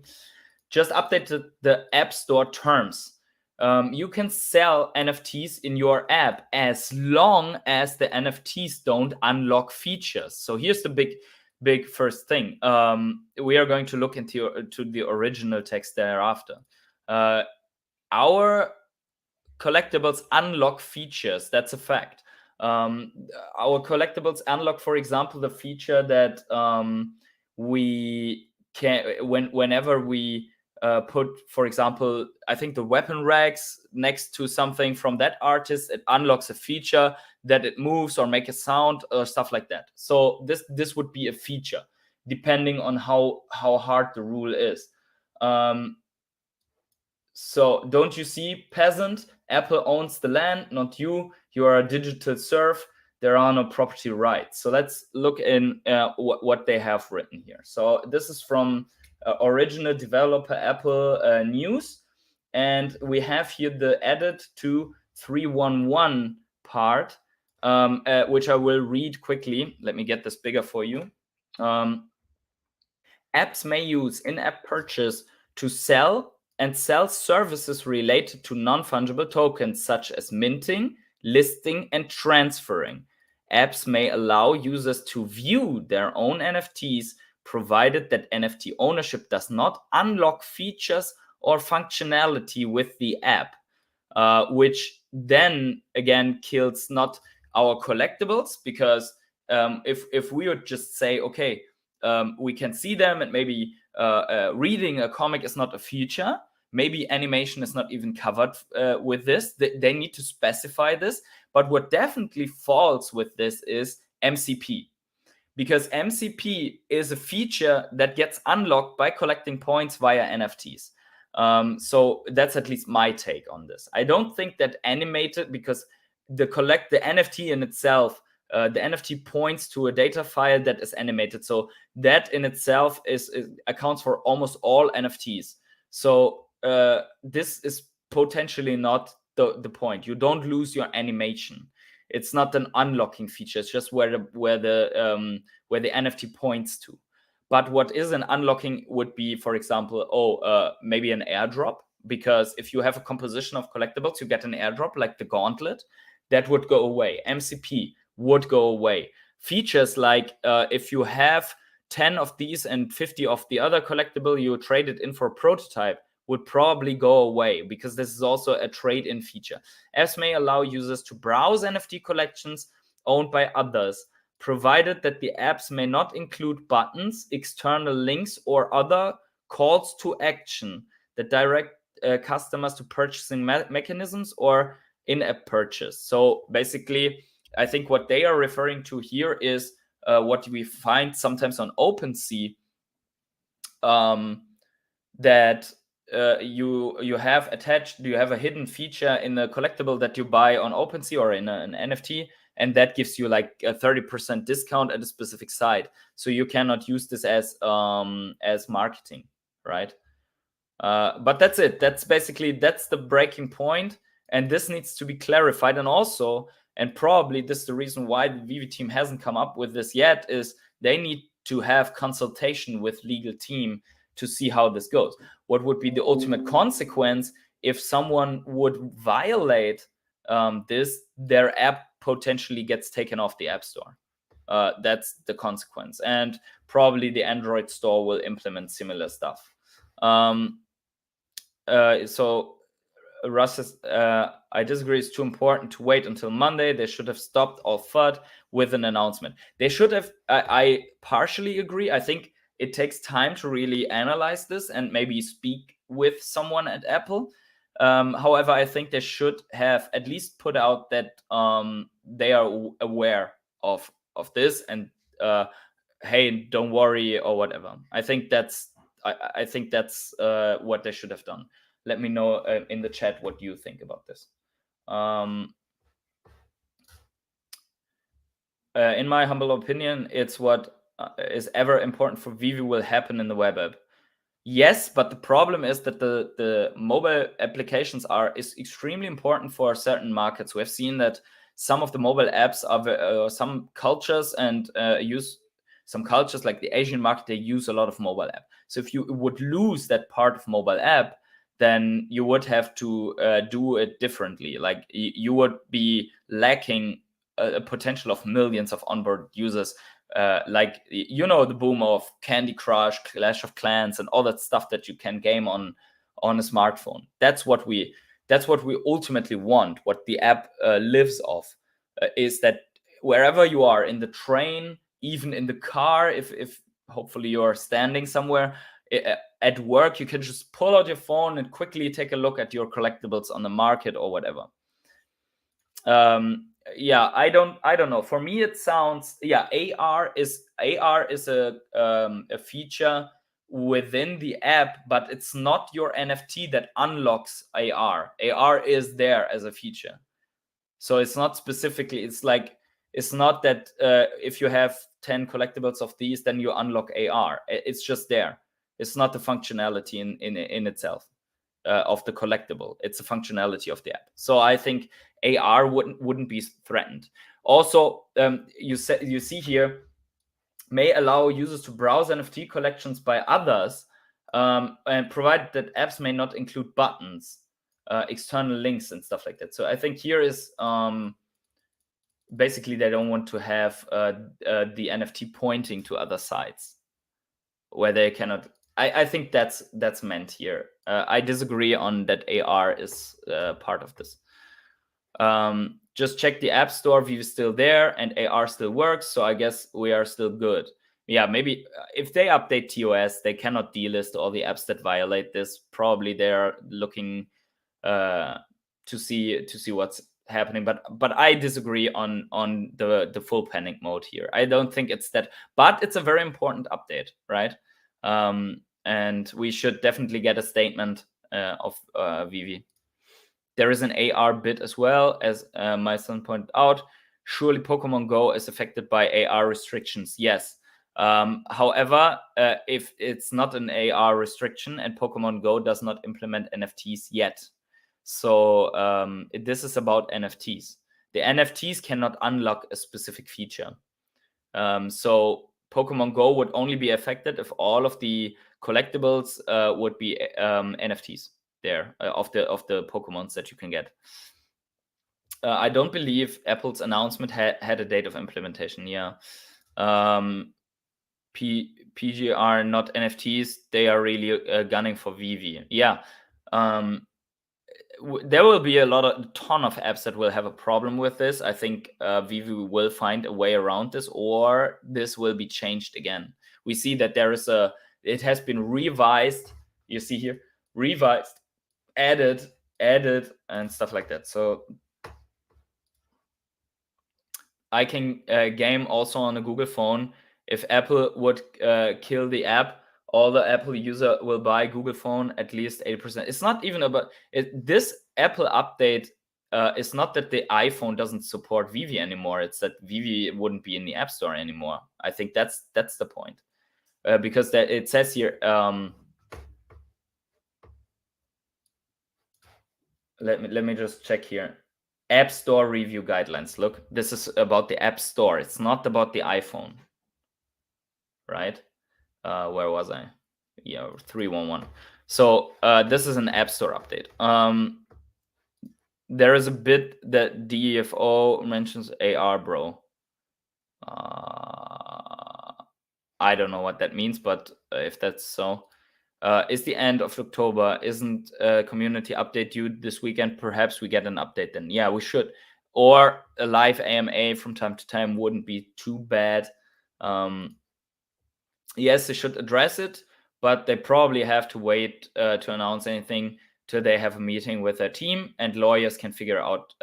Just updated the App Store terms. You can sell NFTs in your app as long as the NFTs don't unlock features. So here's the big first thing. We are going to look into the original text thereafter. Our collectibles unlock features. That's a fact. Our collectibles unlock, for example, the feature that we can, whenever we put, for example, I think the weapon rags next to something from that artist, it unlocks a feature that it moves or make a sound or stuff like that. So this would be a feature, depending on how hard the rule is. So don't you see, peasant? Apple owns the land, not you. You are a digital serf. There are no property rights. So let's look in what they have written here. So this is from original developer Apple news. And we have here the edit to 311 part, which I will read quickly. Let me get this bigger for you. Apps may use in-app purchase to sell and sell services related to non-fungible tokens, such as minting, listing, and transferring. Apps may allow users to view their own NFTs, provided that NFT ownership does not unlock features or functionality with the app, which then again kills not our collectibles, because if we would just say, okay, we can see them, and maybe reading a comic is not a feature, maybe animation is not even covered with this. They need to specify this. But what definitely falls with this is MCP, because MCP is a feature that gets unlocked by collecting points via NFTs. So that's at least my take on this. I don't think that animated, because the NFT in itself, the NFT points to a data file that is animated. So that in itself accounts for almost all NFTs. So this is potentially not the point. You don't lose your animation. It's not an unlocking feature. It's just where the NFT points to. But what is an unlocking would be, for example, maybe an airdrop. Because if you have a composition of collectibles, you get an airdrop like the gauntlet. That would go away. MCP would go away. Features like if you have 10 of these and 50 of the other collectible, you trade it in for a prototype, would probably go away, because this is also a trade-in feature. Apps may allow users to browse NFT collections owned by others, provided that the apps may not include buttons, external links, or other calls to action that direct customers to purchasing mechanisms or in-app purchase. So basically, I think what they are referring to here is what we find sometimes on OpenSea, that you have attached, you have a hidden feature in a collectible that you buy on OpenSea or in an NFT, and that gives you like a 30% discount at a specific site. So you cannot use this as marketing, right? But that's it. That's the breaking point, and this needs to be clarified. And also, and probably this is the reason why the Veve team hasn't come up with this yet, is they need to have consultation with legal team to see how this goes. What would be the ultimate consequence if someone would violate this? Their app potentially gets taken off the App Store. That's the consequence. And probably the Android store will implement similar stuff. So Russ says, I disagree, it's too important to wait until Monday. They should have stopped all FUD with an announcement. They should have, I partially agree. I think it takes time to really analyze this and maybe speak with someone at Apple. However, I think they should have at least put out that they are aware of this, and hey, don't worry or whatever. I think that's what they should have done. Let me know in the chat what you think about this. In my humble opinion, it's what is ever important for Veve will happen in the web app. Yes, but the problem is that the mobile applications is extremely important for certain markets. We have seen that some of the mobile apps are some cultures and use some cultures like the Asian market, they use a lot of mobile app. So if you would lose that part of mobile app, then you would have to do it differently. Like you would be lacking a potential of millions of onboard users. Like, you know, the boom of Candy Crush, Clash of Clans, and all that stuff that you can game on a smartphone. That's what we that's what we ultimately want. What the app lives off is that wherever you are, in the train, even in the car, if hopefully you're standing somewhere, at work, you can just pull out your phone and quickly take a look at your collectibles on the market or whatever. Yeah, I don't know. For me, it sounds, yeah, AR is a feature within the app, but it's not your NFT that unlocks AR. AR is there as a feature. So it's not specifically, it's not that if you have 10 collectibles of these, then you unlock AR. It's just there. It's not the functionality in itself of the collectible. It's a functionality of the app. So I think AR wouldn't be threatened. Also, you see here, may allow users to browse NFT collections by others, and provided that apps may not include buttons, external links and stuff like that. So I think here is basically they don't want to have the NFT pointing to other sites where they cannot. I think that's meant here. I disagree on that AR is part of this. Just check the App Store, Veve is still there, and AR still works, so I guess we are still good. Yeah, maybe if they update ToS, they cannot delist all the apps that violate this. Probably they're looking to see what's happening, but I disagree on the full panic mode here. I don't think it's that, but it's a very important update, right? And we should definitely get a statement of Veve. There is an AR bit as well, as my son pointed out. Surely Pokemon Go is affected by AR restrictions. Yes. However, if it's not an AR restriction and Pokemon Go does not implement NFTs yet. So this is about NFTs. The NFTs cannot unlock a specific feature. So Pokemon Go would only be affected if all of the collectibles would be NFTs there of the Pokemons that you can get. I don't believe Apple's announcement had a date of implementation. Yeah. PGR, not NFTs. They are really gunning for Veve. Yeah. There will be a ton of apps that will have a problem with this. I think Veve will find a way around this, or this will be changed again. We see that it has been revised. You see here, revised, added, and stuff like that. So I can game also on a Google phone. If Apple would kill the app, all the Apple user will buy Google phone at least 80%. It's not even about it. This Apple update is not that the iPhone doesn't support Veve anymore. It's that Veve wouldn't be in the App Store anymore. I think that's the point, because it says here. Let me just check here. App Store review guidelines. Look, this is about the App Store. It's not about the iPhone, right? Where was I? Yeah, 311. So this is an App Store update. There is a bit that DFO mentions AR, bro. I don't know what that means, but if that's so. Is the end of October. Isn't a community update due this weekend? Perhaps we get an update then. Yeah, we should. Or a live AMA from time to time wouldn't be too bad. Yes, they should address it, but they probably have to wait to announce anything till they have a meeting with their team and lawyers can figure out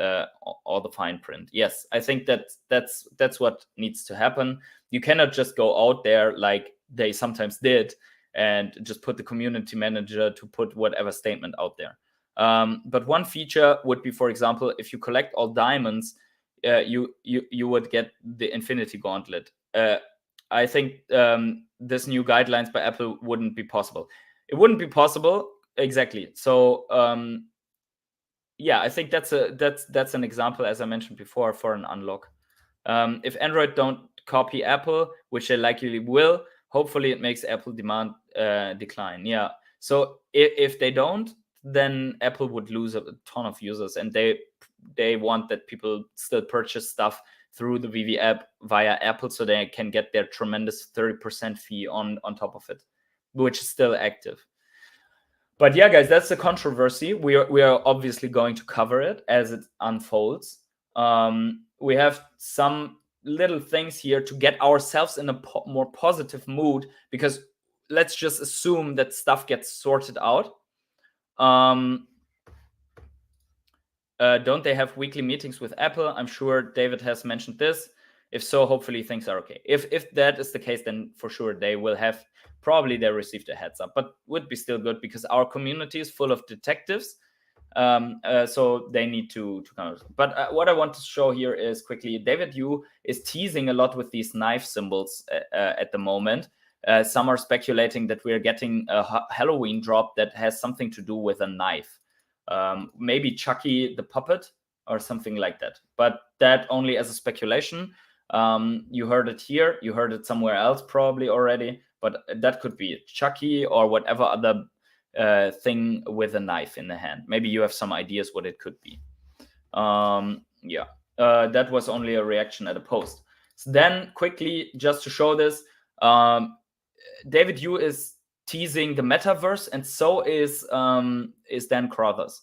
all the fine print. Yes, I think that's what needs to happen. You cannot just go out there like they sometimes did and just put the community manager to put whatever statement out there. But one feature would be, for example, if you collect all diamonds, you would get the Infinity Gauntlet. I think this new guidelines by Apple wouldn't be possible. It wouldn't be possible, exactly. So yeah, I think that's an example, as I mentioned before, for an unlock. If Android don't copy Apple, which they likely will, hopefully it makes Apple demand decline. Yeah. So if they don't, then Apple would lose a ton of users, and they want that people still purchase stuff through the Veve app via Apple, so they can get their tremendous 30% fee on top of it, which is still active. But yeah, guys, that's the controversy. We are obviously going to cover it as it unfolds. We have some little things here to get ourselves in a more positive mood, because let's just assume that stuff gets sorted out. Don't they have weekly meetings with Apple? I'm sure David has mentioned this. If so, hopefully things are okay. If that is the case, then for sure they will have, probably they received a heads up, but would be still good because our community is full of detectives. So they need to kind of. But what I want to show here is quickly, David Yu is teasing a lot with these knife symbols at the moment. Some are speculating that we're getting a Halloween drop that has something to do with a knife. Maybe Chucky the puppet or something like that. But that only as a speculation. You heard it here. You heard it somewhere else probably already. But that could be Chucky or whatever other thing with a knife in the hand. Maybe you have some ideas what it could be. Yeah, that was only a reaction at a post. So then quickly, just to show this, David Yu is teasing the metaverse, and so is Dan Crothers.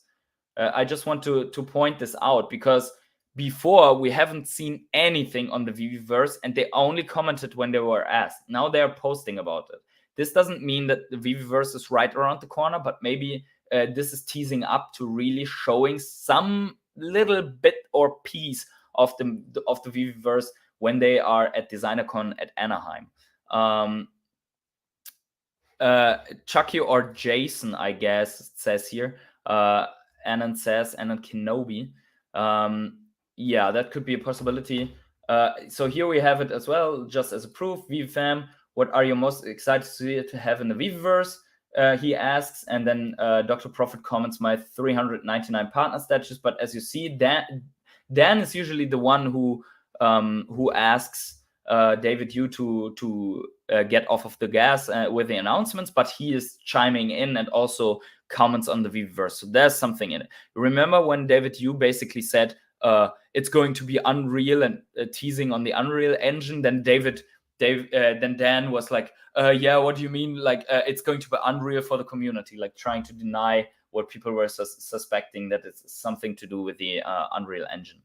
I just want to point this out, because before we haven't seen anything on the Veveverse, and they only commented when they were asked. Now they are posting about it. This doesn't mean that the Veveverse is right around the corner, but maybe this is teasing up to really showing some little bit or piece of the Veveverse when they are at DesignerCon at Anaheim. Chucky or Jason, I guess it says here. Anon says, Anon Kenobi. Yeah, that could be a possibility. So here we have it as well, just as a proof. Vevefam, what are you most excited to have in the Veveverse? He asks, and then Dr. Profit comments my 399 partner statues. But as you see, Dan is usually the one who asks David Yu to get off of the gas with the announcements, but he is chiming in and also comments on the Veveverse. So there's something in it. Remember when David Yu basically said it's going to be Unreal and teasing on the Unreal Engine? Then then Dan was like, yeah, what do you mean? Like it's going to be Unreal for the community, like trying to deny what people were suspecting, that it's something to do with the Unreal Engine.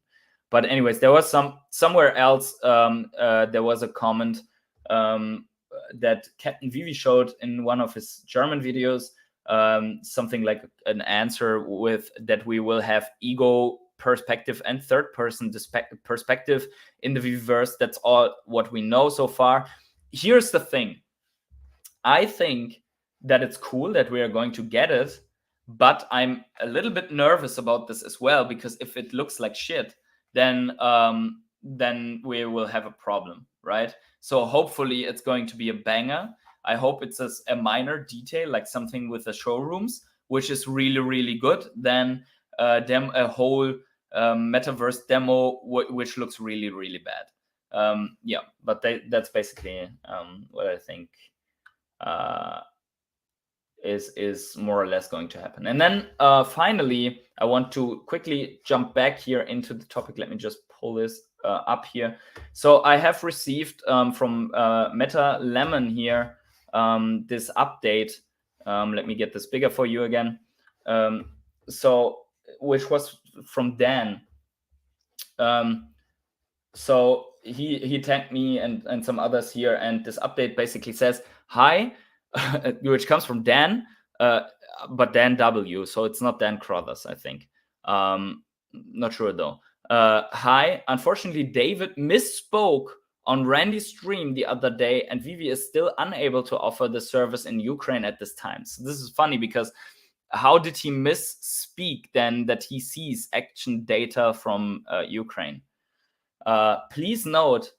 But anyways, there was somewhere else. There was a comment that Captain Vivi showed in one of his German videos, something like an answer with that we will have ego perspective and third person perspective in the Veveverse. That's all what we know so far. Here's the thing. I think that it's cool that we are going to get it, but I'm a little bit nervous about this as well, because if it looks like shit, then we will have a problem, right? So hopefully it's going to be a banger. I hope it's a minor detail, like something with the showrooms, which is really, really good. Then a whole metaverse demo, which looks really, really bad. Yeah, but that's basically what I think is more or less going to happen. And then finally, I want to quickly jump back here into the topic. Let me just pull this up here. So I have received from Meta Lemon here this update. Let me get this bigger for you again. So which was from Dan. So he tagged me and some others here, and this update basically says, hi, which comes from Dan, but Dan W. So it's not Dan Crothers, I think. Not sure though. Hi, unfortunately, David misspoke on Randy's stream the other day, and Vivi is still unable to offer the service in Ukraine at this time. So this is funny, because how did he misspeak then that he sees action data from Ukraine? Please note,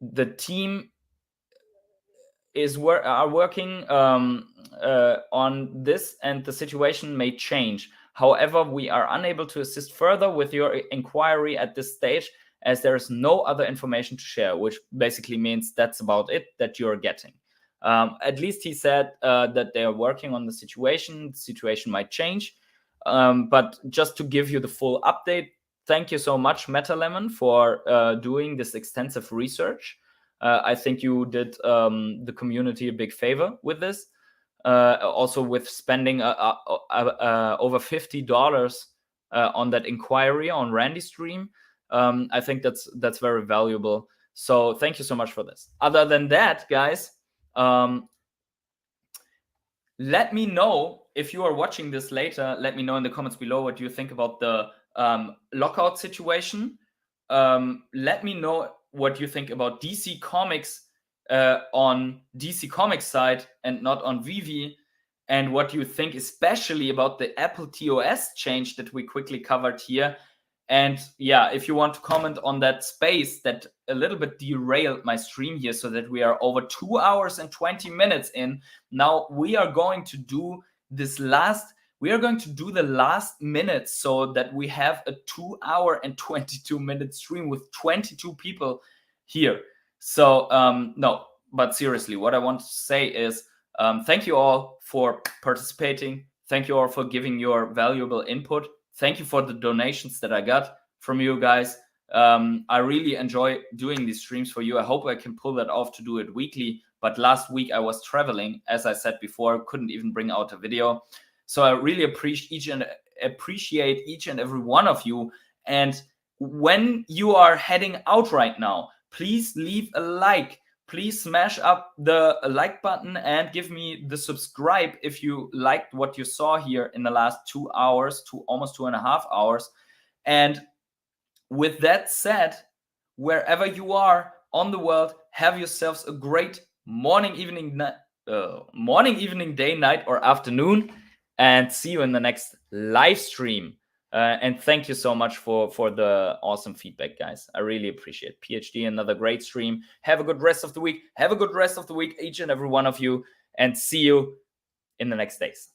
the team are working on this, and the situation may change. However, we are unable to assist further with your inquiry at this stage, as there is no other information to share, which basically means that's about it that you're getting. At least he said that they are working on the situation. The situation might change. But just to give you the full update, thank you so much, MetaLemon, for doing this extensive research. I think you did the community a big favor with this. also with spending over $50 on that inquiry on Randy's stream. I think that's very valuable. So thank you so much for this. Other than that, guys, let me know if you are watching this later. Let me know in the comments below what you think about the lockout situation. Let me know what you think about DC Comics on DC Comics side and not on Veve, and what you think especially about the Apple ToS change that we quickly covered here. And yeah, if you want to comment on that space that a little bit derailed my stream here, so that we are over 2 hours and 20 minutes in. Now we are going to do this the last minute, so that we have a 2 hour and 22 minute stream with 22 people here. So no, but seriously, what I want to say is thank you all for participating. Thank you all for giving your valuable input. Thank you for the donations that I got from you guys. I really enjoy doing these streams for you. I hope I can pull that off to do it weekly. But last week I was traveling, as I said before, couldn't even bring out a video. So I really appreciate each and every one of you. And when you are heading out right now, please leave a like. Please smash up the like button and give me the subscribe if you liked what you saw here in the last 2 hours, to almost 2.5 hours. And with that said, wherever you are on the world, have yourselves a great morning, evening, day, night, or afternoon, and see you in the next live stream. And thank you so much for the awesome feedback, guys. I really appreciate it. PhD, another great stream. Have a good rest of the week. Have a good rest of the week, each and every one of you. And see you in the next days.